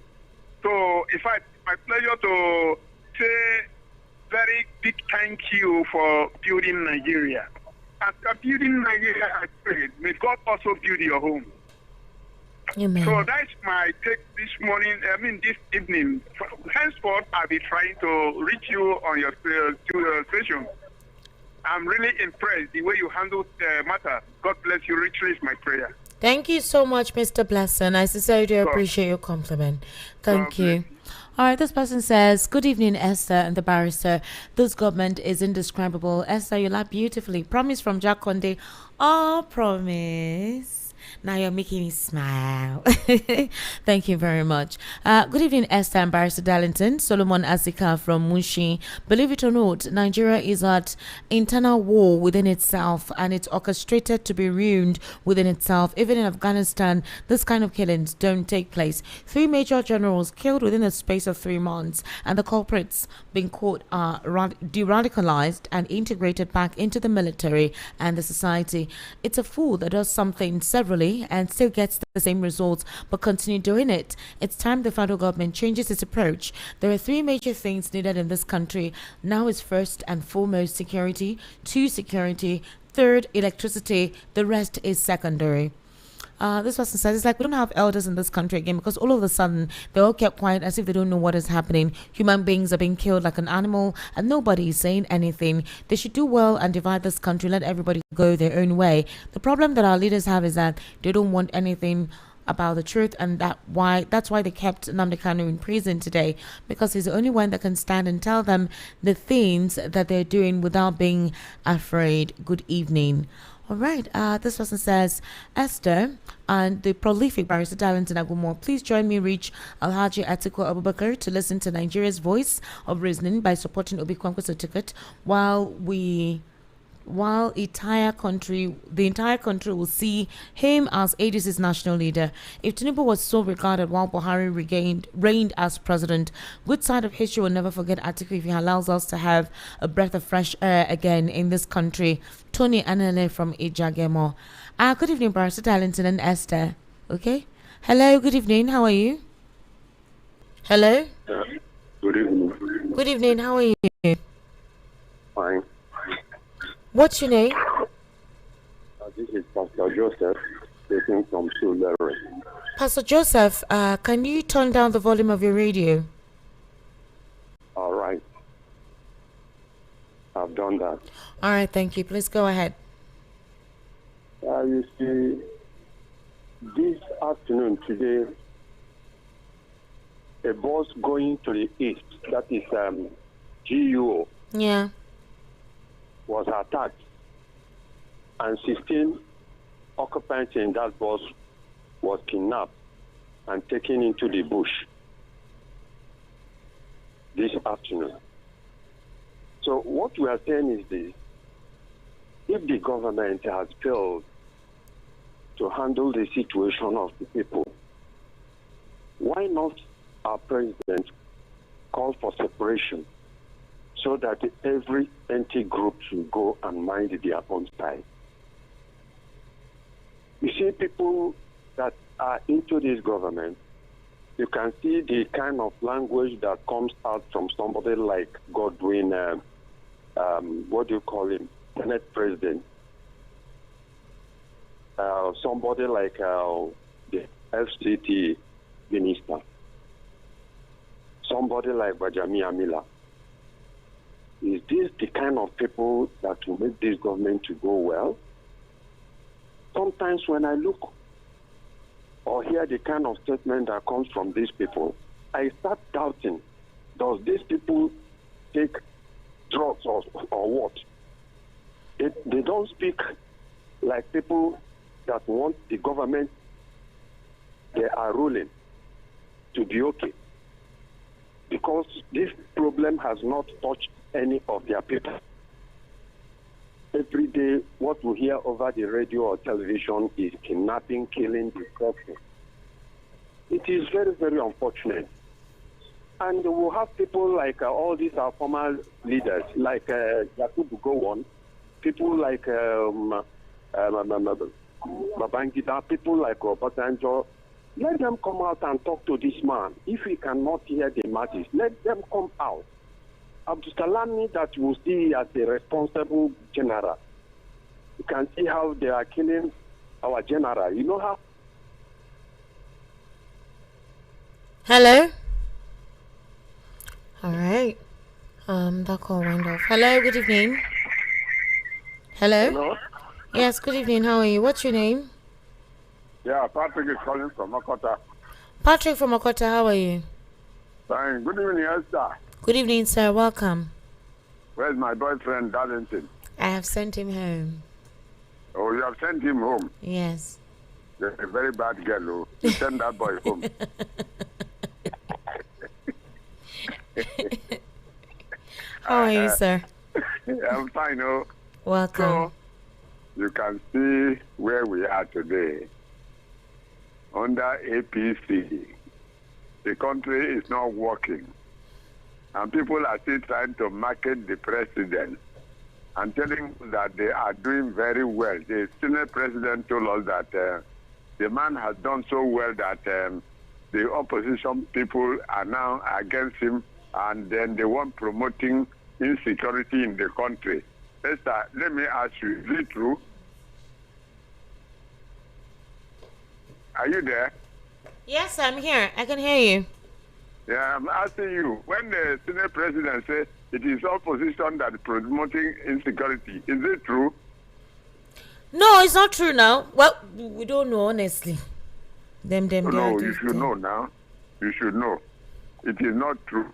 So, in fact, it's my pleasure to say very big thank you for building Nigeria. After building Nigeria, I pray, may God also build your home. Amen. So that's my take this this evening. Henceforth, I'll be trying to reach you on your station. I'm really impressed the way you handle the matter. God bless you richly is my prayer. Thank you so much, Mr. Blesson. I sincerely appreciate your compliment. Thank you. All right, this person says, good evening, Esther and the barrister. This government is indescribable. Esther, you laugh beautifully. Promise from Jack Conde. Oh, promise. Now you're making me smile. Thank you very much. Good evening, Esther and Barister Darlington. Solomon Azika from Mushi. Believe it or not, Nigeria is at internal war within itself, and it's orchestrated to be ruined within itself. Even in Afghanistan, this kind of killings don't take place. 3 major generals killed within a space of 3 months, and the culprits being caught are de-radicalized and integrated back into the military and the society. It's a fool that does something severally and still gets the same results but continue doing it. It's time the federal government changes its approach. There are 3 major things needed in this country. Now is first and foremost security, 2 security, 3rd electricity, the rest is secondary. This person says, it's like we don't have elders in this country again, because all of a sudden they all kept quiet as if they don't know what is happening. Human beings are being killed like an animal and nobody is saying anything. They should do well and divide this country, let everybody go their own way. The problem that our leaders have is that they don't want anything about the truth, and that's why they kept Nnamdi Kanu in prison today, because he's the only one that can stand and tell them the things that they're doing without being afraid. Good evening. All right, this person says, Esther and the prolific Barister Darlington Agumore, please join me reach Alhaji Atiku Abubakar to listen to Nigeria's voice of reasoning by supporting Obi Kwankwaso ticket while we while the entire country will see him as ADC's national leader. If Tinubu was so regarded while Buhari reigned as president, good side of history will never forget Atiku if he allows us to have a breath of fresh air again in this country. Tony Anele from Ijagemo. Good evening, Barister Darlington and Esther. Okay. Hello, good evening. How are you? Hello? Good evening. Good evening. How are you? Fine. What's your name? This is Pastor Joseph, speaking from Sulere. Pastor Joseph, can you turn down the volume of your radio? All right. I've done that. All right, thank you. Please go ahead. You see, this afternoon, today, a bus going to the east, that is GUO, yeah, was attacked, and 16 occupants in that bus was kidnapped and taken into the bush this afternoon. So what we are saying is this: if the government has failed to handle the situation of the people, why not our president call for separation so that every anti-group should go and mind their own side? You see, people that are into this government, you can see the kind of language that comes out from somebody like Godwin, what do you call him, Senate President, somebody like the FCT Minister, somebody like Bajami Amila. Is this the kind of people that will make this government to go well? Sometimes when I look or hear the kind of statement that comes from these people, I start doubting, does these people take drugs or what? They don't speak like people that want the government they are ruling to be okay, because this problem has not touched any of their people. Every day, what we hear over the radio or television is kidnapping, killing, destruction. It is very, very unfortunate. And we'll have people like all these our former leaders, like Yakubu Gowon, people like Babangida, people like Obasanjo. Let them come out and talk to this man. If he cannot hear the masses, let them come out. Abdul Salami, that you see as a responsible general, you can see how they are killing our general. You know how? Hello? All right. That call went off. Hello, good evening. Hello? Hello? Yes, good evening. How are you? What's your name? Yeah, Patrick is calling from Okota. Patrick from Okota, how are you? Fine. Good evening, Esther. Good evening, sir. Welcome. Where's my boyfriend, Darlington? I have sent him home. Oh, you have sent him home? Yes. You're a very bad girl, oh. You send that boy home. How are you, sir? I'm fine, oh. Welcome. So, you can see where we are today. Under APC, the country is not working. And people are still trying to market the president and telling that they are doing very well. The Senate president told us that the man has done so well that the opposition people are now against him, and then they want promoting insecurity in the country. Esther, let me ask you, is it true? Are you there? Yes, I'm here. I can hear you. Yeah, I'm asking you, when the Senate president said it is opposition that is promoting insecurity, is it true? No, it's not true now. Well, we don't know, honestly. No, you should know now. You should know. It is not true.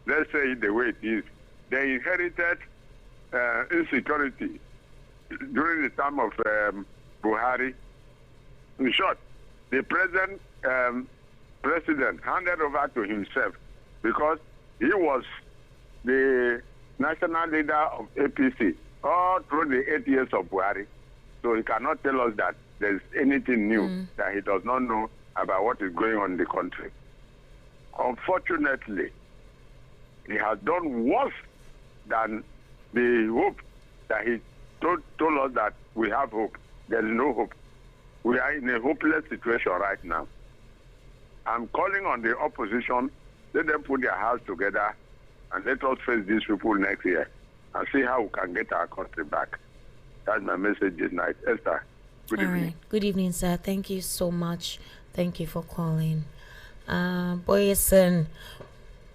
Let's say it the way it is. They inherited insecurity during the time of Buhari. In short, the present president handed over to himself because he was the national leader of APC. all through the 8 years of Buhari. So he cannot tell us that there's anything new that he does not know about what is going on in the country. Unfortunately, he has done worse than the hope that he told us that we have hope. There is no hope. We are in a hopeless situation right now. I'm calling on the opposition, let them put their house together and let us face these people next year and see how we can get our country back. That's my message this night. Esther, good evening. Right. Good evening, sir. Thank you so much. Thank you for calling. Boyson.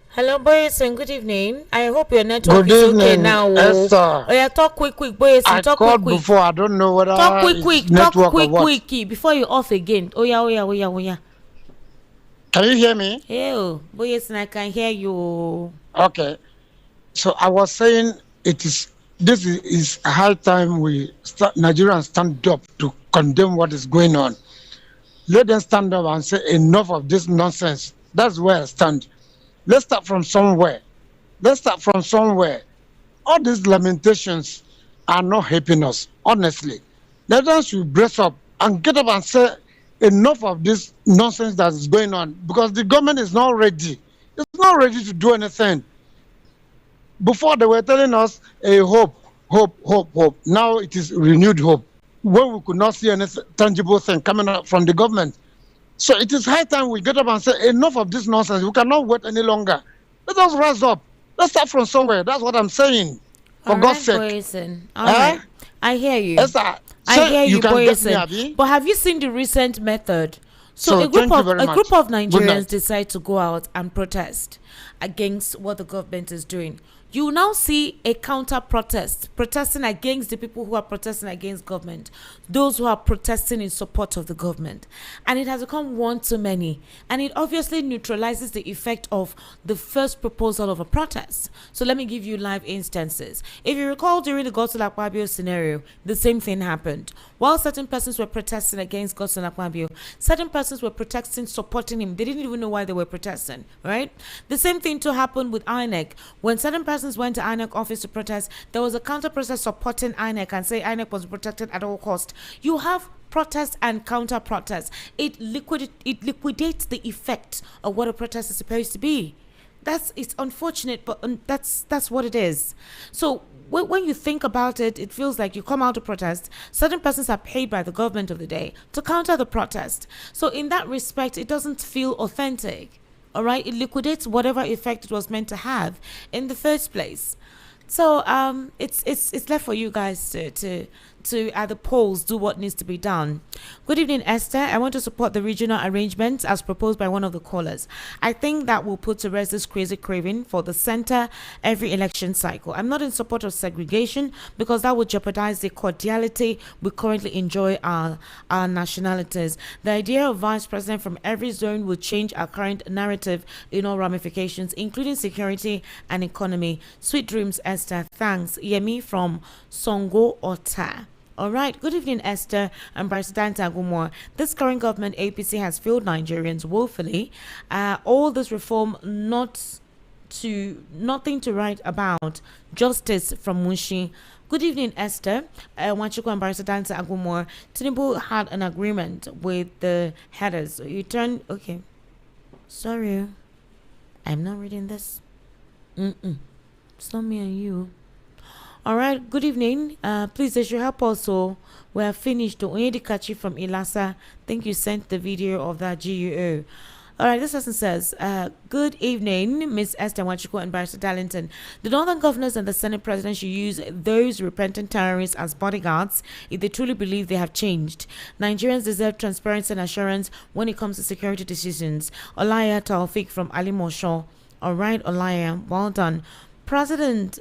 Hello, Boyson. Good evening. I hope your network is okay now. Esther. Oh, yeah, talk quick, Boyson. I talk called quick. Before. I don't know whether talk quick. Network Talk or what. quick. Before you off again. Oh yeah. Can you hear me? Yeah, Boyson, I can hear you. Okay. So I was saying this is a high time Nigerians stand up to condemn what is going on. Let them stand up and say enough of this nonsense. That's where I stand. Let's start from somewhere. All these lamentations are not helping us, honestly. Let us should brace up and get up and say enough of this nonsense that is going on, because the government is not ready. It's not ready to do anything. Before they were telling us a hope. Now it is renewed hope, when we could not see any tangible thing coming out from the government. So it is high time we get up and say enough of this nonsense. We cannot wait any longer. Let us rise up. Let's start from somewhere. That's what I'm saying. For God's sake. Boyson. All right. I hear you. Yes, I hear you, Boyson. But have you seen the recent method? So a group of Nigerians decide to go out and protest against what the government is doing. You now see a counter protest, protesting against the people who are protesting against government, those who are protesting in support of the government. And it has become one too many. And it obviously neutralizes the effect of the first proposal of a protest. So let me give you live instances. If you recall, during the Godswill Akpabio scenario, the same thing happened. While certain persons were protesting against Godswill Akpabio, certain persons were protesting, supporting him. They didn't even know why they were protesting, right? The same thing to happen with INEC. When certain persons went to INEC office to protest, there was a counter protest supporting INEC and say INEC was protected at all cost. You have protest and counter protest. It liquidates the effect of what a protest is supposed to be. It's unfortunate, but that's what it is. So when you think about it, it feels like you come out to protest. Certain persons are paid by the government of the day to counter the protest. So in that respect, it doesn't feel authentic. All right, it liquidates whatever effect it was meant to have in the first place. So it's left for you guys to at the polls do what needs to be done. Good evening, Esther. I want to support the regional arrangements as proposed by one of the callers. I think that will put to rest this crazy craving for the center every election cycle. I'm not in support of segregation because that would jeopardize the cordiality we currently enjoy our nationalities. The idea of vice president from every zone would change our current narrative in all ramifications, including security and economy. Sweet dreams, Esther. Thanks. Yemi from Songo Ota. All right. Good evening, Esther and Barister Darlington. This current government, APC, has failed Nigerians woefully. All this reform, nothing to write about. Justice from Mushi. Good evening, Esther. Wanchuku and Barister Darlington. Tinubu had an agreement with the headers. Okay. Sorry, I'm not reading this. It's not me and you. All right, good evening. Please, they should help also. We have finished. Onyedi Kachi from Ilasa. Think you sent the video of that GUO. All right, this person says, good evening, Miss Esther Wanchuku and Barister Darlington. The northern governors and the Senate president should use those repentant terrorists as bodyguards if they truly believe they have changed. Nigerians deserve transparency and assurance when it comes to security decisions. Olaya Taufik from Ali Mosho. All right, Olaya, well done. President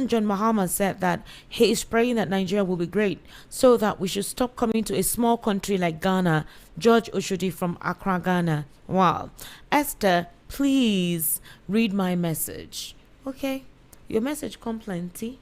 John Mahama said that he is praying that Nigeria will be great so that we should stop coming to a small country like Ghana. George Oshodi from Accra, Ghana. Wow. Esther, please read my message. Okay. Your message come plenty.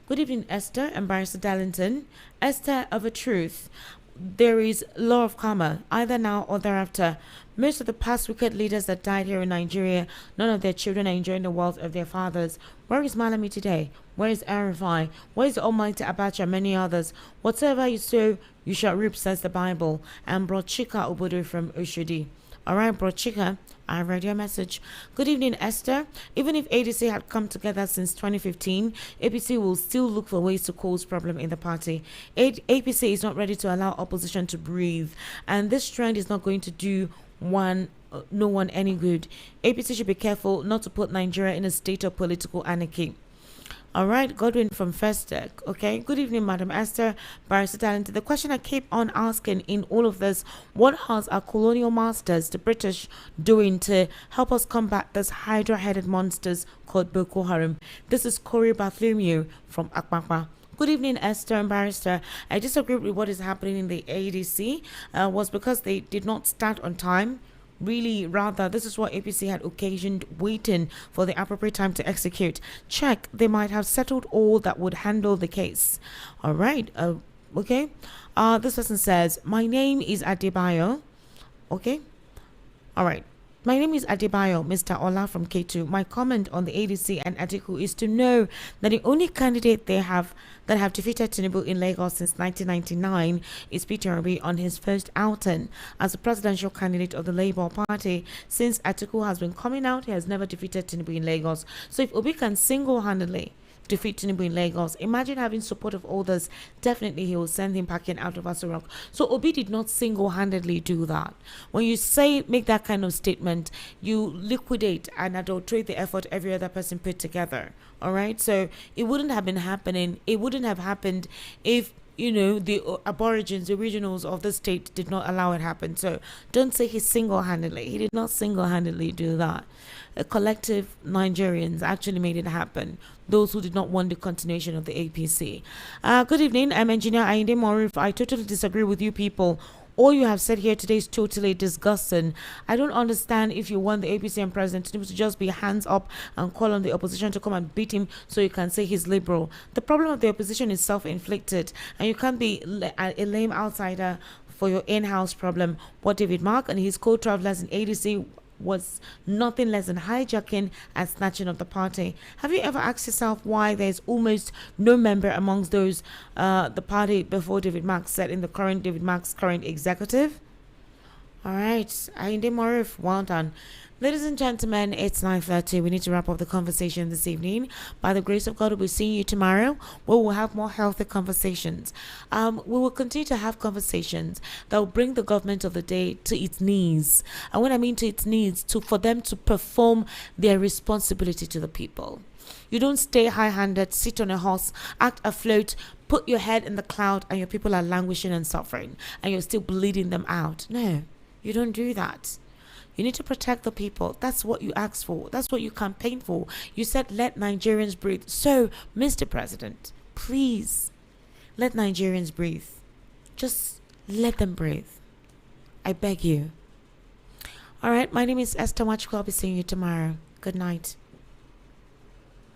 Good evening, Esther and Barister Darlington. Esther of a truth. there is law of karma, either now or thereafter. Most of the past wicked leaders that died here in Nigeria, none of their children are enjoying the wealth of their fathers. Where is Malami today? Where is Arafai? Where is the Almighty Abacha and many others? Whatsoever you sow, you shall reap, says the Bible. And brought Chika Obodo from Oshodi. All right, bro Chika, I read your message. Good evening, Esther. Even if ADC had come together since 2015, APC will still look for ways to cause problem in the party. APC is not ready to allow opposition to breathe, and this trend is not going to do no one any good. APC should be careful not to put Nigeria in a state of political anarchy. All right, Godwin from First Deck. Okay, good evening, Madam Esther, Barister Darlington. The question I keep on asking in all of this, what has our colonial masters, the British, doing to help us combat this hydra-headed monsters called Boko Haram? This is Corey Bartholomew from Akpakpa. Good evening, Esther and Barrister. I disagree with what is happening in the ADC. Was because they did not start on time. Really, rather, this is what APC had occasioned waiting for the appropriate time to execute. Check, they might have settled all that would handle the case. All right, okay. This person says, my name is Adebayo. Okay, all right. My name is Adebayo, Mr. Ola from K2. My comment on the ADC and Atiku is to know that the only candidate that have defeated Tinubu in Lagos since 1999 is Peter Obi on his first outing as a presidential candidate of the Labour Party. Since Atiku has been coming out, he has never defeated Tinubu in Lagos. So if Obi can single-handedly defeat Tinubu in Lagos, imagine having support of others. Definitely he will send him packing out of Aso Rock. So Obi did not single-handedly do that. When you make that kind of statement, you liquidate and adulterate the effort every other person put together. All right, so it wouldn't have been happening. It wouldn't have happened if the aborigines, the originals of the state did not allow it happen. So don't say he single-handedly. He did not single-handedly do that. A collective Nigerians actually made it happen. Those who did not want the continuation of the APC. Good evening. I'm Engineer Ainde Morif. I totally disagree with you people. All you have said here today is totally disgusting. I don't understand if you want the APC and President Tinubu to just be hands up and call on the opposition to come and beat him so you can say he's liberal. The problem of the opposition is self-inflicted, and you can't be a lame outsider for your in-house problem. What David Mark and his co-travelers in ADC was nothing less than hijacking and snatching of the party. Have you ever asked yourself why there's almost no member amongst those the party before David Marks said in the current David Marks' current executive? All right, Ainde Morif, well done. Ladies and gentlemen, it's 9:30. We need to wrap up the conversation this evening. By the grace of God, we'll be seeing you tomorrow, where we'll have more healthy conversations. We will continue to have conversations that will bring the government of the day to its knees. And when I mean to its knees, for them to perform their responsibility to the people. You don't stay high-handed, sit on a horse, act afloat, put your head in the cloud, and your people are languishing and suffering, and you're still bleeding them out. No, you don't do that. You need to protect the people. That's what you asked for. That's what you campaigned for. You said, let Nigerians breathe. So, Mr. President, please, let Nigerians breathe. Just let them breathe. I beg you. All right, my name is Esther Wachko. I'll be seeing you tomorrow. Good night.